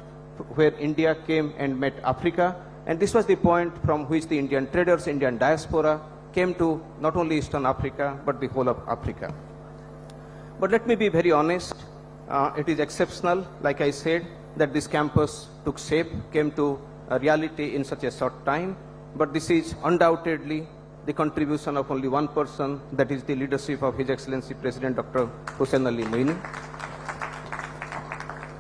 S16: where India came and met Africa, and this was the point from which the Indian traders, Indian diaspora, came to not only Eastern Africa, but the whole of Africa. But let me be very honest, it is exceptional, like I said, that this campus took shape, came to a reality in such a short time, but this is undoubtedly the contribution of only one person, that is the leadership of His Excellency President Dr. Hussain Ali Moini.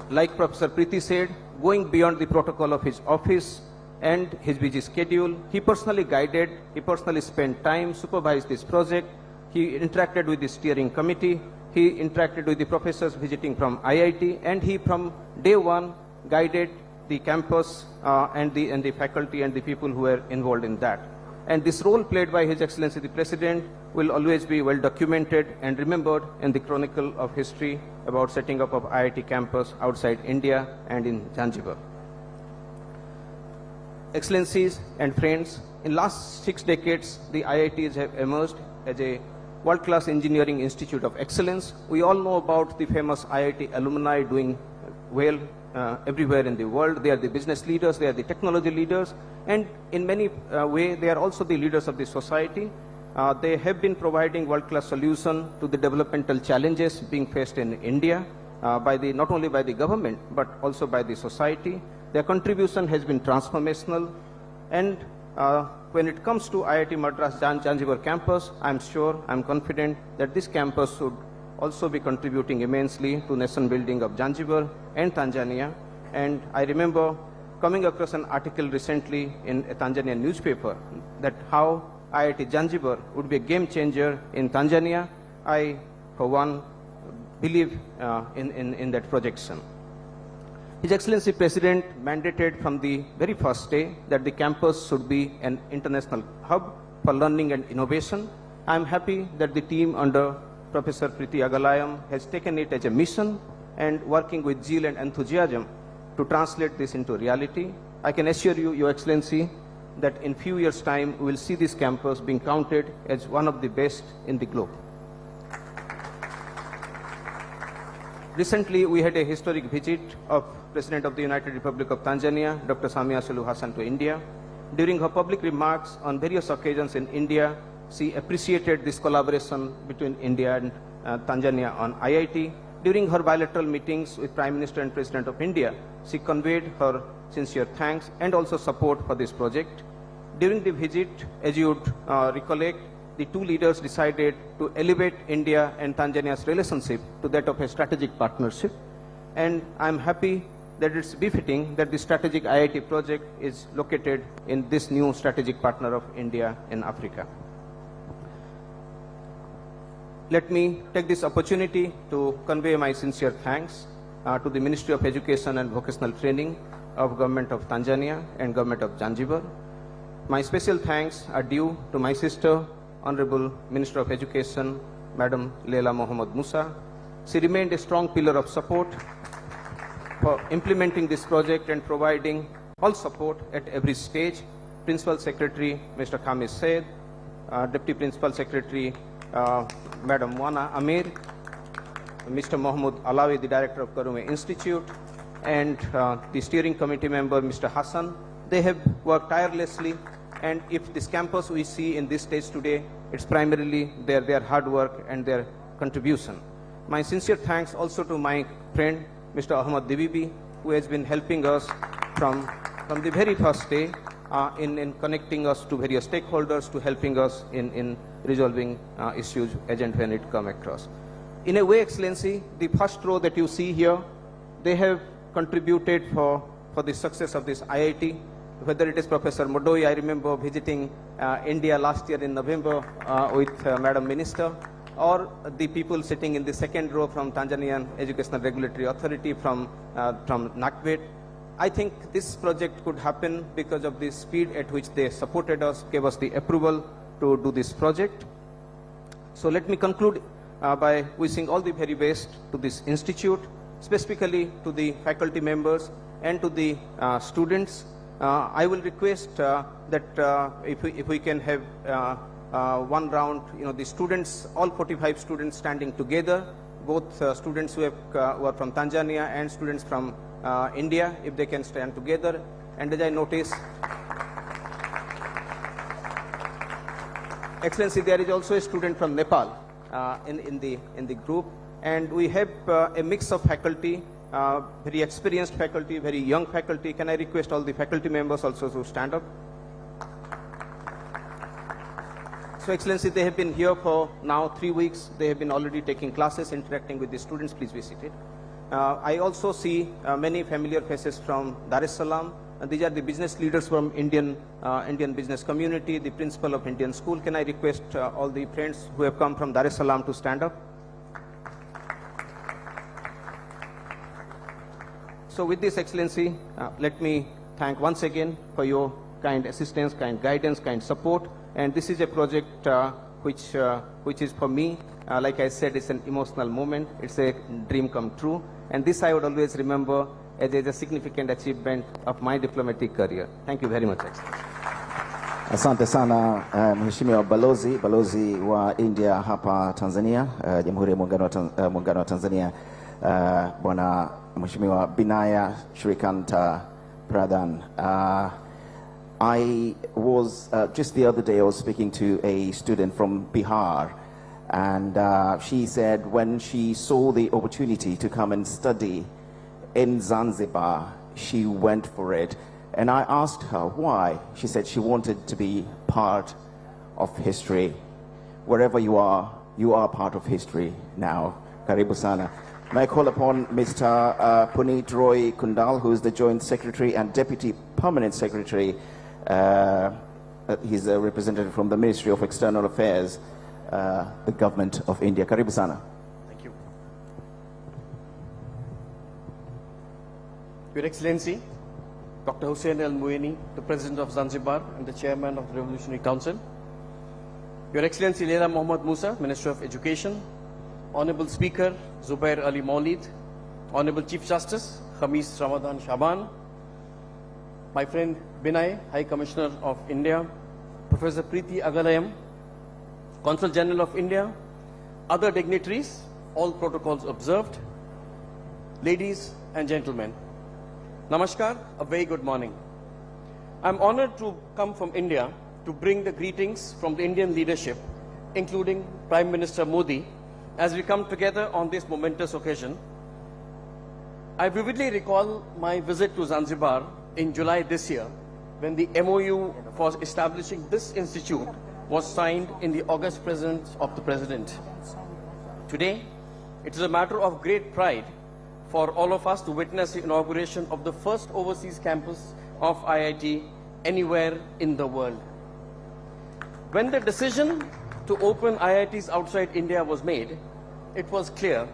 S16: Like Professor Preeti said, going beyond the protocol of his office and his busy schedule, he personally guided, he personally spent time, supervised this project, he interacted with the steering committee, he interacted with the professors visiting from IIT, and he from day one guided the campus and the faculty and the people who were involved in that. And this role played by His Excellency the President will always be well documented and remembered in the chronicle of history about setting up of IIT campus outside India and in Zanzibar. Excellencies and friends, in last 6 decades, the IITs have emerged as a world-class engineering institute of excellence. We all know about the famous IIT alumni doing well everywhere in the world. They are the business leaders, they are the technology leaders, and in many ways, they are also the leaders of the society. They have been providing world-class solution to the developmental challenges being faced in India, not only by the government, but also by the society. Their contribution has been transformational, and when it comes to IIT Madras Zanzibar campus, I'm sure, I'm confident that this campus should also be contributing immensely to nation building of Zanzibar and Tanzania. And I remember coming across an article recently in a Tanzanian newspaper that how IIT Zanzibar would be a game changer in Tanzania. I, for one, believe in that projection. His Excellency President mandated from the very first day that the campus should be an international hub for learning and innovation. I am happy that the team under Professor Preeti Agalayam has taken it as a mission and working with zeal and enthusiasm to translate this into reality. I can assure you, Your Excellency, that in few years' time, we will see this campus being counted as one of the best in the globe. Recently, we had a historic visit of President of the United Republic of Tanzania, Dr. Samia Suluhu Hassan, to India. During her public remarks on various occasions in India, she appreciated this collaboration between India and Tanzania on IIT. During her bilateral meetings with Prime Minister and President of India, she conveyed her sincere thanks and also support for this project. During the visit, as you would recollect, the two leaders decided to elevate India and Tanzania's relationship to that of a strategic partnership. And I'm happy that it's befitting that the strategic IIT project is located in this new strategic partner of India in Africa. Let me take this opportunity to convey my sincere thanks to the Ministry of Education and Vocational Training of Government of Tanzania and Government of Zanzibar. My special thanks are due to my sister, Honorable Minister of Education, Madam Leila Mohammed Musa. She remained a strong pillar of support for implementing this project and providing all support at every stage. Principal Secretary, Mr. Kampas Said, Deputy Principal Secretary, Madam Wana Amir, Mr. Mahmoud Alawi, the Director of Karume Institute, and the steering committee member, Mr. Hassan. They have worked tirelessly, and if this campus we see in this stage today, it's primarily their hard work and their contribution. My sincere thanks also to my friend, Mr. Ahmad Dibibi, who has been helping us from the very first day in connecting us to various stakeholders, to helping us in resolving issues as and when it come across. In a way, Excellency, the first row that you see here, they have contributed for the success of this IIT. Whether it is Professor Modoi, I remember visiting India last year in November with Madam Minister, or the people sitting in the second row from Tanzanian Educational Regulatory Authority from NACVET. I think this project could happen because of the speed at which they supported us, gave us the approval to do this project. So let me conclude by wishing all the very best to this institute, specifically to the faculty members and to the students. I will request that if we can have one round, the students, all 45 students standing together, both students who are from Tanzania and students from India, if they can stand together. And as I notice, Excellency, there is also a student from Nepal in the group, and we have a mix of faculty, very experienced faculty, very young faculty. Can I request all the faculty members also to stand up? So, Excellency, they have been here for now 3 weeks. They have been already taking classes, interacting with the students. Please be seated. I also see many familiar faces from Dar es Salaam. These are the business leaders from Indian business community, the principal of Indian school. Can I request all the friends who have come from Dar es Salaam to stand up? So with this, Excellency, let me thank once again for your kind assistance, kind guidance, kind support. And this is a project which is for me, like I said, it's an emotional moment. It's a dream come true. And this I would always remember as a significant achievement of my diplomatic career. Thank you very much, Excellency.
S2: Asante sana Mheshimiwa Balozi wa India hapa Tanzania, Jamhuri ya Muungano wa Tanzania, Bwana Mheshimiwa Binaya Shrikanta Pradhan. I was, just the other day, I was speaking to a student from Bihar, and she said when she saw the opportunity to come and study in Zanzibar, she went for it. And I asked her why. She said she wanted to be part of history. Wherever you are part of history now. Karibu sana. May I call upon Mr. Puneet Roy Kundal, who is the Joint Secretary and Deputy Permanent Secretary. He's a representative from the Ministry of External Affairs, the Government of India. Karibu sana.
S17: Thank you. Your Excellency, Dr. Hussein Al Muini, the President of Zanzibar and the Chairman of the Revolutionary Council. Your Excellency Leila Mohammad Musa, Minister of Education. Honorable Speaker Zubair Ali Maulid, Honorable Chief Justice Khamis Ramadan Shaban, my friend Binay, High Commissioner of India, Professor Preeti Agalayam, Consul General of India, other dignitaries, all protocols observed, ladies and gentlemen. Namaskar, a very good morning. I'm honored to come from India to bring the greetings from the Indian leadership, including Prime Minister Modi, as we come together on this momentous occasion. I vividly recall my visit to Zanzibar in July this year, when the MOU for establishing this institute was signed in the august presence of the President. Today, it is a matter of great pride for all of us to witness the inauguration of the first overseas campus of IIT anywhere in the world. When the decision to open IITs outside India was made, it was clear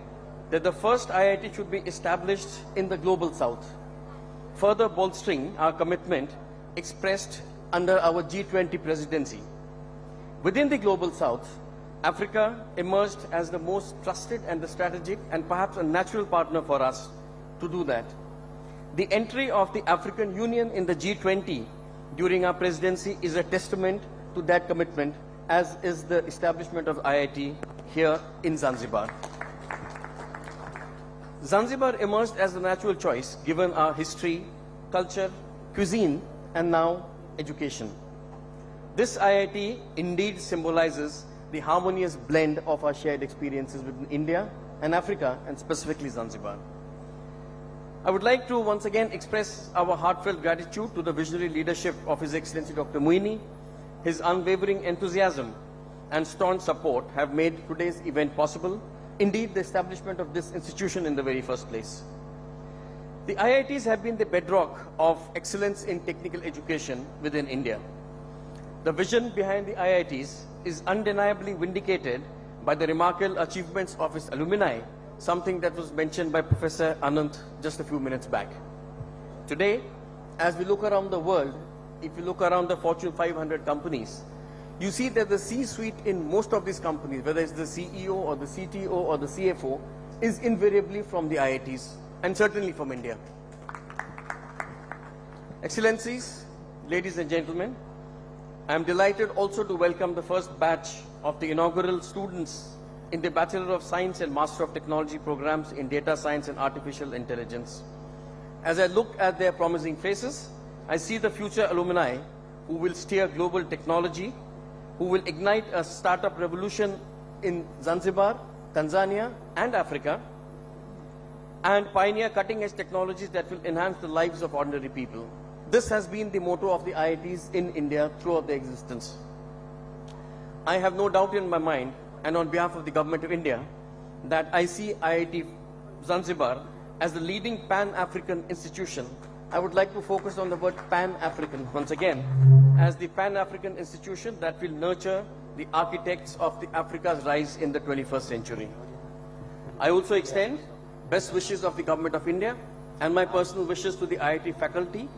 S17: that the first IIT should be established in the global south, further bolstering our commitment expressed under our G20 presidency. Within the global south, Africa emerged as the most trusted and the strategic and perhaps a natural partner for us to do that. The entry of the African Union in the G20 during our presidency is a testament to that commitment, as is the establishment of IIT here in Zanzibar. Zanzibar emerged as the natural choice given our history, culture, cuisine, and now education. This IIT indeed symbolizes the harmonious blend of our shared experiences within India and Africa, and specifically Zanzibar. I would like to once again express our heartfelt gratitude to the visionary leadership of His Excellency Dr. Muini. His unwavering enthusiasm and staunch support have made today's event possible, indeed the establishment of this institution in the very first place. The IITs have been the bedrock of excellence in technical education within India. The vision behind the IITs is undeniably vindicated by the remarkable achievements of its alumni, something that was mentioned by Professor Anand just a few minutes back. Today, as we look around the world, if you look around the Fortune 500 companies, you see that the C-suite in most of these companies, whether it's the CEO or the CTO or the CFO, is invariably from the IITs, and certainly from India. Excellencies, ladies and gentlemen, I am delighted also to welcome the first batch of the inaugural students in the Bachelor of Science and Master of Technology programs in Data Science and Artificial Intelligence. As I look at their promising faces, I see the future alumni who will steer global technology, who will ignite a startup revolution in Zanzibar, Tanzania, and Africa, and pioneer cutting-edge technologies that will enhance the lives of ordinary people. This has been the motto of the IITs in India throughout their existence. I have no doubt in my mind, and on behalf of the Government of India, that I see IIT Zanzibar as the leading Pan-African institution. I would like to focus on the word Pan-African once again, as the Pan-African institution that will nurture the architects of the Africa's rise in the 21st century. I also extend best wishes of the Government of India and my personal wishes to the IIT faculty.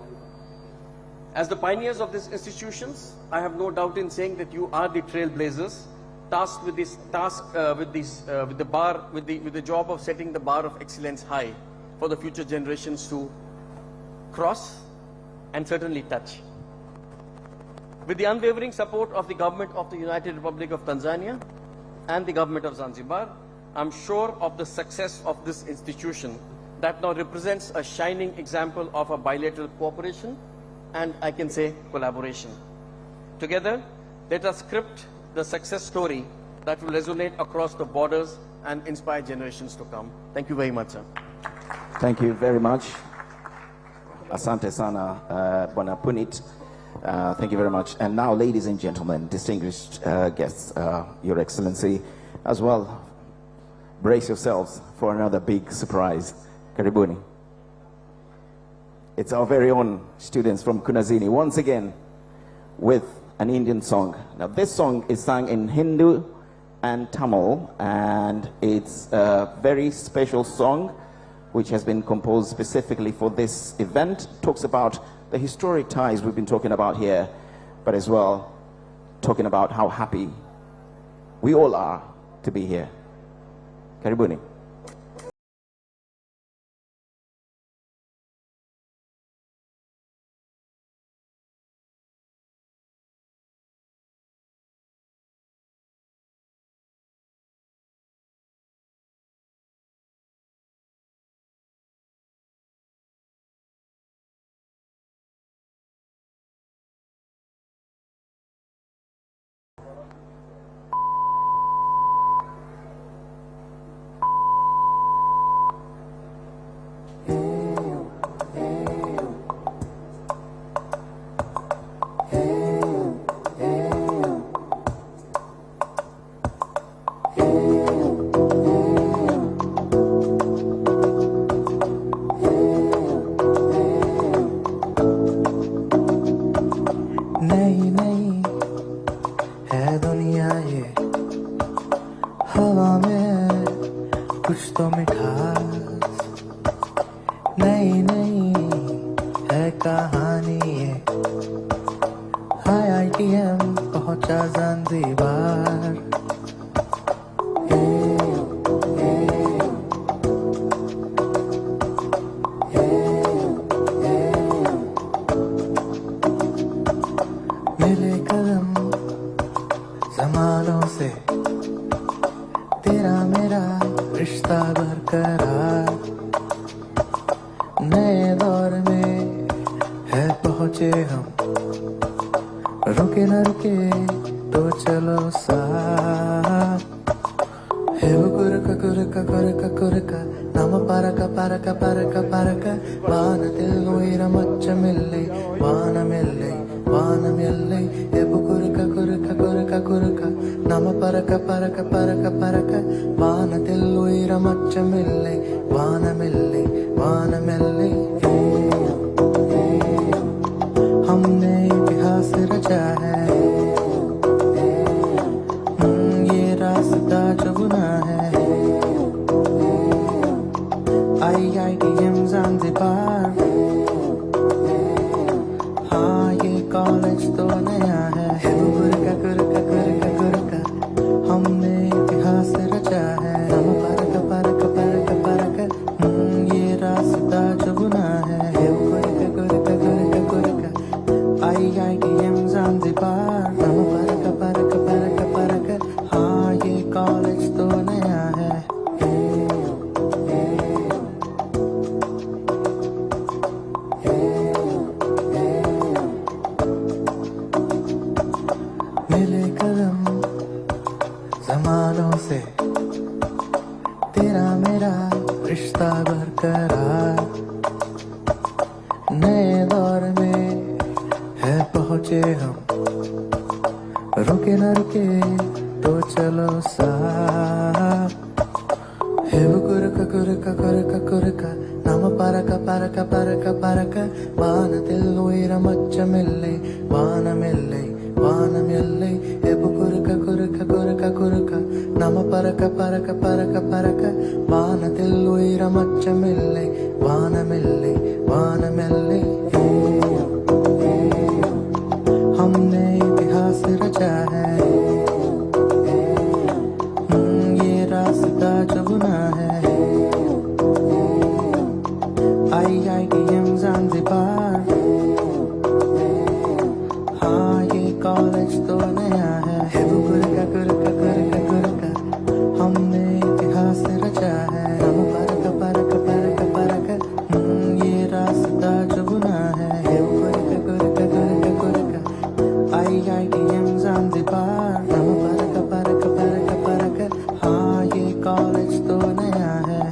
S17: As the pioneers of these institutions, I have no doubt in saying that you are the trailblazers, tasked with this with the job of setting the bar of excellence high for the future generations to cross and certainly touch. With the unwavering support of the Government of the United Republic of Tanzania and the Government of Zanzibar, I'm sure of the success of this institution that now represents a shining example of a bilateral cooperation and I can say collaboration. Together, let us script the success story that will resonate across the borders and inspire generations to come. Thank you very much, sir.
S2: Thank you very much. Asante sana, Bwana Punit. Thank you very much. And now, ladies and gentlemen, distinguished guests, Your Excellency, as well, brace yourselves for another big surprise. Karibuni. It's our very own students from Kunazini, once again, with an Indian song. Now, this song is sung in Hindu and Tamil, and it's a very special song which has been composed specifically for this event. Talks about the historic ties we've been talking about here, but as well talking about how happy we all are to be here. Karibuni.
S18: बरकरार, नए दौर में है पहुंचे हम, रुके न रुके तो चलो साथ. हे कुरका कुरका कुरका कुरका नाम परका परका परका परका वान तिल्लुइर मच्च मिल्ले वान मिल्ले वान मिल्ले. हे कुरका कुरका कुरका कुरका नाम परका परका परका परका वान तिल्लुइर मच्च मिल्ले वान मिल्ले वान मिल्ले. हमने इतिहास रचा है, ये रास्ता जो बुना है. IITM Zanzibar, हाँ ये कॉलेज तो नया है. कुरका कुरका कुरका कुरका हमने इतिहास रचा है. हम परका परका परका परका ये रास्ता जो बुना है. कुरका कुरका कुरका कुरका IITM Zanzibar, हम परका परका परका परका हाँ ये कॉलेज तो नया है.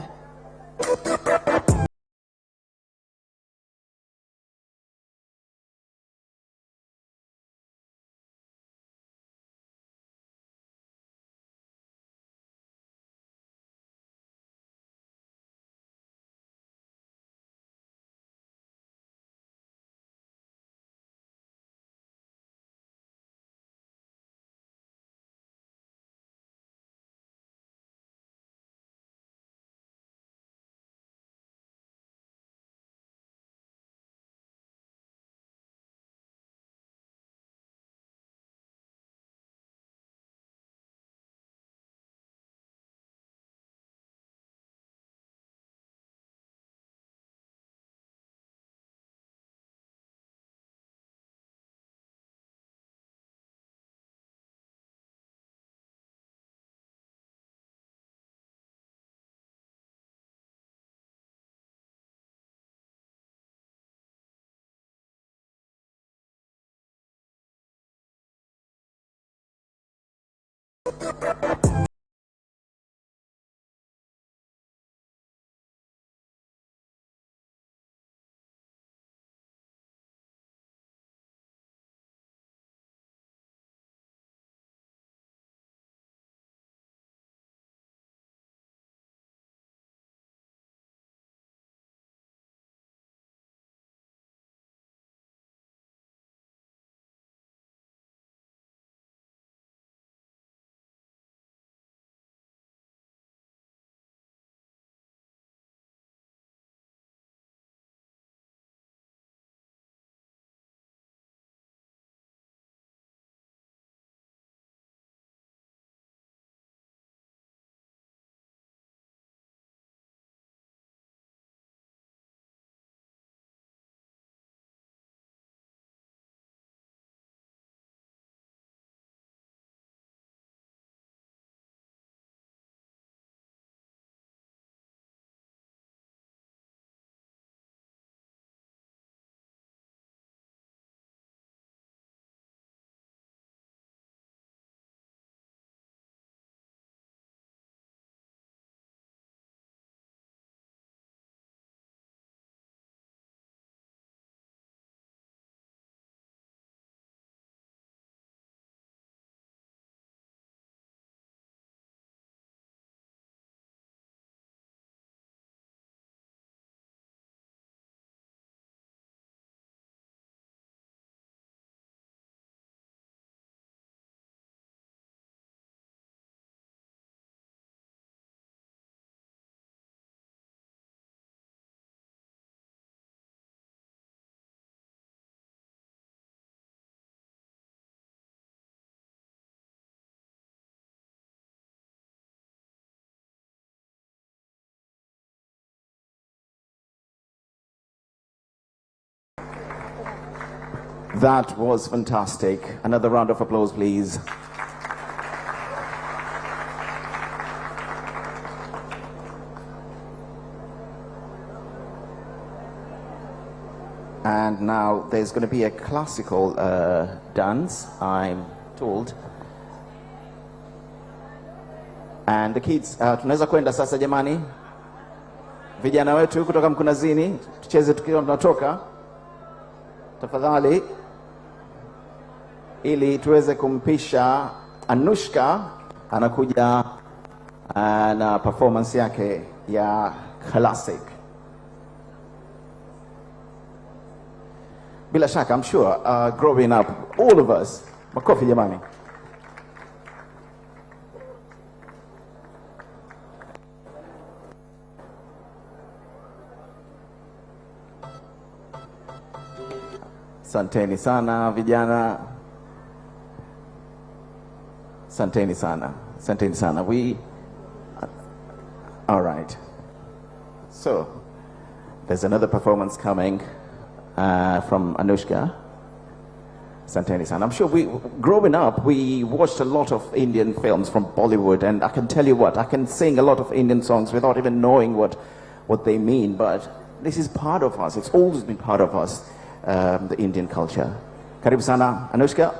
S2: That was fantastic. Another round of applause, please. And now there's going to be a classical dance, I'm told. And the kids, tunaweza kwenda sasa jamani? vijana wetu kutoka Mkunazini, tucheze tukiwa tunatoka tafadhali, ili tuweze kumpisha Anushka. Anakuja na performance yake ya classic. Bila shaka, I'm sure growing up, all of us, makofi jamani. Asanteni sana vijana. Asanteni sana. Asanteni sana. All right. So, there's another performance coming from Anushka. Asanteni sana. I'm sure growing up, we watched a lot of Indian films from Bollywood, and I can tell you what, I can sing a lot of Indian songs without even knowing what they mean, but this is part of us. It's always been part of us, the Indian culture. Karibu sana, Anushka.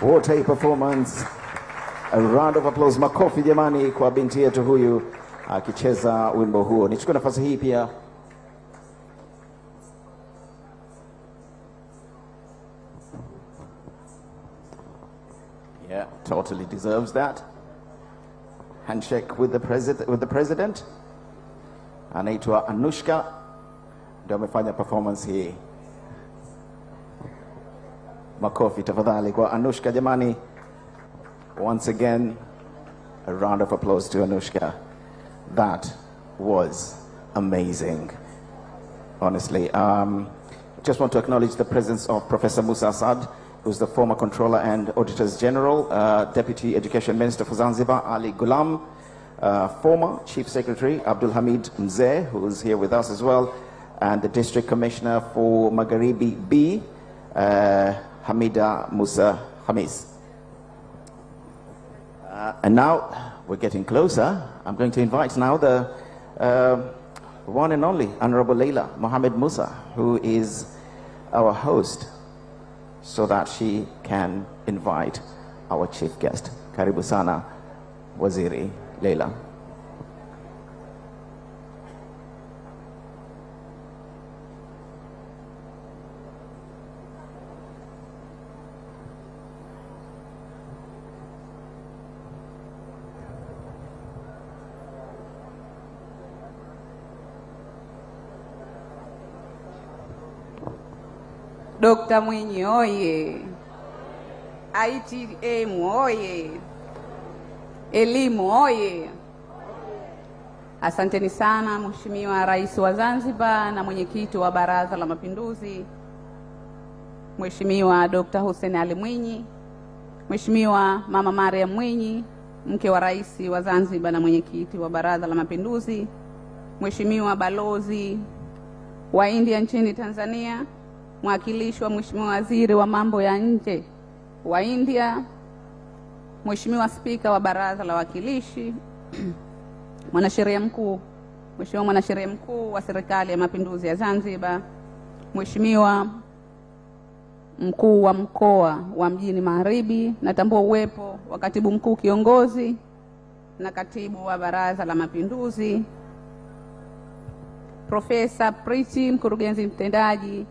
S2: What a performance. A round of applause. Makofi jamani kwa binti yetu huyu akicheza wimbo huo. Nichukue nafasi hii pia yeah, totally deserves that. Handshake with the president. Anaitwa Anushka ndio amefanya performance hii. Makofi tafadhali kwa Anushka jamani. Once again, a round of applause to Anushka. That was amazing. Honestly, just want to acknowledge the presence of Professor Musa Asad who's the former Controller and Auditors General, Deputy Education Minister for Zanzibar, Ali Gulam, former Chief Secretary, Abdul Hamid Mzee, who's here with us as well, and the District Commissioner for Magharibi B, Hamida Musa Hamis. And now we're getting closer. I'm going to invite now the one and only Honorable Leila Mohammed Musa, who is our host, so that she can invite our chief guest. Karibu sana, Waziri Leila.
S19: Dr. Mwinyi oye! ITM oye! Elimu oye! Asanteni sana Mheshimiwa Rais wa Zanzibar na Mwenyekiti wa Baraza la Mapinduzi, Mheshimiwa Dr. Hussein Ali Mwinyi, Mheshimiwa Mama Mariam Mwinyi, mke wa Rais wa Zanzibar na Mwenyekiti wa Baraza la Mapinduzi, Mheshimiwa Balozi wa India nchini Tanzania, mwakilishi wa Mheshimiwa Waziri wa Mambo ya Nje wa India, Mheshimiwa Spika wa Baraza la Wawakilishi, Mwanasheria Mkuu, Mheshimiwa Mwanasheria Mkuu wa Serikali ya Mapinduzi ya Zanzibar, Mheshimiwa Mkuu wa Mkoa wa Mjini Magharibi, natambua uwepo wa Katibu Mkuu Kiongozi na Katibu wa Baraza la Mapinduzi, Profesa Priti, Mkurugenzi Mtendaji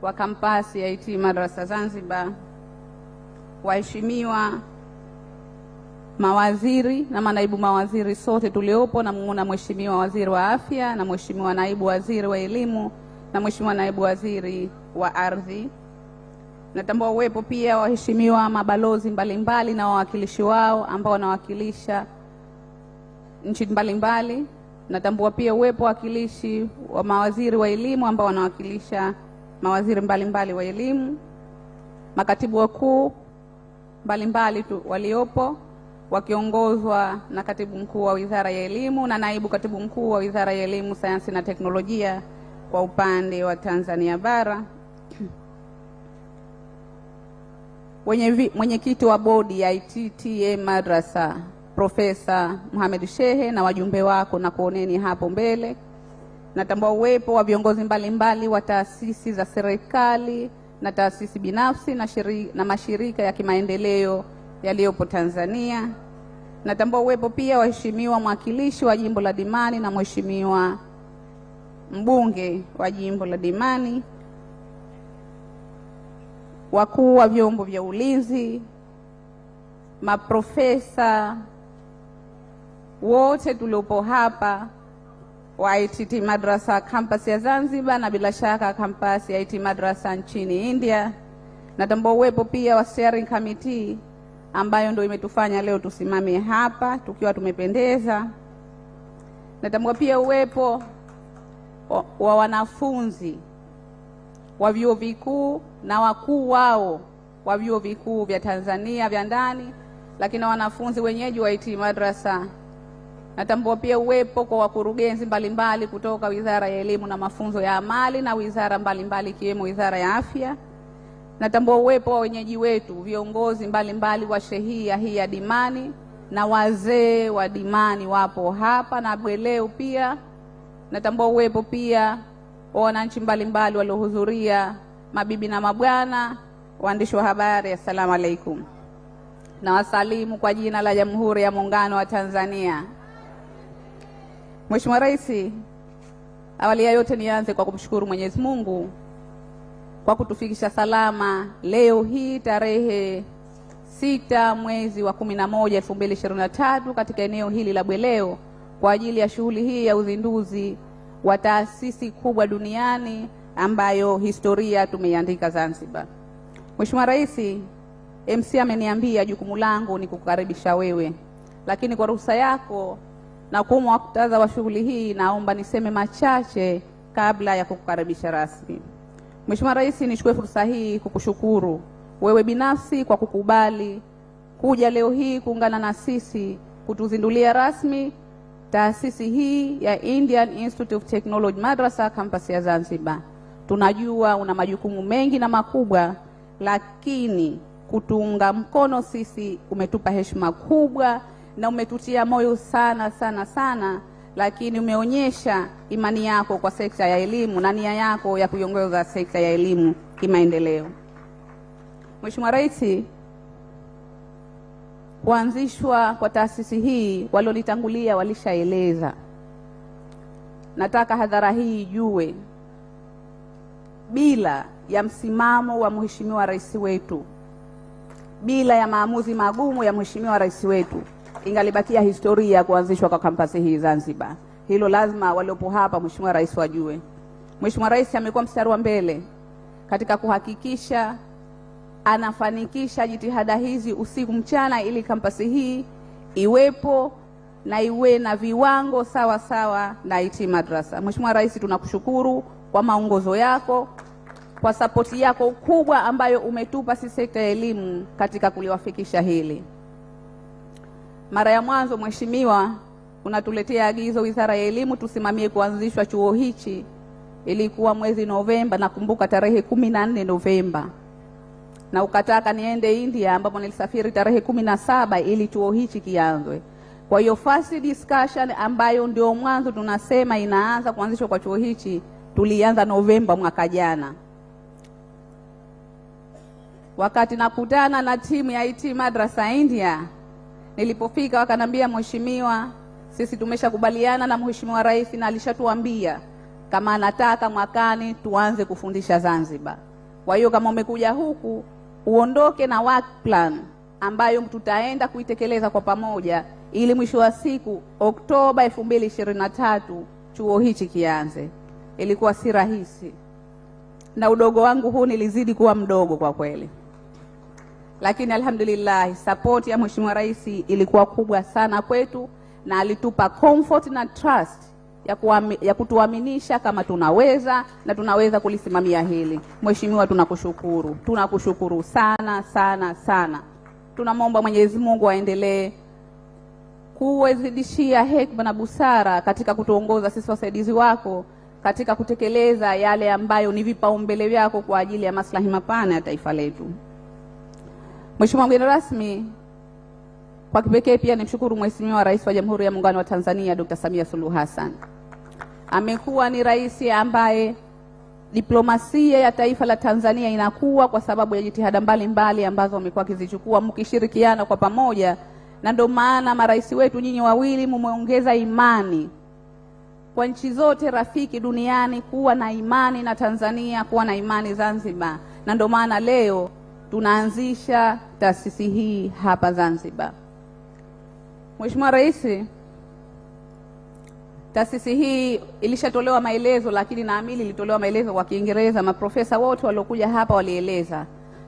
S19: wa Kampas ya IT Madras Zanzibar, waheshimiwa mawaziri na manaibu mawaziri sote tuliopo, na muona Mheshimiwa Waziri wa Afya na Mheshimiwa Naibu Waziri wa Elimu na Mheshimiwa Naibu Waziri wa Ardhi. Natambua uwepo pia waheshimiwa mabalozi mbalimbali na wawakilishi wao ambao wanawakilisha nchi mbalimbali. Natambua pia uwepo wakilishi wa mawaziri wa elimu ambao wanawakilisha mawaziri mbalimbali wa elimu, makatibu wakuu mbalimbali waliopo wakiongozwa na Katibu Mkuu wa Wizara ya Elimu na Naibu Katibu Mkuu wa Wizara ya Elimu, Sayansi na Teknolojia kwa upande wa Tanzania Bara, mwenyekiti wa bodi ya ITTM Madrasa Profesa Mohamed Shehe na wajumbe wako na kuoneni hapo mbele. Natambua uwepo wa viongozi mbalimbali wa taasisi za serikali na taasisi binafsi na mashirika ya kimaendeleo yaliyopo Tanzania. Natambua uwepo pia waheshimiwa mwakilishi wa jimbo la Dimani na mheshimiwa mbunge wa jimbo la Dimani, wakuu wa vyombo vya ulinzi, maprofesa wote tuliopo hapa wa ITT Madrasa Kampas ya Zanzibar na bila shaka Kampas ya IT Madrasa nchini India. Natambua uwepo pia wa steering committee ambayo ndio imetufanya leo tusimame hapa tukiwa tumependeza. Natambua pia uwepo wa wanafunzi wa vyuo vikuu na wakuu wao wa vyuo vikuu vya Tanzania vya ndani, lakini na wanafunzi wenyeji wa IT Madrasa. Natambua pia uwepo kwa wakurugenzi mbalimbali kutoka Wizara ya Elimu na Mafunzo ya Amali na wizara mbalimbali ikiwemo Wizara ya Afya. Natambua uwepo wa wenyeji wetu, viongozi mbalimbali wa shehia hii ya Dimani na wazee wa Dimani wapo hapa na Bweleu pia. Natambua uwepo pia wa wananchi mbalimbali waliohudhuria, mabibi na mabwana, waandishi wa habari, assalamu alaikum. Na wasalimu kwa jina la Jamhuri ya Muungano wa Tanzania. Mheshimiwa Rais, awali ya yote nianze kwa kumshukuru Mwenyezi Mungu kwa kutufikisha salama leo hii tarehe 6 mwezi wa 11 2023 katika eneo hili la Bweleo kwa ajili ya shughuli hii ya uzinduzi wa taasisi kubwa duniani ambayo historia tumeiandika Zanzibar. Mheshimiwa Rais, MC ameniambia jukumu langu ni kukukaribisha wewe, lakini kwa ruhusa yako na kwa muktadha wa shughuli hii naomba niseme machache kabla ya kukukaribisha rasmi. Mheshimiwa Rais, nichukue fursa hii kukushukuru wewe binafsi kwa kukubali kuja leo hii kuungana na sisi kutuzindulia rasmi taasisi hii ya Indian Institute of Technology Madrasa Kampas ya Zanzibar. Tunajua una majukumu mengi na makubwa, lakini kutuunga mkono sisi umetupa heshima kubwa na umetutia moyo sana sana sana, lakini umeonyesha imani yako kwa sekta ya elimu na nia yako ya kuiongoza sekta ya elimu kimaendeleo. Mheshimiwa Rais, kuanzishwa kwa taasisi hii walionitangulia walishaeleza. Nataka hadhara hii ijue, bila ya msimamo wa Mheshimiwa Rais wetu, bila ya maamuzi magumu ya Mheshimiwa Rais wetu, ingalibakia historia ya kuanzishwa kwa kampasi hii Zanzibar. Hilo lazima waliopo hapa Mheshimiwa Rais wajue. Mheshimiwa Rais amekuwa mstari wa mbele katika kuhakikisha anafanikisha jitihada hizi usiku mchana ili kampasi hii iwepo na iwe na viwango sawa sawa na IT madrasa. Mheshimiwa Rais, tunakushukuru kwa maongozo yako, kwa sapoti yako kubwa ambayo umetupa sisi sekta ya elimu katika kuliwafikisha hili. Mara ya mwanzo Mheshimiwa unatuletea agizo Wizara ya Elimu tusimamie kuanzishwa chuo hichi, ilikuwa mwezi Novemba, nakumbuka tarehe 14 Novemba. Na ukataka niende India ambapo nilisafiri tarehe 17 ili chuo hichi kianzwe. Kwa hiyo first discussion ambayo ndio mwanzo tunasema inaanza kuanzishwa kwa chuo hichi tulianza Novemba mwaka jana. Wakati nakutana na timu ya IT Madrasa India, nilipofika wakanambia, Mheshimiwa, sisi tumeshakubaliana na Mheshimiwa Rais na alishatuambia kama anataka mwakani tuanze kufundisha Zanzibar. Kwa hiyo kama umekuja huku uondoke na work plan ambayo tutaenda kuitekeleza kwa pamoja ili mwisho wa siku Oktoba 2023 chuo hichi kianze. Ilikuwa si rahisi. Na udogo wangu huu nilizidi kuwa mdogo kwa kweli. Lakini alhamdulillah support ya Mheshimiwa Rais ilikuwa kubwa sana kwetu na alitupa comfort na trust ya kutuaminisha kama tunaweza na tunaweza kulisimamia hili. Mheshimiwa, tunakushukuru. Tunakushukuru sana sana sana. Tunamwomba Mwenyezi Mungu aendelee kuwezidishia hekima na busara katika kutuongoza sisi wasaidizi wako katika kutekeleza yale ambayo ni vipaumbele vyako kwa ajili ya maslahi mapana ya taifa letu. Mheshimiwa mgeni rasmi, kwa kipekee pia nimshukuru Mheshimiwa Rais wa Jamhuri ya Muungano wa Tanzania Dr. Samia Suluhu Hassan. Amekuwa ni rais ambaye diplomasia ya taifa la Tanzania inakuwa kwa sababu ya jitihada mbalimbali ambazo wamekuwa kizichukua mkishirikiana kwa pamoja, na ndio maana marais wetu nyinyi wawili mumeongeza imani kwa nchi zote rafiki duniani kuwa na imani na Tanzania, kuwa na imani Zanzibar, na ndio maana leo tunaanzisha taasisi hii hapa Zanzibar. Mheshimiwa Rais, taasisi hii ilishatolewa maelezo, lakini naamini ilitolewa maelezo kwa Kiingereza. Maprofesa wote waliokuja hapa walieleza.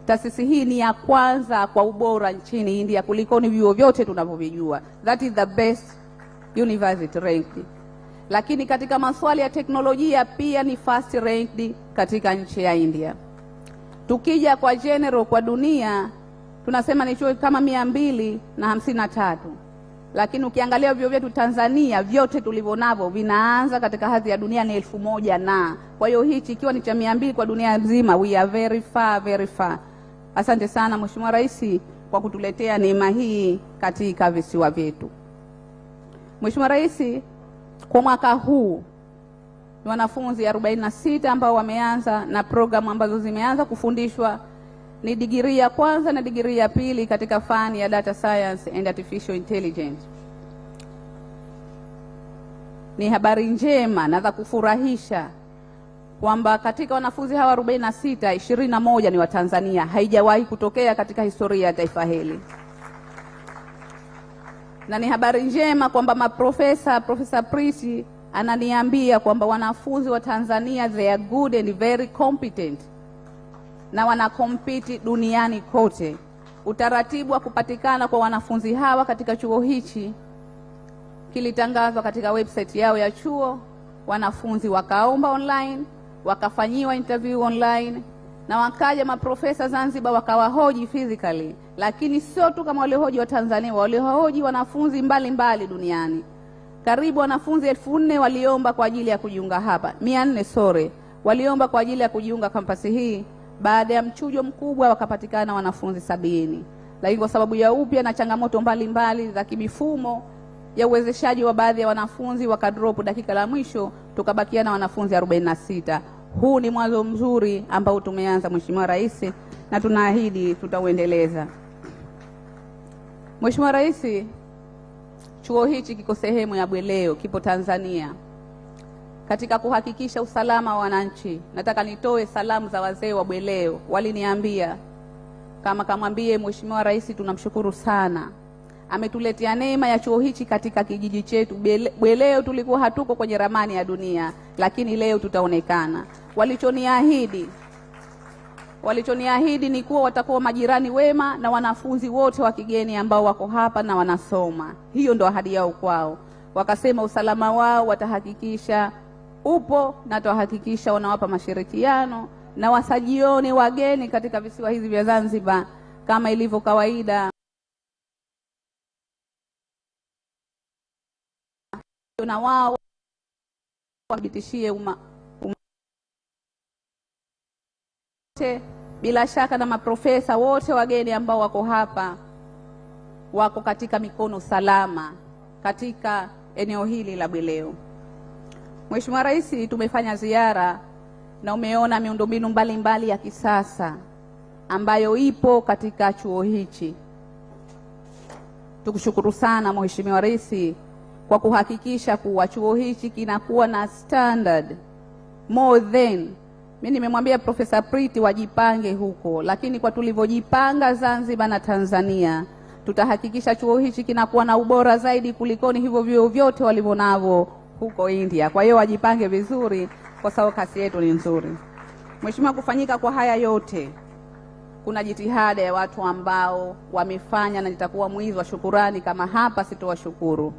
S19: Taasisi hii ni ya kwanza kwa ubora nchini India kuliko ni vyuo vyote tunavyovijua. That is the best university ranked. Lakini katika masuala ya teknolojia pia ni first ranked katika nchi ya India. Tukija kwa general kwa dunia tunasema ni chuo kama 253. Lakini ukiangalia vyuo vyetu Tanzania vyote tulivyonavyo vinaanza katika hadhi ya dunia ni 1000 na. Kwa hiyo hichi ikiwa ni cha 200 kwa dunia nzima, we are very far, very far. Asante sana Mheshimiwa Rais kwa kutuletea neema hii katika visiwa vyetu. Mheshimiwa Rais, kwa mwaka huu ni wanafunzi 46 ambao wameanza na programu ambazo zimeanza kufundishwa ni degree ya kwanza na degree ya pili katika fani ya data science and artificial intelligence. Ni habari njema na za kufurahisha kwamba katika wanafunzi hawa 46, 21 ni wa Tanzania. Haijawahi kutokea katika historia ya taifa hili. Na ni habari njema kwamba Professor Prisi ananiambia kwamba wanafunzi wa Tanzania they are good and very competent na wana compete duniani kote. Utaratibu wa kupatikana kwa wanafunzi hawa katika chuo hichi kilitangazwa katika website yao ya chuo. Wanafunzi wakaomba online, wakafanyiwa interview online na wakaja maprofesa Zanzibar wakawahoji physically, lakini sio tu kama waliohoji wa Tanzania, waliohoji wanafunzi mbalimbali duniani. Karibu wanafunzi 1400 waliomba kwa ajili ya kujiunga hapa, 400 waliomba kwa ajili ya kujiunga kampasi hii. Baada ya mchujo mkubwa wakapatikana wanafunzi 70, lakini kwa sababu ya upya na changamoto mbalimbali za kimifumo ya uwezeshaji wa baadhi ya wanafunzi wakadrop dakika la mwisho, tukabakia na wanafunzi 46. Huu ni mwanzo mzuri ambao tumeanza, Mheshimiwa Rais, na tunaahidi tutauendeleza. Mheshimiwa Rais, chuo hichi kiko sehemu ya Bweleo, kipo Tanzania. Katika kuhakikisha usalama wa wananchi, nataka nitoe salamu za wazee wa Bweleo. Waliniambia kama kamwambie Mheshimiwa Rais tunamshukuru sana, ametuletea neema ya chuo hichi katika kijiji chetu Bweleo. Tulikuwa hatuko kwenye ramani ya dunia, lakini leo tutaonekana. Walichoniahidi ni kuwa watakuwa majirani wema na wanafunzi wote wa kigeni ambao wako hapa na wanasoma. Hiyo ndo ahadi yao kwao. Wakasema usalama wao watahakikisha upo, na watahakikisha wanawapa mashirikiano na wasajione wageni katika visiwa hizi vya Zanzibar kama ilivyo kawaida. Na wao wabitishie bila shaka, na maprofesa wote wageni ambao wako hapa wako katika mikono salama katika eneo hili la Bweleo. Mheshimiwa Rais, tumefanya ziara na umeona miundombinu mbalimbali ya kisasa ambayo ipo katika chuo hichi. Tukushukuru sana Mheshimiwa Rais kwa kuhakikisha kuwa chuo hichi kinakuwa na standard more than. Mimi nimemwambia Profesa Priti wajipange huko, lakini kwa tulivyojipanga Zanzibar na Tanzania, tutahakikisha chuo hichi kinakuwa na ubora zaidi kulikoni hivyo vyuo vyote walivyonavyo huko India. Kwa hiyo wajipange vizuri kwa sababu kasi yetu ni nzuri. Mheshimiwa, kufanyika kwa haya yote kuna jitihada ya watu ambao wamefanya, na nitakuwa mwizi wa shukurani kama hapa sitowashukuru.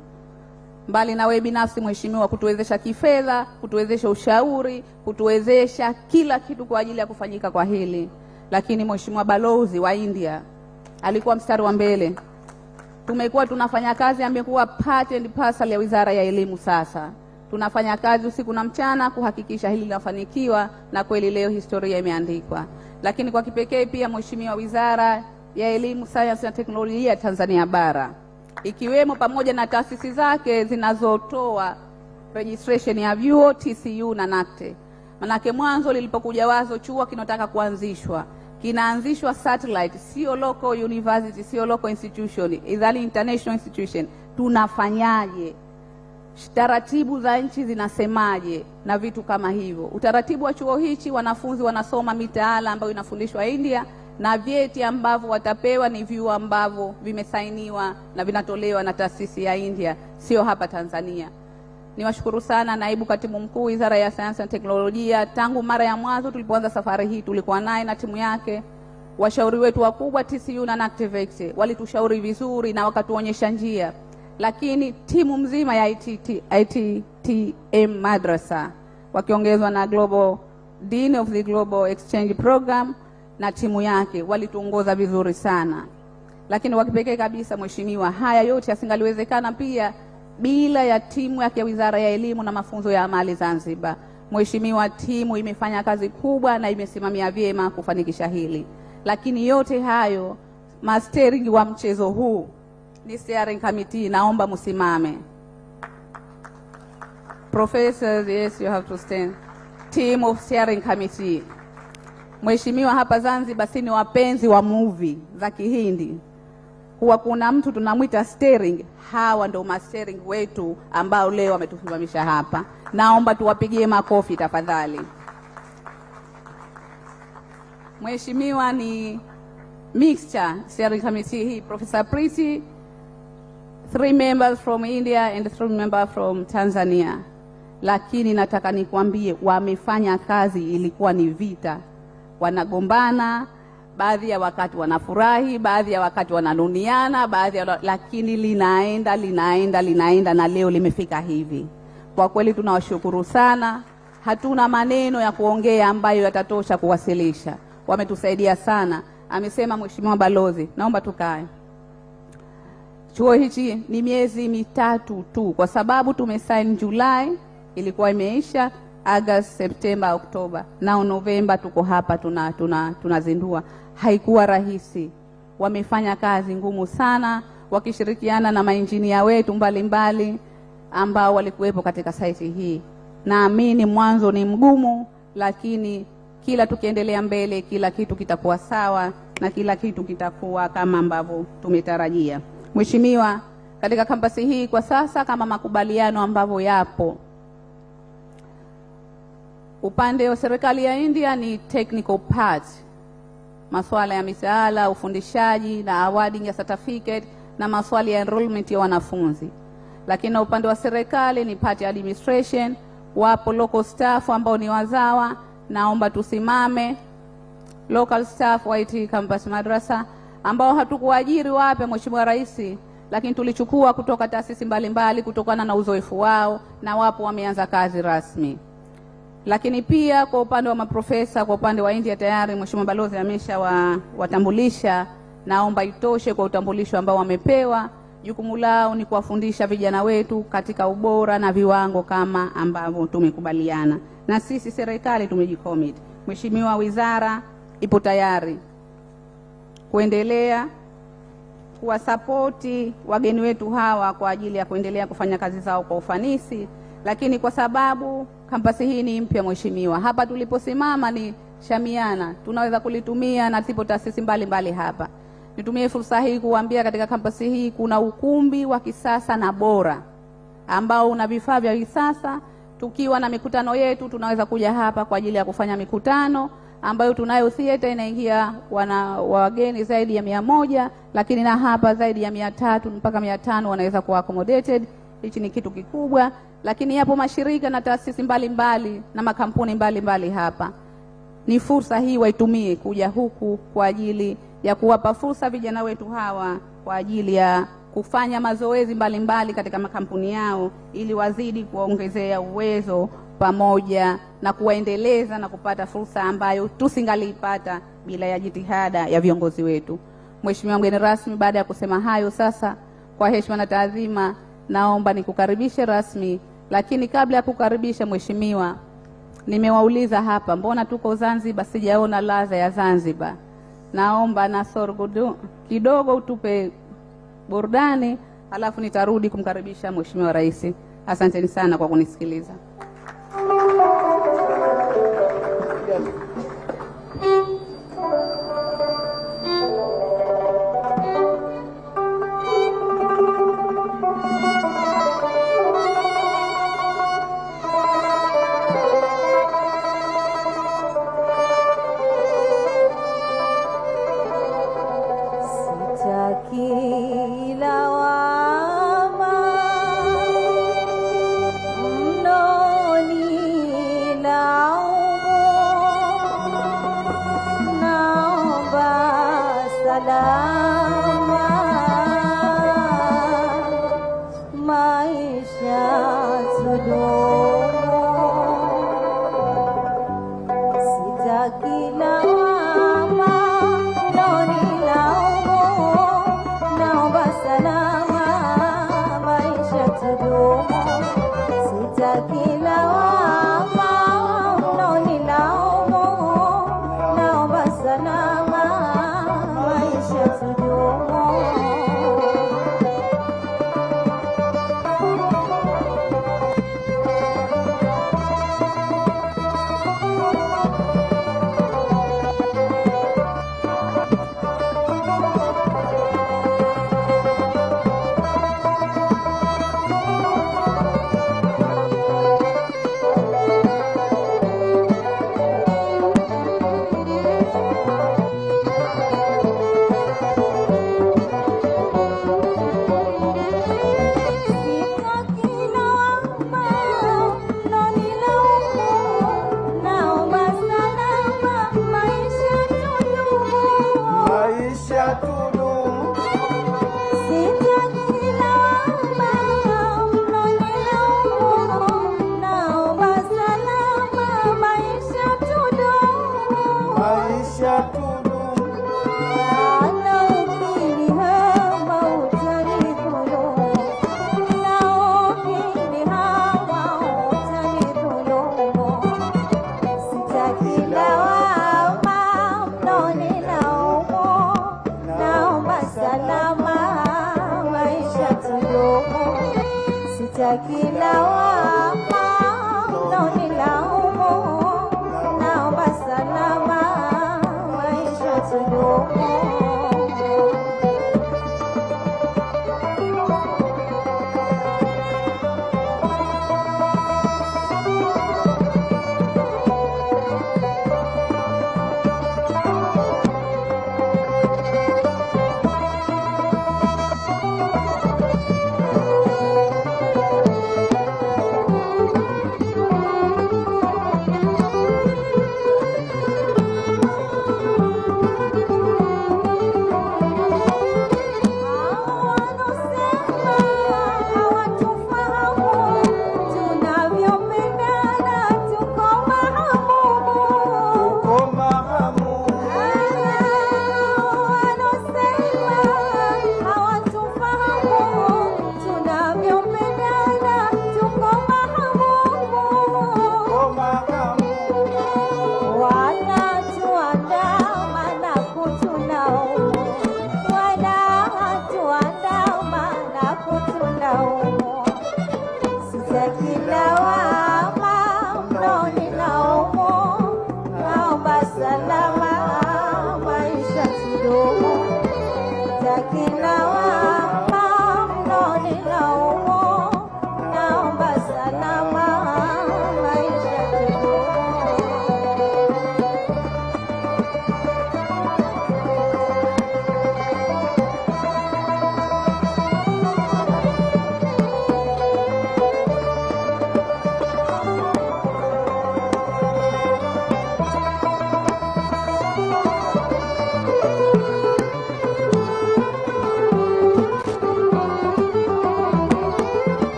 S19: Mbali na wewe binafsi Mheshimiwa kutuwezesha kifedha, kutuwezesha ushauri, kutuwezesha kila kitu kwa ajili ya kufanyika kwa hili, lakini Mheshimiwa balozi wa India alikuwa mstari wa mbele. Tumekuwa tunafanya kazi, amekuwa part and parcel ya Wizara ya Elimu. Sasa tunafanya kazi usiku na mchana kuhakikisha hili linafanikiwa, na kweli leo historia imeandikwa. Lakini kwa kipekee pia Mheshimiwa, Wizara ya Elimu, Sayansi na Teknologia Tanzania Bara, ikiwemo pamoja na taasisi zake zinazotoa registration ya vyuo, TCU na NACTE. Manake mwanzo lilipokuja wazo chuo kinataka kuanzishwa, kinaanzishwa satellite, sio local university, sio local institution, idhani international institution. Tunafanyaje? Taratibu za nchi zinasemaje na vitu kama hivyo. Utaratibu wa chuo hichi, wanafunzi wanasoma mitaala ambayo inafundishwa India, na vyeti ambavyo watapewa ni vyuo ambavyo vimesainiwa na vinatolewa na taasisi ya India, sio hapa Tanzania. Niwashukuru sana Naibu Katibu Mkuu Wizara ya Sayansi na Teknolojia. Tangu mara ya mwanzo tulipoanza safari hii tulikuwa naye na timu yake. Washauri wetu wakubwa TCU na NACTE walitushauri vizuri na wakatuonyesha njia. Lakini timu mzima ya ITTM Madrasa wakiongezwa na Global Dean of the Global Exchange Program na timu yake walituongoza vizuri sana. Lakini wakipekee kabisa Mheshimiwa, haya yote yasingaliwezekana pia bila ya timu ya Wizara ya Elimu na Mafunzo ya Amali Zanzibar. Mheshimiwa, timu imefanya kazi kubwa na imesimamia vyema kufanikisha hili. Lakini yote hayo, mastering wa mchezo huu ni steering committee, naomba msimame. Professors, yes, you have to stand. Team of steering committee. Mheshimiwa, hapa Zanzibar si ni wapenzi wa movie za Kihindi. Huwa kuna mtu tunamwita steering, hawa ndio mastering wetu ambao leo wametusimamisha hapa. Naomba tuwapigie makofi tafadhali. Mheshimiwa, ni mixture steering committee hii, Professor Priti, 3 members from India and 3 members from Tanzania. Lakini nataka nikwambie wamefanya kazi, ilikuwa ni vita. Wanagombana, baadhi ya wakati wanafurahi, baadhi ya wakati wananuniana, lakini linaenda na leo limefika hivi. Kwa kweli tunawashukuru sana. Hatuna maneno ya kuongea ambayo yatatosha kuwasilisha. wametusaidia sana. Amesema Mheshimiwa Balozi, naomba tukae. Chuo hichi ni miezi mitatu tu, kwa sababu tumesign Julai, ilikuwa imeisha August, September, Oktoba, nao Novemba tuko hapa tunazindua. Haikuwa rahisi, wamefanya kazi ngumu sana wakishirikiana na mainjinia wetu mbalimbali ambao walikuwepo katika site hii. Naamini mwanzo ni mgumu, lakini kila tukiendelea mbele kila kitu kitakuwa sawa na kila kitu kitakuwa kama ambavyo tumetarajia. Mheshimiwa, katika kampasi hii kwa sasa kama makubaliano ambavyo yapo, upande wa serikali ya India ni technical part, masuala ya mitaala, ufundishaji na awarding ya certificate na masuala ya enrollment ya wanafunzi. Lakini na upande wa serikali ni part ya administration, wapo local staff ambao ni wazawa. Naomba tusimame local staff wa IT Kampas Madrasa ambao hatukuajiri wape Mheshimiwa Rais, lakini tulichukua kutoka taasisi mbalimbali kutokana na uzoefu wao, na wapo wameanza kazi rasmi. Lakini pia kwa upande wa maprofesa, kwa upande wa India tayari Mheshimiwa Balozi amesha watambulisha. Naomba itoshe kwa utambulisho ambao wamepewa. Jukumu lao ni kuwafundisha vijana wetu katika ubora na viwango kama ambavyo tumekubaliana, na sisi serikali tumejicommit. Mheshimiwa, wizara ipo tayari kuendelea kuwasapoti wageni wetu hawa kwa ajili ya kuendelea kufanya kazi zao kwa ufanisi. Lakini kwa sababu kampasi hii ni mpya Mheshimiwa, hapa tuliposimama ni shamiana, tunaweza kulitumia na zipo taasisi mbalimbali hapa. Nitumie fursa hii kuambia katika kampasi hii kuna ukumbi wa kisasa na bora ambao una vifaa vya kisasa. Tukiwa na mikutano yetu tunaweza kuja hapa kwa ajili ya kufanya mikutano ambayo tunayo theater inaingia wageni zaidi ya 100, lakini na hapa zaidi ya 300 mpaka 500 wanaweza kuwa accommodated. Hichi ni kitu kikubwa. Lakini yapo mashirika na taasisi mbalimbali na makampuni mbalimbali hapa. Ni fursa hii waitumie kuja huku kwa ajili ya kuwapa fursa vijana wetu hawa kwa ajili ya kufanya mazoezi mbalimbali katika makampuni yao, ili wazidi kuongezea uwezo pamoja na kuwaendeleza na kupata fursa ambayo tusingalipata bila ya jitihada ya viongozi wetu. Mheshimiwa mgeni rasmi, baada ya kusema hayo, sasa kwa heshima na taadhima naomba nikukaribishe rasmi. Lakini kabla ya kukaribisha Mheshimiwa, nimewauliza hapa mbona tuko Zanzibar sijaona ladha ya Zanzibar. Naomba na sorgo kidogo utupe burudani, alafu nitarudi kumkaribisha Mheshimiwa Rais. Asanteni sana kwa kunisikiliza.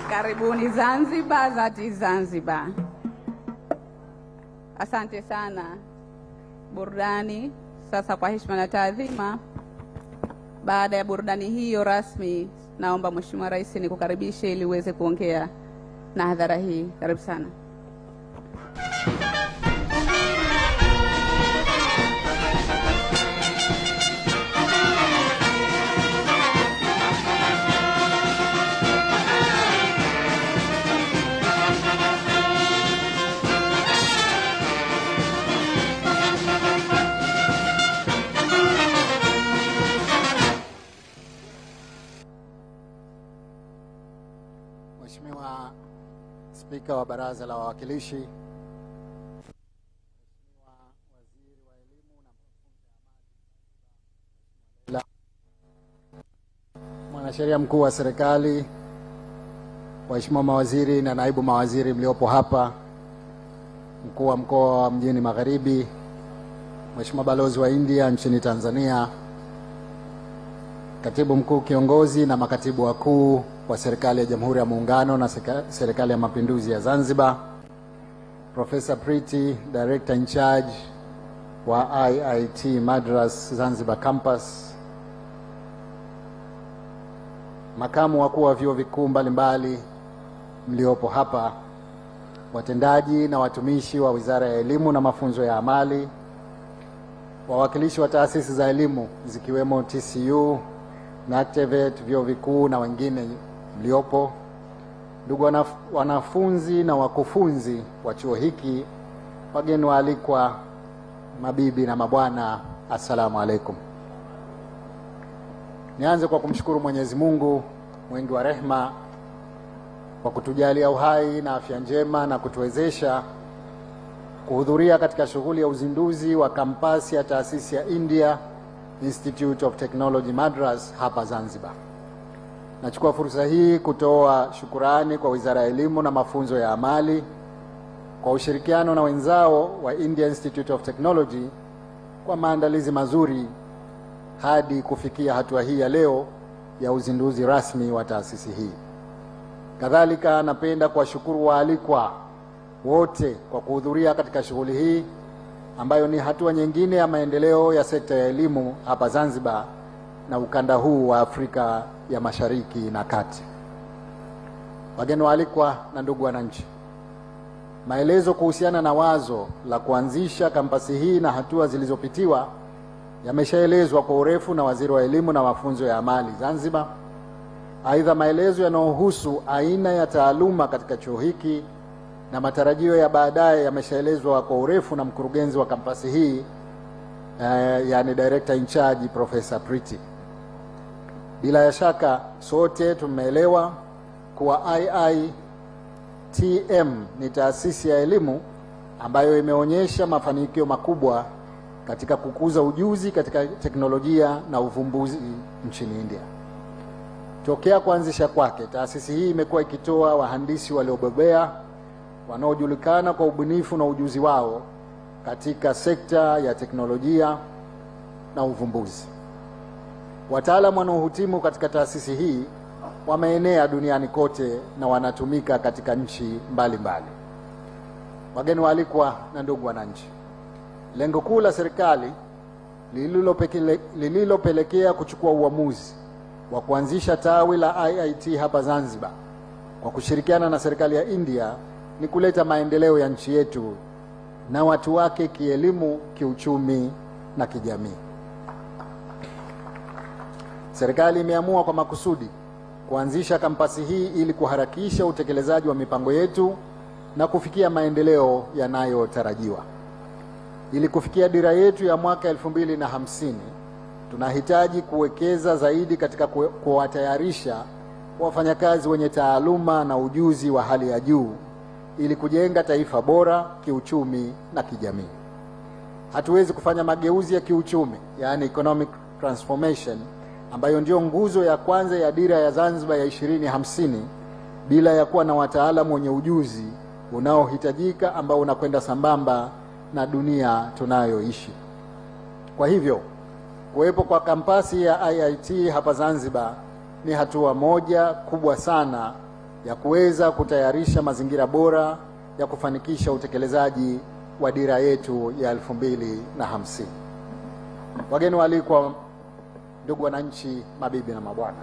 S19: Karibuni Zanzibar, zati Zanzibar. Asante sana. Burudani sasa kwa heshima na taadhima. Baada ya burudani hiyo rasmi, naomba Mheshimiwa Rais nikukaribishe ili uweze kuongea na hadhara hii. Karibu sana.
S5: Mheshimiwa Spika wa Baraza la Wawakilishi, Mheshimiwa Waziri wa Elimu na Mafunzo ya Amali, Mwanasheria Mkuu wa Serikali, Waheshimiwa mawaziri na naibu mawaziri mliopo hapa, Mkuu wa Mkoa wa Mjini Magharibi, Mheshimiwa Balozi wa India nchini Tanzania, Katibu Mkuu Kiongozi na makatibu wakuu wa Serikali ya Jamhuri ya Muungano na Serikali ya Mapinduzi ya Zanzibar, Professor Priti, Director in Charge wa IIT Madras Zanzibar Kampas, makamu wakuu wa vyuo vikuu mbalimbali,
S20: mliopo hapa, watendaji na watumishi wa Wizara ya Elimu na Mafunzo ya Amali, wawakilishi wa taasisi za elimu zikiwemo TCU, NACTVET, vyuo vikuu na wengine mliopo, ndugu wanafunzi na wakufunzi wa chuo hiki, wageni waalikwa, mabibi na mabwana, assalamu alaikum. Nianze kwa kumshukuru Mwenyezi Mungu mwingi wa rehema kwa kutujalia uhai na afya njema na kutuwezesha kuhudhuria katika shughuli ya uzinduzi wa kampasi ya taasisi ya India Institute of Technology Madras hapa Zanzibar. Nachukua fursa hii kutoa shukurani kwa Wizara ya Elimu na Mafunzo ya Amali kwa ushirikiano na wenzao wa India Institute of Technology kwa maandalizi mazuri hadi kufikia hatua hii ya leo ya uzinduzi rasmi wa taasisi hii. Kadhalika napenda kuwashukuru waalikwa wote kwa kuhudhuria katika shughuli hii ambayo ni hatua nyingine ya maendeleo ya sekta ya elimu hapa Zanzibar na ukanda huu wa Afrika ya Mashariki na Kati. Wageni waalikwa na ndugu wananchi, maelezo kuhusiana na wazo la kuanzisha kampasi hii na hatua zilizopitiwa yameshaelezwa kwa urefu na Waziri wa Elimu na Mafunzo ya Amali Zanzibar. Aidha, maelezo yanayohusu aina ya taaluma katika chuo hiki na matarajio ya baadaye yameshaelezwa kwa urefu na mkurugenzi wa kampasi hii, yani Director in Charge Professor Priti. Bila ya shaka sote tumeelewa kuwa IITM ni taasisi ya elimu ambayo imeonyesha mafanikio makubwa katika kukuza ujuzi katika teknolojia na uvumbuzi nchini India. Tokea kuanzisha kwake, taasisi hii imekuwa ikitoa wahandisi waliobobea wanaojulikana kwa ubunifu na ujuzi wao katika sekta ya teknolojia na uvumbuzi. Wataalamu wanaohitimu katika taasisi hii wameenea duniani kote na wanatumika katika nchi mbalimbali. Wageni waalikwa na ndugu wananchi, lengo kuu la serikali lililopelekea kuchukua uamuzi wa kuanzisha tawi la IIT hapa Zanzibar kwa kushirikiana na serikali ya India ni kuleta maendeleo ya nchi yetu na watu wake kielimu, kiuchumi na kijamii. Serikali imeamua kwa makusudi kuanzisha kampasi hii ili kuharakisha utekelezaji wa mipango yetu na kufikia maendeleo yanayotarajiwa. Ili kufikia dira yetu ya mwaka 2050, tunahitaji kuwekeza zaidi katika kuwatayarisha wafanyakazi wenye taaluma na ujuzi wa hali ya juu ili kujenga taifa bora kiuchumi na kijamii. Hatuwezi kufanya mageuzi ya kiuchumi, yani economic transformation, ambayo ndio nguzo ya kwanza ya dira ya Zanzibar ya 2050 bila ya kuwa na wataalamu wenye ujuzi unaohitajika ambao unakwenda sambamba na dunia tunayoishi. Kwa hivyo, kuwepo kwa kampasi ya IIT hapa Zanzibar ni hatua moja kubwa sana ya kuweza kutayarisha mazingira bora ya kufanikisha utekelezaji wa dira yetu ya 2050. Wageni waalikwa, ndugu wananchi, mabibi na mabwana,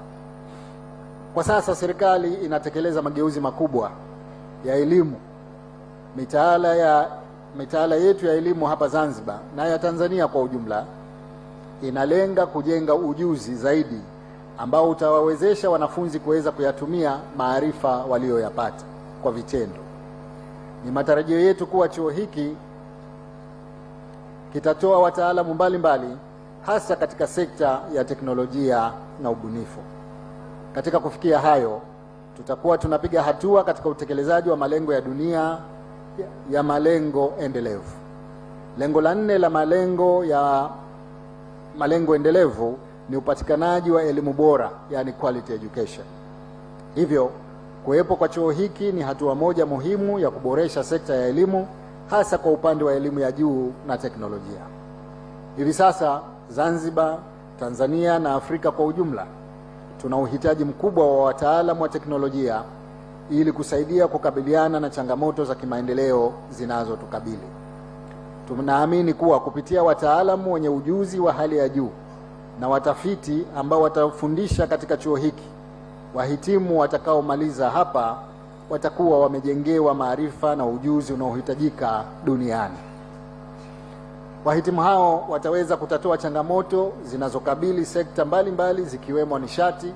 S20: kwa sasa serikali inatekeleza mageuzi makubwa ya elimu. Mitaala yetu ya elimu hapa Zanzibar na ya Tanzania kwa ujumla inalenga kujenga ujuzi zaidi ambao utawawezesha wanafunzi kuweza kuyatumia maarifa walioyapata kwa vitendo. Ni matarajio yetu kuwa chuo hiki kitatoa wataalamu mbalimbali hasa katika sekta ya teknolojia na ubunifu. Katika kufikia hayo, tutakuwa tunapiga hatua katika utekelezaji wa malengo ya dunia ya malengo endelevu. Lengo la 4 la malengo endelevu ni upatikanaji wa elimu bora, yani quality education. Hivyo, kuwepo kwa chuo hiki ni hatua moja muhimu ya kuboresha sekta ya elimu, hasa kwa upande wa elimu ya juu na teknolojia. Hivi sasa Zanzibar, Tanzania na Afrika kwa ujumla tuna uhitaji mkubwa wa wataalamu wa teknolojia ili kusaidia kukabiliana na changamoto za kimaendeleo zinazotukabili. Tunaamini kuwa kupitia wataalamu wenye ujuzi wa hali ya juu na watafiti ambao watafundisha katika chuo hiki, wahitimu watakaomaliza hapa watakuwa wamejengewa maarifa na ujuzi unaohitajika duniani. Wahitimu hao wataweza kutatua changamoto zinazokabili sekta mbalimbali zikiwemo nishati,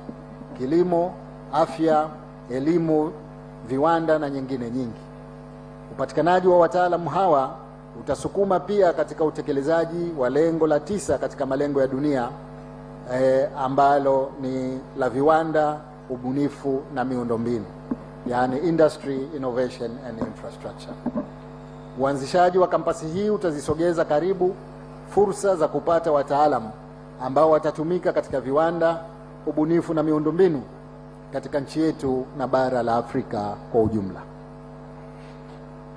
S20: kilimo, afya, elimu, viwanda na nyingine nyingi. Upatikanaji wa wataalamu hawa utasukuma pia katika utekelezaji wa lengo la 9 katika malengo ya dunia ambalo ni la viwanda, ubunifu na miundombinu, yani industry, innovation and infrastructure. Uanzishaji wa kampasi hii utazisogeza karibu fursa za kupata wataalamu ambao watatumika katika viwanda, ubunifu na miundombinu katika nchi yetu na bara la Afrika kwa ujumla.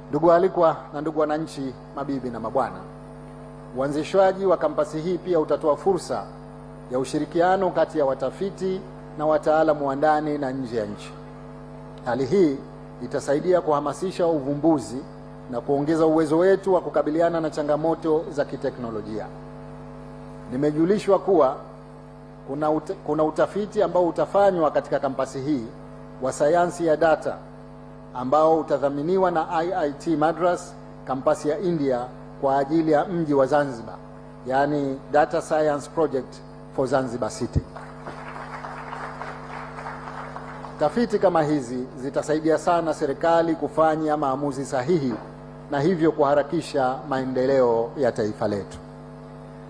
S20: Ndugu waalikwa na ndugu wananchi, mabibi na mabwana, uanzishwaji wa kampasi hii pia utatoa fursa ya ushirikiano kati ya watafiti na wataalamu wa ndani na nje ya nchi. Hali hii itasaidia kuhamasisha uvumbuzi na kuongeza uwezo wetu wa kukabiliana na changamoto za kiteknolojia. Nimejulishwa kuwa kuna utafiti ambao utafanywa katika kampasi hii wa sayansi ya data ambao utadhaminiwa na IIT Madras, kampasi ya India, kwa ajili ya mji wa Zanzibar, yani Data Science Project for Zanzibar City. Tafiti kama hizi zitasaidia sana serikali kufanya maamuzi sahihi na hivyo kuharakisha maendeleo ya taifa letu.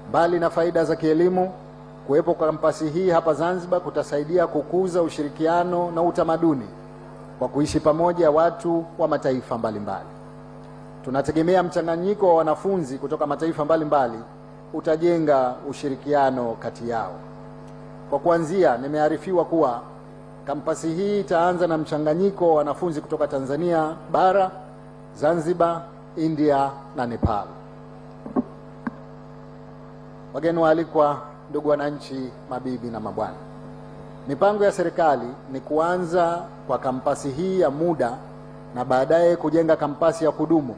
S20: Mbali na faida za kielimu, kuwepo kwa kampasi hii hapa Zanzibar kutasaidia kukuza ushirikiano na utamaduni kwa kuishi pamoja watu wa mataifa mbalimbali. Tunategemea mchanganyiko wa wanafunzi kutoka mataifa mbalimbali utajenga ushirikiano kati yao. Kwa kuanzia, nimearifiwa kuwa kampasi hii itaanza na mchanganyiko wa wanafunzi kutoka Tanzania bara, Zanzibar, India na Nepal. Wageni waalikwa, ndugu wananchi, mabibi na mabwana, mipango ya serikali ni kuanza kwa kampasi hii ya muda na baadaye kujenga kampasi ya kudumu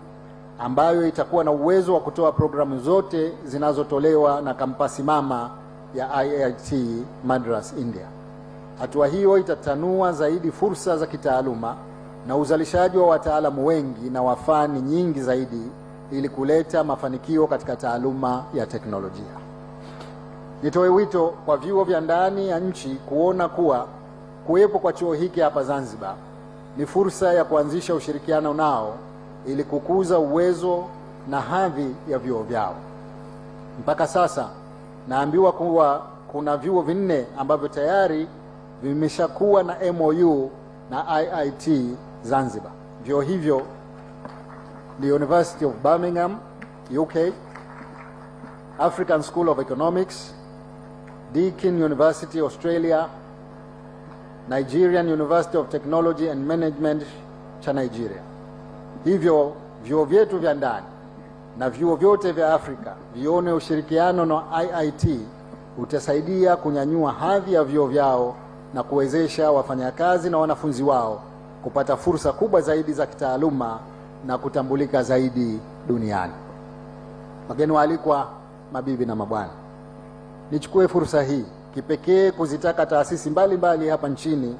S20: ambayo itakuwa na uwezo wa kutoa programu zote zinazotolewa na kampasi mama ya IIT Madras, India. Hatua hiyo itatanua zaidi fursa za kitaaluma na uzalishaji wa wataalamu wengi na wafani nyingi zaidi ili kuleta mafanikio katika taaluma ya teknolojia. Nitoe wito kwa vyuo vya ndani ya nchi kuona kuwa kuwepo kwa chuo hiki hapa Zanzibar ni fursa ya kuanzisha ushirikiano nao ili kukuza uwezo na hadhi ya vyuo vyao. Mpaka sasa naambiwa kuwa kuna vyuo 4 ambavyo tayari vimeshakuwa na MOU na IIT Zanzibar. Vyuo hivyo ni University of Birmingham, UK, African School of Economics, Deakin University, Australia, Nigerian University of Technology and Management cha Nigeria. Hivyo vyuo vyetu vya ndani na vyuo vyote vya Afrika vione ushirikiano na IIT utasaidia kunyanyua hadhi ya vyuo vyao na kuwezesha wafanyakazi na wanafunzi wao kupata fursa kubwa zaidi za kitaaluma na kutambulika zaidi duniani. Wageni waalikwa, mabibi na mabwana, nichukue fursa hii kipekee kuzitaka taasisi mbalimbali hapa nchini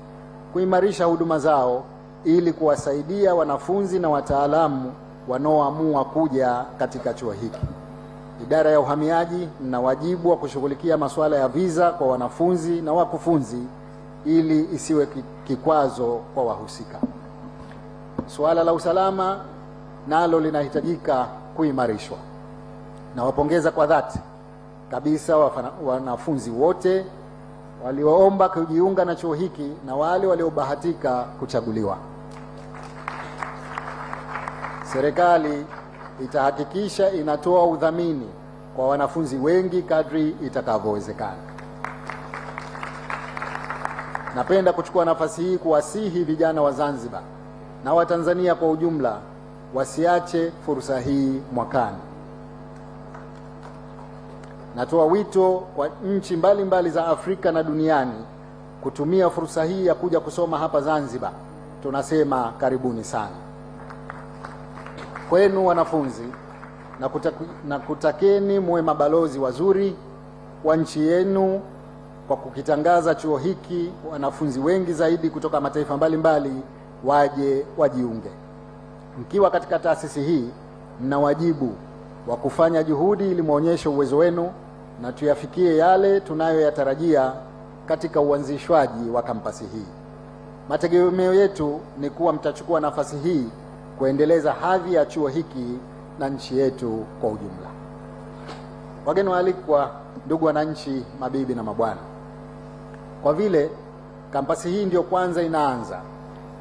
S20: kuimarisha huduma zao ili kuwasaidia wanafunzi na wataalamu wanaoamua kuja katika chuo hiki. Idara ya uhamiaji ina wajibu wa kushughulikia masuala ya visa kwa wanafunzi na wakufunzi ili isiwe kikwazo kwa wahusika. Suala la usalama nalo linahitajika kuimarishwa. Nawapongeza kwa dhati kabisa wanafunzi wote walioomba kujiunga na chuo hiki na wale waliobahatika kuchaguliwa. Serikali itahakikisha inatoa udhamini kwa wanafunzi wengi kadri itakavyowezekana. Napenda kuchukua nafasi hii kuwasihi vijana wa Zanzibar na wa Tanzania kwa ujumla wasiache fursa hii mwakani. Natoa wito kwa nchi mbalimbali za Afrika na duniani kutumia fursa hii ya kuja kusoma hapa Zanzibar. Tunasema karibuni sana. Kwenu wanafunzi na kutakeni muwe mabalozi wazuri wa nchi yenu kwa kukitangaza chuo hiki. Wanafunzi wengi zaidi kutoka mataifa mbalimbali waje wajiunge. Mkiwa katika taasisi hii, mna wajibu wa kufanya juhudi ili muonyeshe uwezo wenu na tuyafikie yale tunayoyatarajia katika uanzishwaji wa kampasi hii. Mategemeo yetu ni kuwa mtachukua nafasi hii kuendeleza hadhi ya chuo hiki na nchi yetu kwa ujumla. Wageni waalikwa, ndugu wananchi, mabibi na mabwana, kwa vile kampasi hii ndio kwanza inaanza,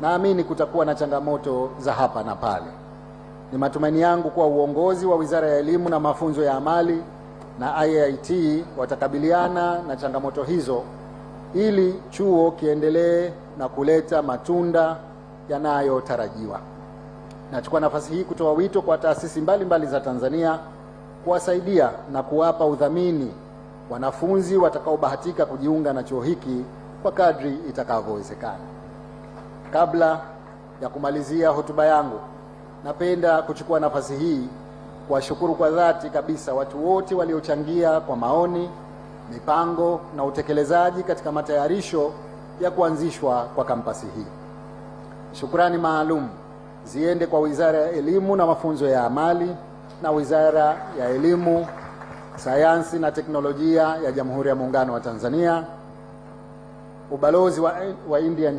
S20: naamini kutakuwa na changamoto za hapa na pale. Ni matumaini yangu kuwa uongozi wa Wizara ya Elimu na Mafunzo ya Amali na IIT watakabiliana na changamoto hizo ili chuo kiendelee na kuleta matunda yanayotarajiwa. Nachukua nafasi hii kutoa wito kwa taasisi mbalimbali za Tanzania kuwasaidia na kuwapa udhamini wanafunzi watakaobahatika kujiunga na chuo hiki kwa kadri itakavyowezekana. Kabla ya kumalizia hotuba yangu, napenda kuchukua nafasi hii kuwashukuru kwa dhati kabisa watu wote waliochangia kwa maoni, mipango na utekelezaji katika matayarisho ya kuanzishwa kwa kampasi hii. Shukrani maalum ziende kwa Wizara ya Elimu na Mafunzo ya Amali na Wizara ya Elimu, Sayansi na Teknolojia ya Jamhuri ya Muungano wa Tanzania, Ubalozi wa India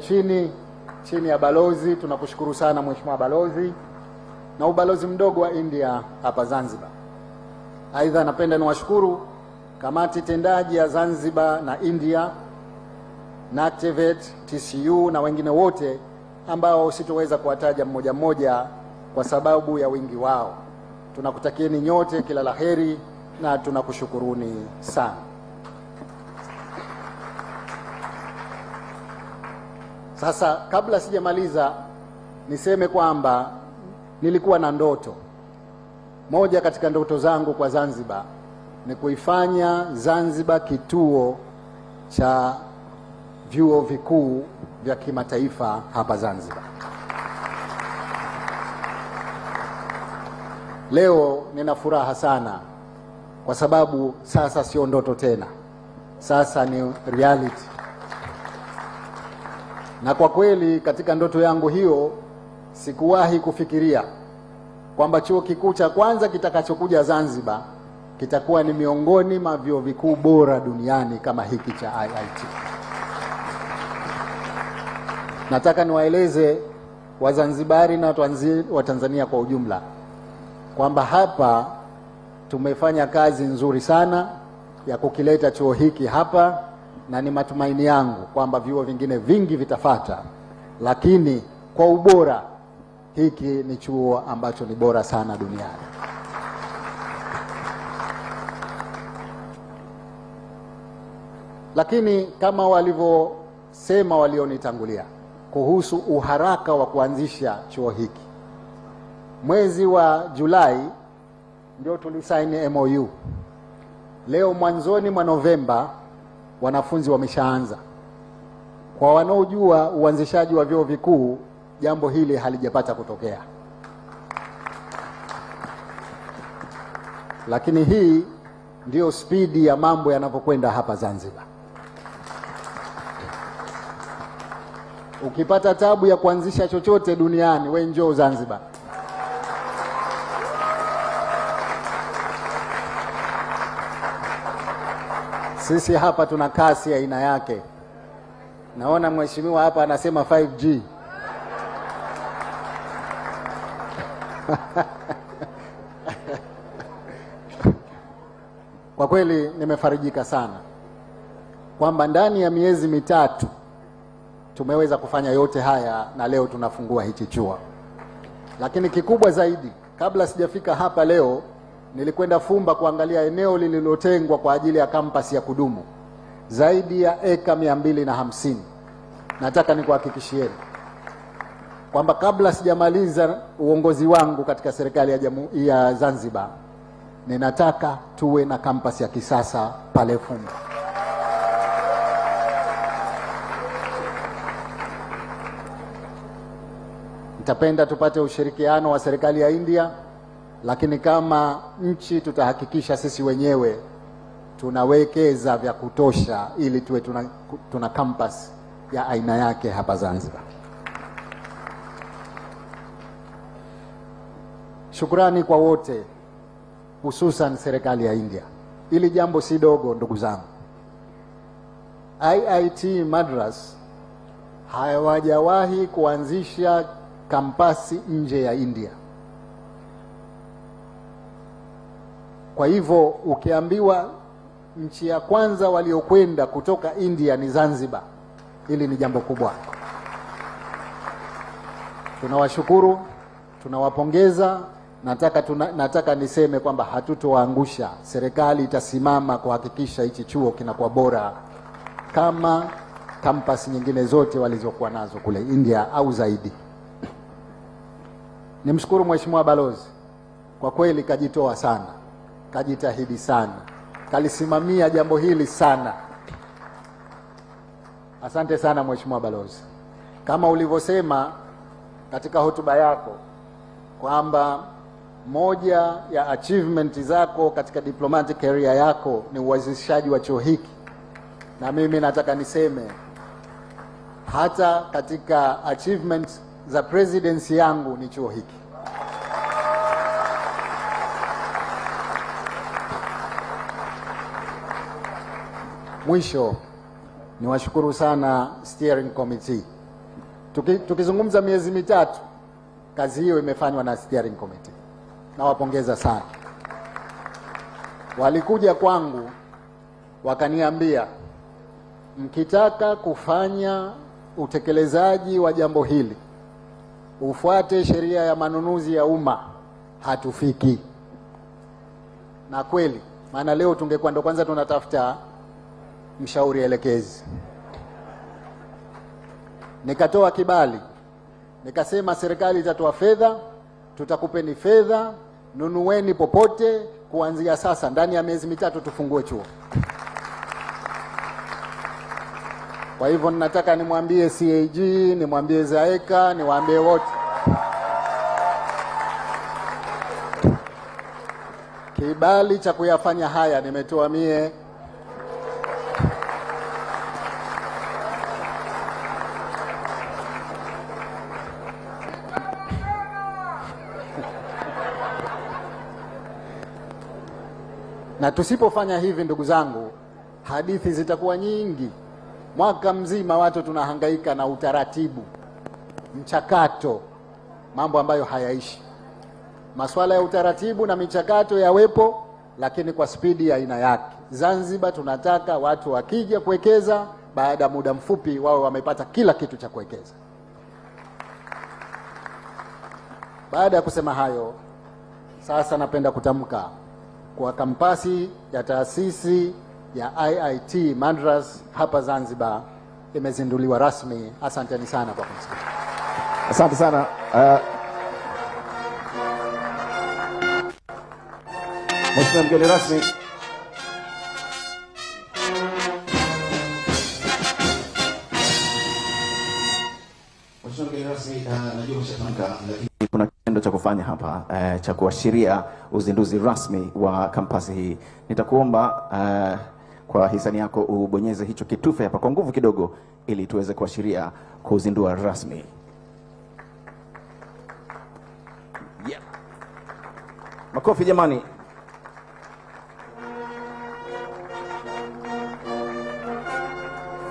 S20: chini ya balozi, tunakushukuru sana Mheshimiwa Balozi, na ubalozi mdogo wa India hapa Zanzibar. Aidha, napenda niwashukuru kamati tendaji ya Zanzibar na India, NACTVET, TCU na wengine wote ambao sitoweza kuwataja mmoja mmoja kwa sababu ya wingi wao. Tunakutakieni nyote kila laheri na tunakushukuruni sana. Sasa kabla sijamaliza, niseme kwamba nilikuwa na ndoto. Moja katika ndoto zangu kwa Zanzibar ni kuifanya Zanzibar kituo cha vyuo vikuu vya kimataifa hapa Zanzibar. Leo nina furaha sana kwa sababu sasa sio ndoto tena. Sasa ni reality. Na kwa kweli katika ndoto yangu hiyo sikuwahi kufikiria kwamba chuo kikuu cha kwanza kitakachokuja Zanzibar kitakuwa ni miongoni mwa vyuo vikuu bora duniani kama hiki cha IIT. Nataka niwaeleze Wazanzibari na wa Tanzania kwa ujumla kwamba hapa tumefanya kazi nzuri sana ya kukileta chuo hiki hapa, na ni matumaini yangu kwamba vyuo vingine vingi vitafata, lakini kwa ubora hiki ni chuo ambacho ni bora sana duniani. Lakini kama walivyosema walionitangulia kuhusu uharaka wa kuanzisha chuo hiki, mwezi wa Julai ndio tulisaini MOU. Leo mwanzoni mwa Novemba wanafunzi wameshaanza. Kwa wanaojua uanzishaji wa vyuo vikuu, jambo hili halijapata kutokea. Lakini hii ndio spidi ya mambo yanavyokwenda hapa Zanzibar. Ukipata tabu ya kuanzisha chochote duniani, wewe njoo Zanzibar. Sisi hapa tuna kasi ya aina yake. Naona mheshimiwa hapa anasema 5G. Kwa kweli nimefarijika sana kwamba ndani ya miezi mitatu tumeweza kufanya yote haya na leo tunafungua hichi chuo. Lakini kikubwa zaidi, kabla sijafika hapa leo, nilikwenda Fumba kuangalia eneo lililotengwa kwa ajili ya kampasi ya kudumu, zaidi ya eka 250. Nataka nikuhakikishieni kwamba kabla sijamaliza uongozi wangu katika serikali ya Zanzibar, ninataka tuwe na kampasi ya kisasa pale Fumba. Nitapenda tupate ushirikiano wa serikali ya India, lakini kama nchi tutahakikisha sisi wenyewe tunawekeza vya kutosha ili tuwe tuna campus ya aina yake hapa Zanzibar. Shukrani kwa wote, hususan serikali ya India. Hili jambo si dogo ndugu zangu. IIT Madras hawajawahi kuanzisha kampasi nje ya India. Kwa hivyo ukiambiwa nchi ya kwanza waliokwenda kutoka India ni Zanzibar, hili ni jambo kubwa. Tunawashukuru, tunawapongeza. Nataka niseme kwamba hatutowaangusha. Serikali itasimama kuhakikisha hichi chuo kinakuwa bora kama kampasi nyingine zote walizokuwa nazo kule India au zaidi. Nimshukuru Mheshimiwa Balozi, kwa kweli kajitoa sana, kajitahidi sana, kalisimamia jambo hili sana. Asante sana Mheshimiwa Balozi. Kama ulivyosema katika hotuba yako kwamba moja ya achievement zako katika diplomatic career yako ni uanzishaji wa chuo hiki, na mimi nataka niseme hata katika achievement za presidency yangu ni chuo hiki. Mwisho niwashukuru sana steering committee. Tukizungumza miezi mitatu, kazi hiyo imefanywa na steering committee. Nawapongeza sana. Walikuja kwangu wakaniambia, mkitaka kufanya utekelezaji wa jambo hili ufuate sheria ya manunuzi ya umma, hatufiki. Na kweli, maana leo tungekuwa ndo kwanza tunatafuta mshauri elekezi. Nikatoa kibali, nikasema serikali itatoa fedha, tutakupeni fedha, nunueni popote, kuanzia sasa ndani ya miezi mitatu tufungue chuo. Kwa hivyo ninataka nimwambie CAG, nimwambie Zaeka, niwaambie wote, kibali cha kuyafanya haya nimetoa mie. Na tusipofanya hivi ndugu zangu, hadithi zitakuwa nyingi. Mwaka mzima watu tunahangaika na utaratibu, mchakato, mambo ambayo hayaishi. Masuala ya utaratibu na michakato yawepo, lakini kwa spidi ya aina yake. Zanzibar tunataka watu wakija kuwekeza, baada ya muda mfupi wao wamepata kila kitu cha kuwekeza. Baada ya kusema hayo, sasa napenda kutamka kwa kampasi ya taasisi ya IIT Madras hapa Zanzibar imezinduliwa rasmi. Asanteni sana kwa kunisikia.
S2: Asante sana. Mheshimiwa mgeni rasmi, najua umeshatamka, lakini kuna kitendo cha kufanya hapa cha kuashiria uzinduzi rasmi wa kampasi hii. Nitakuomba kwa hisani yako ubonyeze hicho kitufe hapa kwa nguvu kidogo, ili tuweze kuashiria kuzindua rasmi. Yeah. Makofi jamani.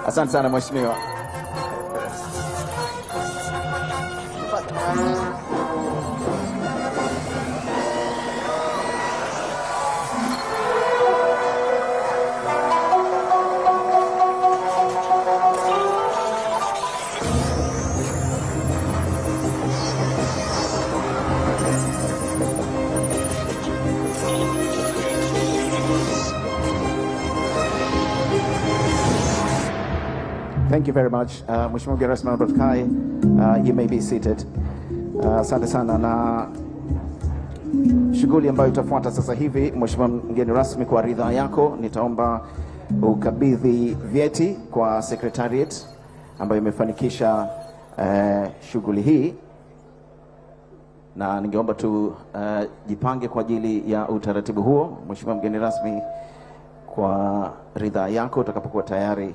S2: Asante sana mheshimiwa. Thank you very much. Mheshimiwa mgeni rasmi Kai, you may be seated. Asante sana. Na shughuli ambayo itafuata sasa hivi, Mheshimiwa mgeni rasmi, kwa ridhaa yako nitaomba ukabidhi vyeti kwa secretariat ambayo imefanikisha shughuli hii, na ningeomba tu jipange kwa ajili ya utaratibu huo. Mheshimiwa mgeni rasmi, kwa ridhaa yako utakapokuwa tayari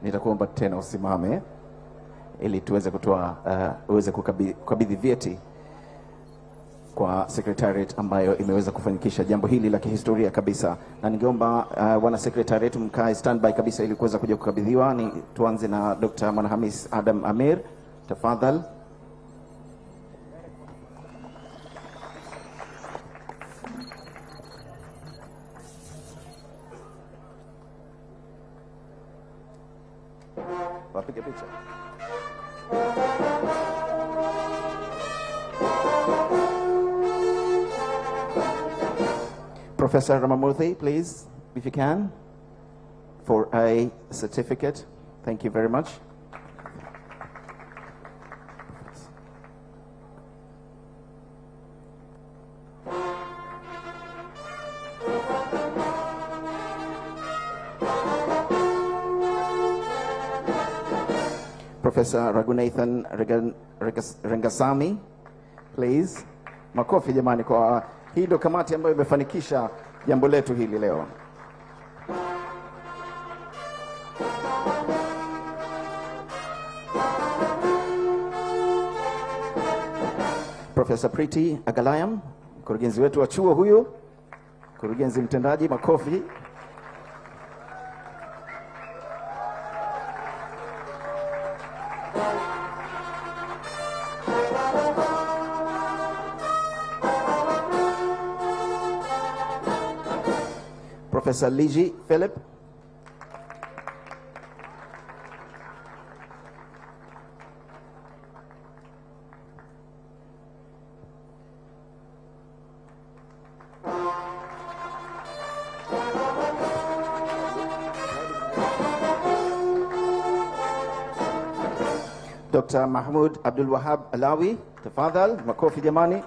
S2: nitakuomba tena usimame ili tuweze kutoa uweze kukabidhi vyeti kwa secretariat ambayo imeweza kufanikisha jambo hili la kihistoria kabisa, na ningeomba wana secretariat mkae standby kabisa ili kuweza kuja kukabidhiwa. Ni tuanze na Dr. Mwanahamis Adam Amir, tafadhali. Wapige picha. Professor Ramamurthy, please, if you can, for a certificate. Thank you very much. Professor Raghunathan Rangasamy, please. Makofi jamani kwa hii ndo kamati ambayo imefanikisha jambo letu hili leo. Professor Priti Agalayam, mkurugenzi wetu wa chuo huyu, mkurugenzi mtendaji, makofi. Professor Liji Philip. Dr. Mahmoud Abdul Wahab Alawi, tafadhali, makofi jamani.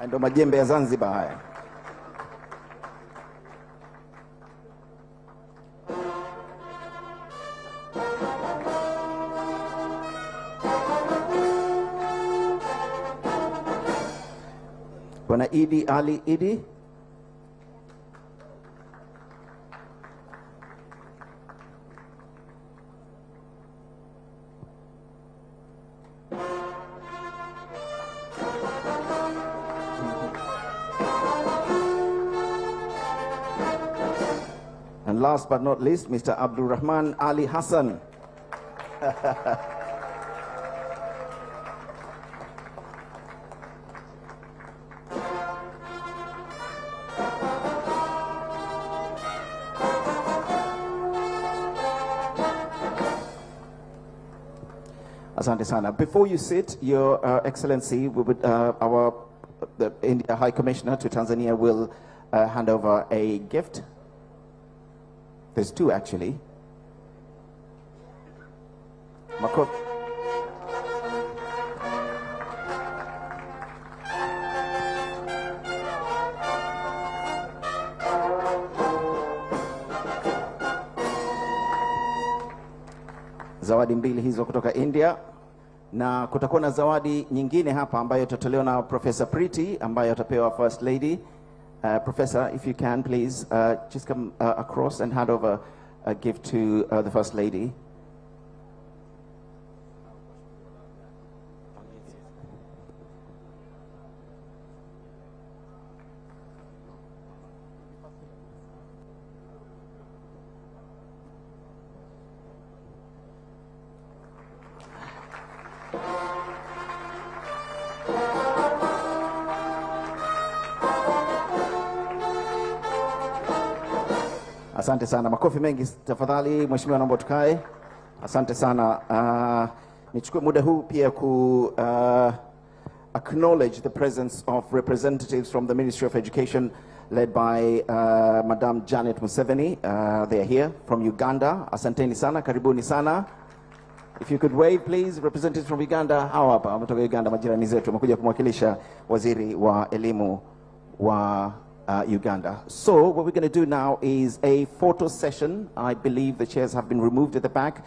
S2: Ndio majembe ya Zanzibar haya. Bwana Idi Ali Idi. And last but not least, Mr. Abdul Rahman Ali Hassan. Asante sana. Before you sit, Your Excellency, we would, the India High Commissioner to Tanzania will hand over a gift. There's two actually. Zawadi mbili hizo kutoka India, na kutakuwa na zawadi nyingine hapa ambayo itatolewa na Professor Priti ambayo atapewa First Lady. Professor, if you can please just come across and hand over a gift to the First Lady. Asante sana. Makofi mengi tafadhali. Mheshimiwa, naomba tukae. Asante sana. Nichukue muda huu pia ku acknowledge the presence of representatives from the Ministry of Education led by Madam Janet Museveni. They are here from Uganda. Asanteni sana, karibuni sana. If you could wave please, representatives from Uganda. Hawa hapa wametoka Uganda, majirani zetu, wamekuja kumwakilisha waziri wa elimu wa Uganda. So what we're going to do now is a photo session. I believe the chairs have been removed at the back.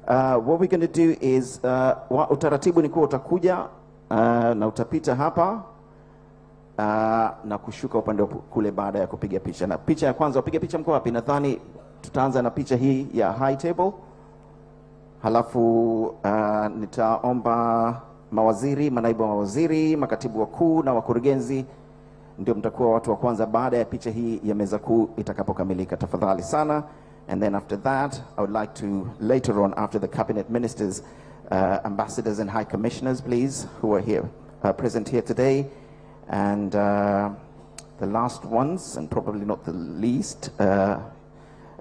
S2: What we're going to do is utaratibu ni kuwa utakuja na utapita hapa na kushuka upande kule baada ya kupiga picha. Na picha ya kwanza, upiga picha mko wapi? Nadhani tutaanza na picha hii ya high table. Halafu nitaomba mawaziri, manaibu mawaziri, makatibu wakuu na wakurugenzi ndio mtakuwa watu wa kwanza baada ya picha hii ya meza kuu itakapokamilika. Tafadhali sana. And then after that, I would like to later on, after the cabinet ministers, ambassadors and high commissioners, please, who are here, present here today. And the last ones, and probably not the least,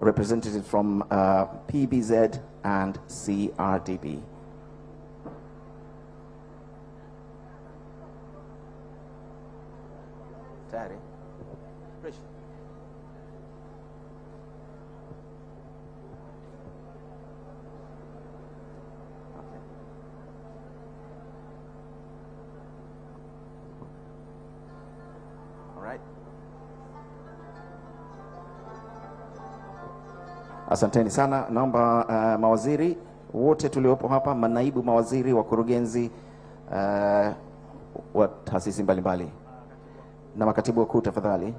S2: representatives from PBZ and CRDB. Daddy. Rich. Asanteni sana. Naomba mawaziri wote tuliopo hapa, manaibu mawaziri, wakurugenzi wa taasisi mbalimbali na makatibu wakuu tafadhali.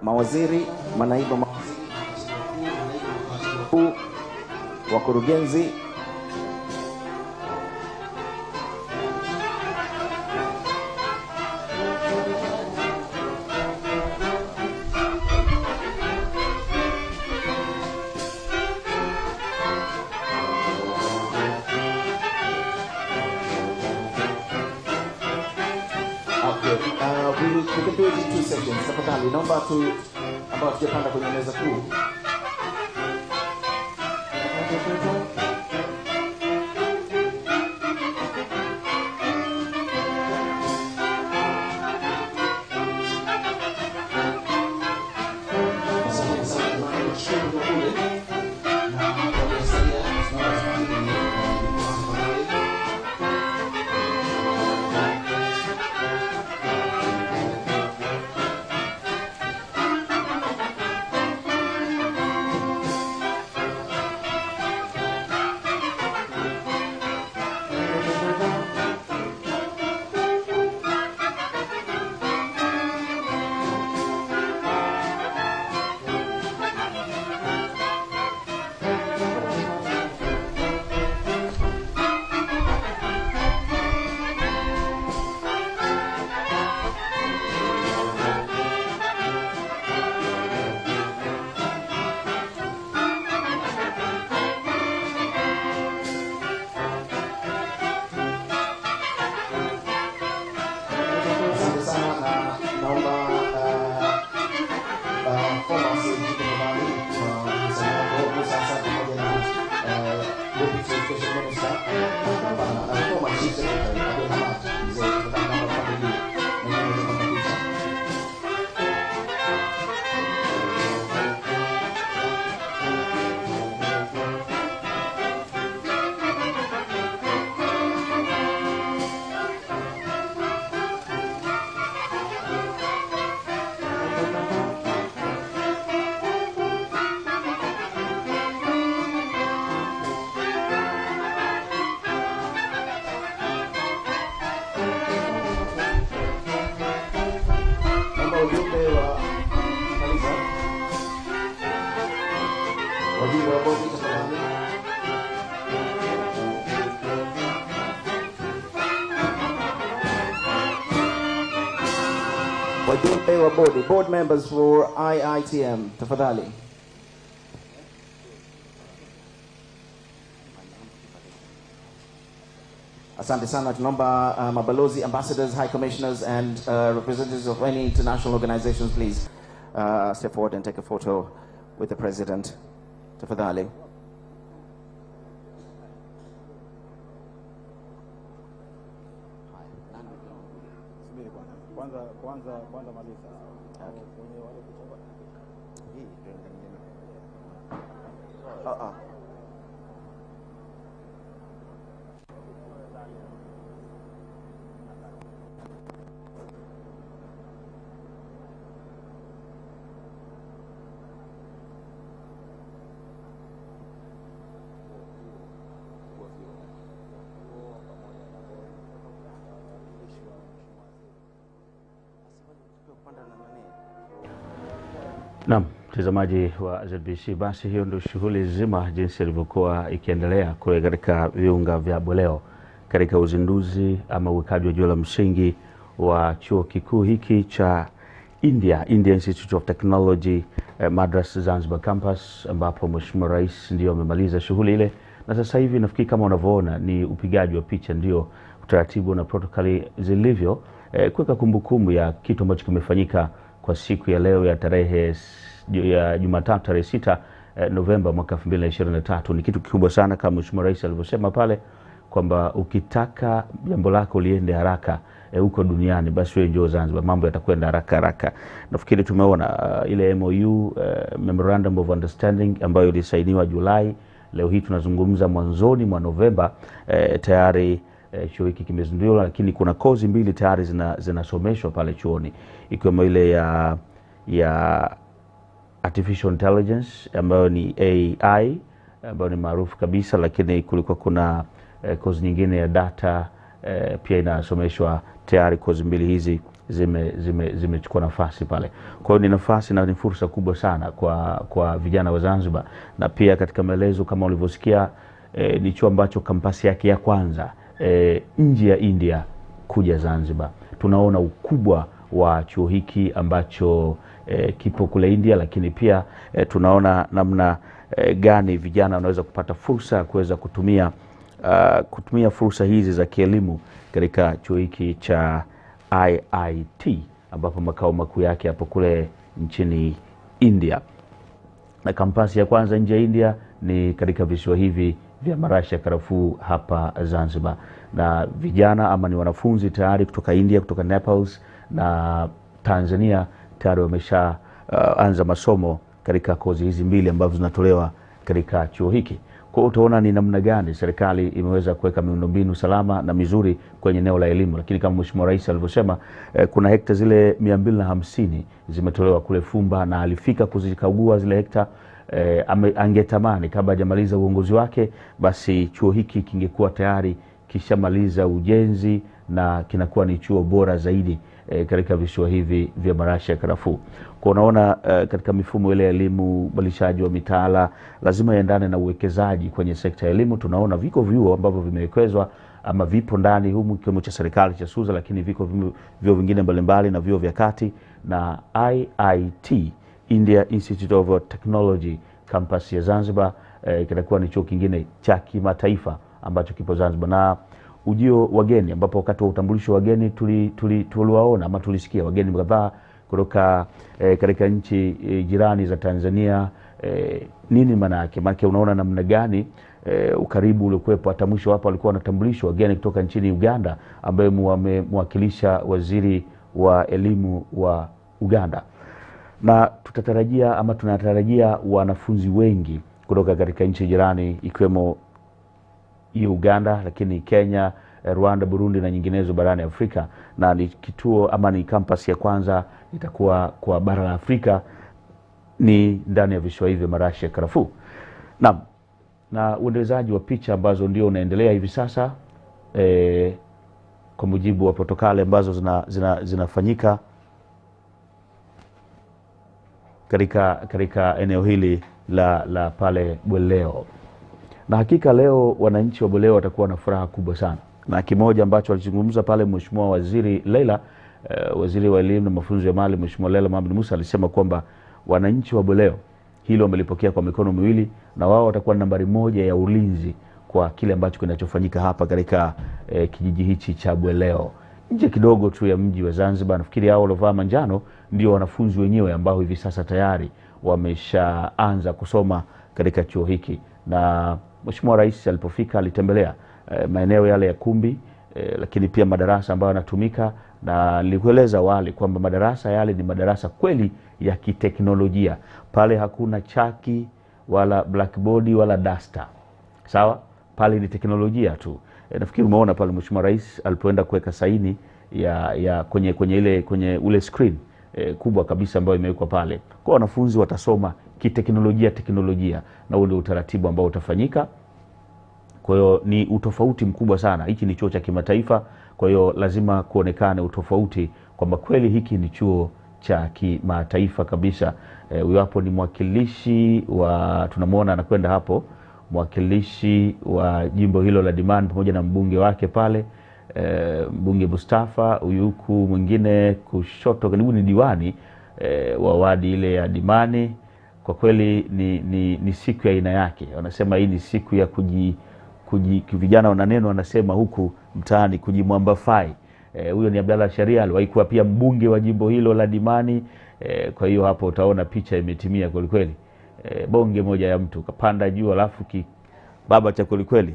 S2: Mawaziri, manaibu mawaziri, wakurugenzi, we can do it in 2 seconds. Tafadhali naomba tu ambao tujapanda kwenye meza kuu. Board members for IITM, tafadhali. Asante sana. Tunaomba mabalozi, ambassadors, high commissioners, and representatives of any international organizations, please step forward and take a photo with the president. Tafadhali.
S21: Kwanza maliza.
S4: Naam, mtazamaji wa ZBC, basi hiyo ndio shughuli zima jinsi ilivyokuwa ikiendelea kule katika viunga vya Bweleo katika uzinduzi ama uwekaji wa jiwe la msingi wa chuo kikuu hiki cha India Institute of Technology, Madras Zanzibar Kampas, ambapo Mheshimiwa Rais ndio amemaliza shughuli ile, na sasa hivi nafikiri kama unavyoona ni upigaji wa picha, ndio utaratibu na protokoli zilivyo, kuweka kumbukumbu ya kitu ambacho kimefanyika kwa siku ya leo ya tarehe ya Jumatatu tarehe 6 Novemba mwaka 2023. Ni kitu kikubwa sana kama Mheshimiwa Rais alivyosema pale kwamba ukitaka jambo lako liende haraka huko duniani, basi wewe njoo Zanzibar, mambo yatakwenda haraka. Nafikiri tumeona ile MOU, Memorandum of Understanding, ambayo ilisainiwa Julai. Leo hii tunazungumza mwanzoni mwa Novemba, tayari chuo hiki kimezinduliwa, lakini kuna kozi mbili tayari zinasomeshwa pale chuoni, ikiwemo ile ya Artificial Intelligence ambayo ni AI ambayo ni maarufu kabisa, lakini kulikuwa kuna kozi nyingine ya data pia inasomeshwa tayari. Kozi mbili hizi zimechukua nafasi pale. Kwa hiyo ni nafasi na ni fursa kubwa sana kwa vijana wa Zanzibar, na pia katika maelezo kama ulivyosikia, ni chuo ambacho kampasi yake ya kwanza nje ya India kuja Zanzibar. Tunaona ukubwa wa chuo hiki ambacho kipo kule India, lakini pia tunaona namna gani vijana wanaweza kupata fursa ya kuweza kutumia fursa hizi za kielimu katika chuo hiki cha IIT, ambapo makao makuu yake hapo kule nchini India. Na kampasi ya kwanza nje ya India ni katika visiwa hivi vya marashi ya karafuu hapa Zanzibar, na vijana ama ni wanafunzi tayari kutoka India, kutoka Nepals na Tanzania tayari wamesha anza masomo katika kozi hizi mbili ambazo zinatolewa katika chuo hiki. Kwa hiyo utaona ni namna gani serikali imeweza kuweka miundombinu salama na mizuri kwenye eneo la elimu. Lakini kama Mheshimiwa Rais alivyosema, kuna hekta zile 250 zimetolewa kule Fumba, na alifika kuzikagua zile hekta. Angetamani kabla hajamaliza uongozi wake, basi chuo hiki kingekuwa tayari kishamaliza ujenzi na kinakuwa ni chuo bora zaidi katika visiwa hivi vya marashi ya karafuu. Kwa unaona, katika mifumo ile ya elimu, balishaji wa mitaala lazima iendane na uwekezaji kwenye sekta ya elimu. Tunaona viko vyuo ambavyo vimewekezwa ama vipo ndani humu, kiwemo cha serikali cha SUZA, lakini viko vyuo vingine mbalimbali na vyuo vya kati, na IIT India Institute of Technology Kampas ya Zanzibar kitakuwa ni chuo kingine cha kimataifa ambacho kipo Zanzibar. Na ujio wageni, ambapo wakati wa utambulisho wageni tuliwaona ama tulisikia wageni kadhaa kutoka katika nchi jirani za Tanzania. Nini maana yake? Maana unaona namna gani ukaribu uliokuwepo. Hata mwisho hapo walikuwa wanatambulishwa wageni kutoka nchini Uganda, ambaye wamemwakilisha waziri wa elimu wa Uganda. Na tunatarajia wanafunzi wengi kutoka katika nchi jirani ikiwemo Uganda, lakini Kenya, Rwanda, Burundi na nyinginezo barani Afrika. Na ni kituo ama ni campus ya kwanza itakuwa kwa bara la Afrika ni ndani ya visiwa hivi marashi ya karafuu. Na uendelezaji wa picha ambazo ndio unaendelea hivi sasa kwa mujibu wa protokali ambazo zinafanyika katika eneo hili la pale Bweleo. Na hakika leo wananchi wa Bweleo watakuwa na furaha kubwa sana. Na kimoja ambacho alizungumza pale Mheshimiwa Waziri Leila, Waziri wa Elimu na Mafunzo ya Mali, Mheshimiwa Leila Mohamed Musa, alisema kwamba wananchi wa Bweleo hilo wamelipokea kwa mikono miwili, na wao watakuwa nambari moja ya ulinzi kwa kile ambacho kinachofanyika hapa katika kijiji hichi cha Bweleo, nje kidogo tu ya mji wa Zanzibar. Nafikiri hao waliovaa manjano ndio wanafunzi wenyewe ambao hivi sasa tayari wameshaanza kusoma katika chuo hiki. Na Mheshimiwa Rais alipofika alitembelea maeneo yale ya kumbi, lakini pia madarasa ambayo yanatumika, na nilikueleza awali kwamba madarasa yale ni madarasa kweli ya kiteknolojia. Pale hakuna chaki wala blackboard wala duster. Sawa? Pale ni teknolojia tu. Nafikiri umeona pale Mheshimiwa Rais alipoenda kuweka saini ya kwenye ule screen kubwa kabisa ambayo imewekwa pale. Kwa wanafunzi watasoma teknolojia, na ule utaratibu ambao utafanyika. Kwa hiyo ni utofauti mkubwa sana. Hiki ni chuo cha kimataifa, kwa hiyo lazima kuonekane utofauti kwamba kweli hiki ni chuo cha kimataifa kabisa. Huyo hapo ni mwakilishi wa, tunamuona anakwenda hapo, mwakilishi wa jimbo hilo la Dimani pamoja na mbunge wake pale, mbunge Mustafa. Huku mwingine kushoto karibu ni diwani wa wadi ile ya Dimani. Kwa kweli ni siku ya aina yake. Wanasema hii ni siku ya vijana wana neno wanasema huku mtaani kujimwambafai. Huyo ni Abdalla Sharia, aliwahi kuwa pia mbunge wa jimbo hilo la Dimani. Kwa hiyo hapo utaona picha imetimia kweli kweli. Bonge moja ya mtu kapanda juu alafu baba cha kweli kweli.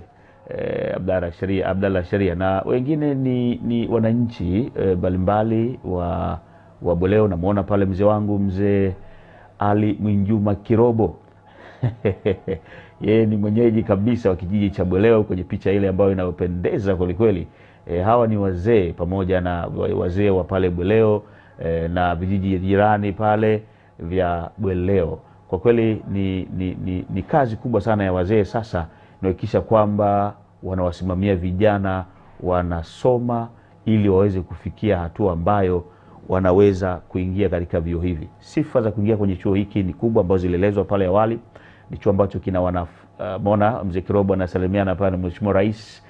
S4: Abdalla Sharia na wengine ni wananchi mbalimbali wa Bweleo. Namuona pale mzee wangu mzee Ali Mwinjuma Kirobo. Yeye ni mwenyeji kabisa wa kijiji cha Bweleo kwenye picha ile ambayo inayopendeza kweli kweli. Hawa ni wazee pamoja na wazee wa pale Bweleo na vijiji jirani pale vya Bweleo. Kwa kweli ni kazi kubwa sana ya wazee sasa, kuhakikisha kwamba wanawasimamia vijana wanasoma ili waweze kufikia hatua ambayo wanaweza kuingia katika vyuo hivi. Sifa za kuingia kwenye chuo hiki ni kubwa ambazo zilielezwa pale awali. Ni chuo ambacho kina mona mzee Kirobo anasalimiana pale na Mheshimiwa Rais,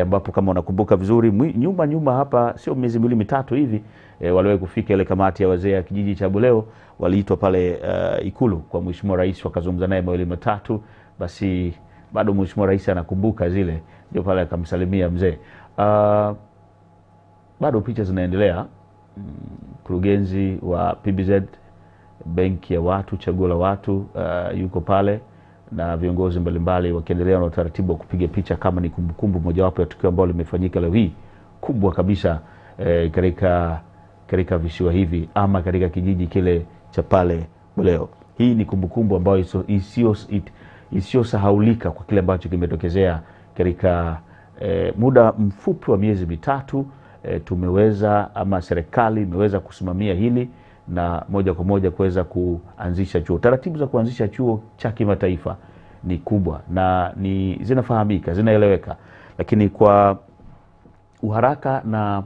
S4: ambapo kama unakumbuka vizuri nyuma hapa sio miezi miwili mitatu hivi waliwahi kufika ile kamati ya wazee ya kijiji cha Bweleo, waliitwa pale Ikulu kwa Mheshimiwa Rais, wakazungumza naye mawili matatu. Basi bado Mheshimiwa Rais anakumbuka zile, ndio pale akamsalimia mzee. Bado picha zinaendelea. Mkurugenzi wa PBZ, benki ya watu, chaguo la watu, yuko pale na viongozi mbalimbali wakiendelea na utaratibu wa kupiga picha kama ni kumbukumbu mojawapo ya tukio ambalo limefanyika leo hii kubwa kabisa katika visiwa hivi ama katika kijiji kile cha pale Bweleo. Hii ni kumbukumbu ambayo isiyosahaulika kwa kile ambacho kimetokezea katika muda mfupi wa miezi mitatu. Tumeweza ama serikali imeweza kusimamia hili na moja kwa moja kuweza kuanzisha chuo. Taratibu za kuanzisha chuo cha kimataifa ni kubwa na zinafahamika, zinaeleweka, lakini kwa uharaka na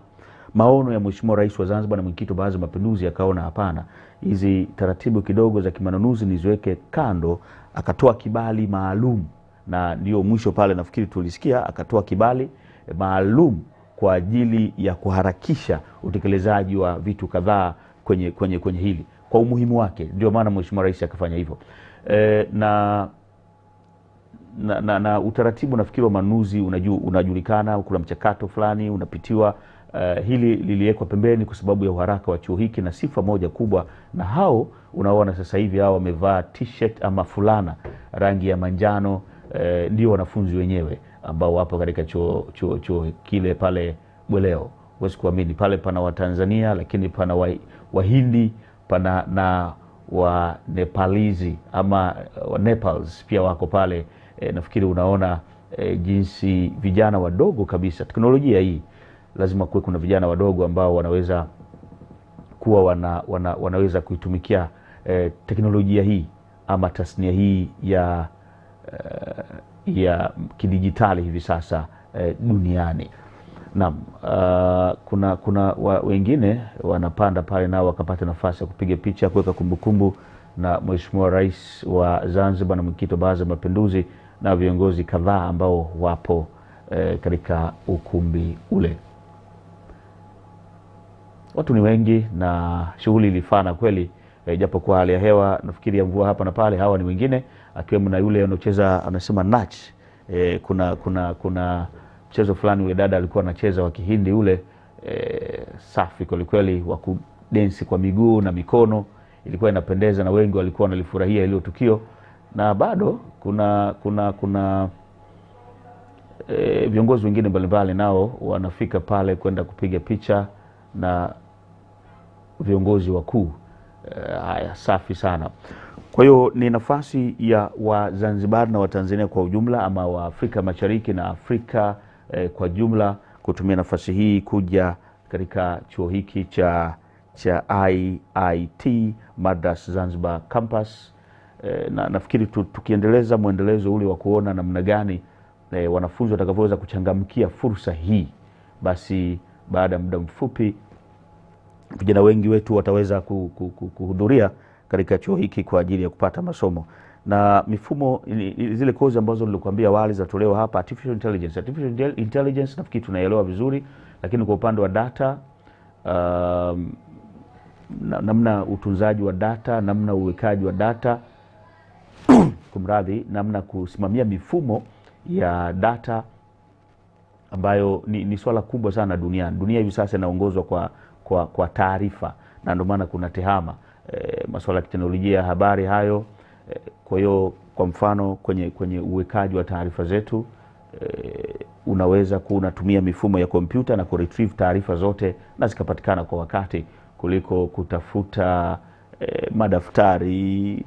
S4: maono ya Mheshimiwa Rais wa Zanzibar na mwenyekiti wa Baraza la Mapinduzi akaona hapana, hizi taratibu kidogo za kimanunuzi niziweke kando, akatoa kibali maalum, na ndio mwisho pale nafikiri tulisikia akatoa kibali maalum kwa ajili ya kuharakisha utekelezaji wa vitu kadhaa kwenye hili kwa umuhimu wake. Ndio maana Mheshimiwa Rais akafanya hivyo. Na utaratibu nafikiri wa manunuzi unajulikana, kuna mchakato fulani unapitiwa. Hili liliwekwa pembeni kwa sababu ya uharaka wa chuo hiki na sifa moja kubwa, na hao unaona sasa hivi hao wamevaa t-shirt ama fulana rangi ya manjano, ndio wanafunzi wenyewe ambao wapo katika chuo kile pale Bweleo. Huwezi kuamini, pale pana Watanzania lakini pana Wahindi, pana na wa Nepalizi ama Nepals pia wako pale. Nafikiri unaona jinsi vijana wadogo kabisa. Teknolojia hii lazima kuwe kuna vijana wadogo ambao wanaweza kuwa wanaweza kuitumikia teknolojia hii ama tasnia hii ya kidijitali hivi sasa duniani. Naam, kuna wengine wanapanda pale nao wakapata nafasi ya kupiga picha kuweka kumbukumbu na Mheshimiwa Rais wa Zanzibar na mwenyekiti wa Baraza la Mapinduzi na viongozi kadhaa ambao wapo katika ukumbi ule. Watu ni wengi na shughuli ilifana kweli, japo kwa hali ya hewa nafikiri ya mvua hapa na pale. Hawa ni wengine akiwemo na yule anacheza anasema natch. Kuna mchezo fulani ule dada alikuwa anacheza wa Kihindi ule, safi kweli kweli, wa kudensi kwa miguu na mikono, ilikuwa inapendeza na wengi walikuwa wanalifurahia hilo tukio. Na bado kuna viongozi wengine mbalimbali nao wanafika pale kwenda kupiga picha na viongozi wakuu. Haya, safi sana. Kwa hiyo ni nafasi ya Wazanzibar na Watanzania kwa ujumla ama wa Afrika Mashariki na Afrika kwa jumla kutumia nafasi hii kuja katika chuo hiki cha IIT Madras Zanzibar Kampas. Na nafikiri tukiendeleza muendelezo ule wa kuona namna gani wanafunzi watakavyoweza kuchangamkia fursa hii, basi baada ya muda mfupi vijana wengi wetu wataweza kuhudhuria katika chuo hiki kwa ajili ya kupata masomo. Na mifumo zile kozi ambazo nilikwambia awali zatolewa hapa, artificial intelligence nafikiri tunaelewa vizuri, lakini kwa upande wa data, namna utunzaji wa data, namna uwekaji wa data kumradhi, namna kusimamia mifumo ya data ambayo ni swala kubwa sana duniani. Dunia hivi sasa inaongozwa kwa taarifa, na ndio maana kuna tehama masuala ya teknolojia ya habari hayo. Kwa hiyo kwa mfano kwenye uwekaji wa taarifa zetu, unaweza unatumia mifumo ya kompyuta na kuretrieve taarifa zote na zikapatikana kwa wakati, kuliko kutafuta madaftari,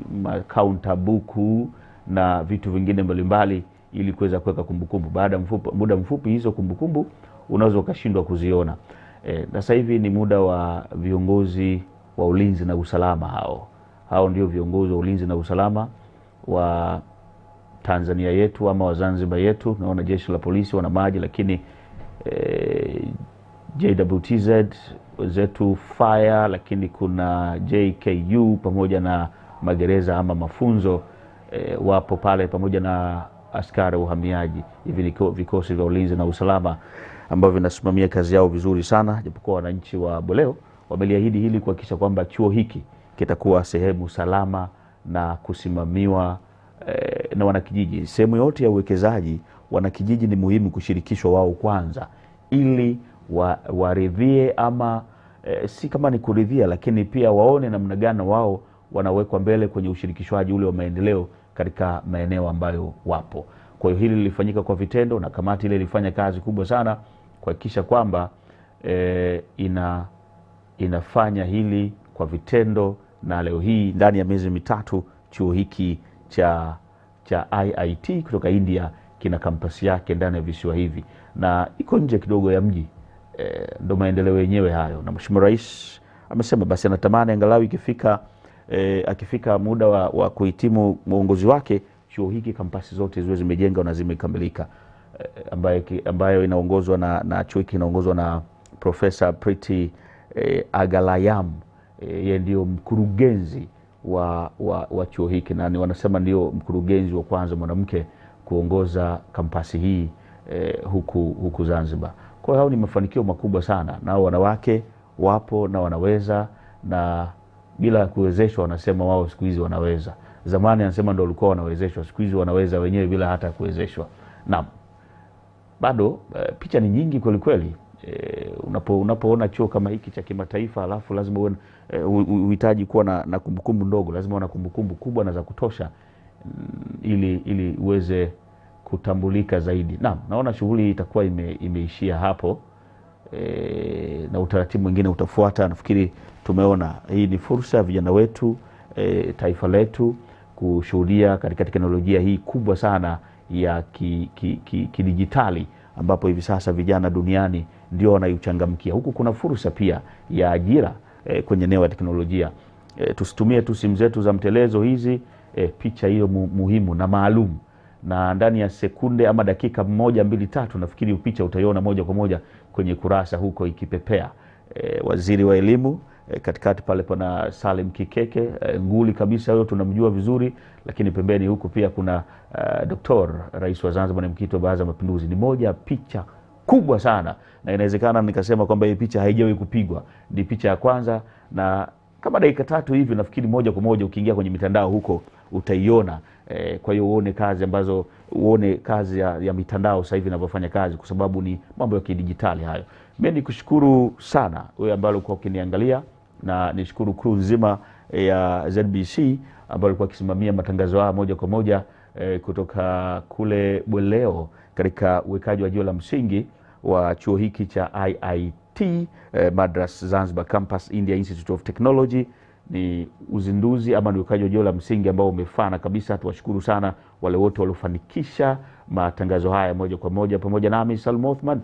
S4: counter buku na vitu vingine mbalimbali ili kuweza kuweka kumbukumbu. Baada muda mfupi hizo kumbukumbu unaweza ukashindwa kuziona. Sasa hivi ni muda wa viongozi wa ulinzi na usalama. Hao ndio viongozi wa ulinzi na usalama wa Tanzania yetu ama wa Zanzibar yetu. Naona jeshi la polisi, wana maji, lakini JWTZ zetu fire, lakini kuna JKU pamoja na magereza ama mafunzo wapo pale, pamoja na askari uhamiaji. Hivi ni vikosi vya ulinzi na usalama ambao vinasimamia kazi yao vizuri sana, japokuwa wananchi wa Boleo wameliahidi hili kuhakikisha kwamba chuo hiki kitakuwa sehemu salama na kusimamiwa na wanakijiji. Sehemu yote ya uwekezaji, wanakijiji ni muhimu kushirikishwa wao kwanza, ili waridhie ama si kama ni kuridhia, lakini pia waone namna gani wao wanawekwa mbele kwenye ushirikishwaji ule wa maendeleo katika maeneo ambayo wapo. Kwa hiyo hili lilifanyika kwa vitendo, na kamati ile ilifanya kazi kubwa sana kuhakikisha kwamba inafanya hili kwa vitendo, na leo hii ndani ya miezi mitatu chuo hiki cha IIT kutoka India kina kampasi yake ndani ya visiwa hivi, na iko nje kidogo ya mji. Ndo maendeleo yenyewe hayo. Na Mheshimiwa Rais amesema basi anatamani angalau akifika muda wa kuhitimu uongozi wake, chuo hiki kampasi zote ziwe zimejenga na zimekamilika, ambayo inaongozwa na chuo hiki inaongozwa na Profesa Priti Agalayam. Yeye ndio mkurugenzi wa chuo hiki, na wanasema ndio mkurugenzi wa kwanza mwanamke kuongoza kampasi hii huku Zanzibar. Kwa hiyo ni mafanikio makubwa sana, nao wanawake wapo na wanaweza, na bila kuwezeshwa wanasema wao siku hizi wanaweza. Zamani anasema ndio walikuwa wanawezeshwa, siku hizi wanaweza wenyewe bila hata kuwezeshwa. Naam. Bado picha ni nyingi kweli kweli. Unapoona chuo kama hiki cha kimataifa, alafu lazima uhitaji kuwa na kumbukumbu ndogo, lazima una kumbukumbu kubwa na za kutosha ili uweze kutambulika zaidi. Naam, naona shughuli itakuwa imeishia hapo, na utaratibu mwingine utafuata. Nafikiri tumeona hii ni fursa ya vijana wetu, taifa letu kushuhudia katika teknolojia hii kubwa sana ya kidijitali, ambapo hivi sasa vijana duniani ndio wanayochangamkia. Huku kuna fursa pia ya ajira kwenye eneo la teknolojia. Tusitumie tu simu zetu za mtelezo hizi, picha hiyo muhimu na maalum, na ndani ya sekunde ama dakika 1, 2, 3 nafikiri picha utaiona moja kwa moja kwenye kurasa huko ikipepea. Waziri wa elimu katikati pale pana Salim Kikeke, nguli kabisa, huyo tunamjua vizuri, lakini pembeni huko pia kuna Dr. Rais wa Zanzibar na mwenyekiti wa Baraza la Mapinduzi. Ni moja picha kubwa sana, na inawezekana nikasema kwamba hii picha haijawahi kupigwa, ni picha ya kwanza, na kama dakika 3 hivi nafikiri moja kwa moja ukiingia kwenye mitandao huko utaiona. Kwa hiyo uone kazi ya mitandao sasa hivi inavyofanya kazi, kwa sababu ni mambo ya kidijitali hayo. Mimi nikushukuru sana wewe ambaye ulikuwa ukiniangalia, na nishukuru crew nzima ya ZBC ambayo ilikuwa kisimamia matangazo haya moja kwa moja kutoka kule Boleo katika uwekaji wa jiwe la msingi wa chuo hiki cha IIT Madras Zanzibar Kampas India Institute of Technology. Ni uzinduzi ama ni uwekaji wa jiwe la msingi ambao umefana kabisa. Tuwashukuru sana wale wote waliofanikisha matangazo haya moja kwa moja, pamoja nami Salmo Othman.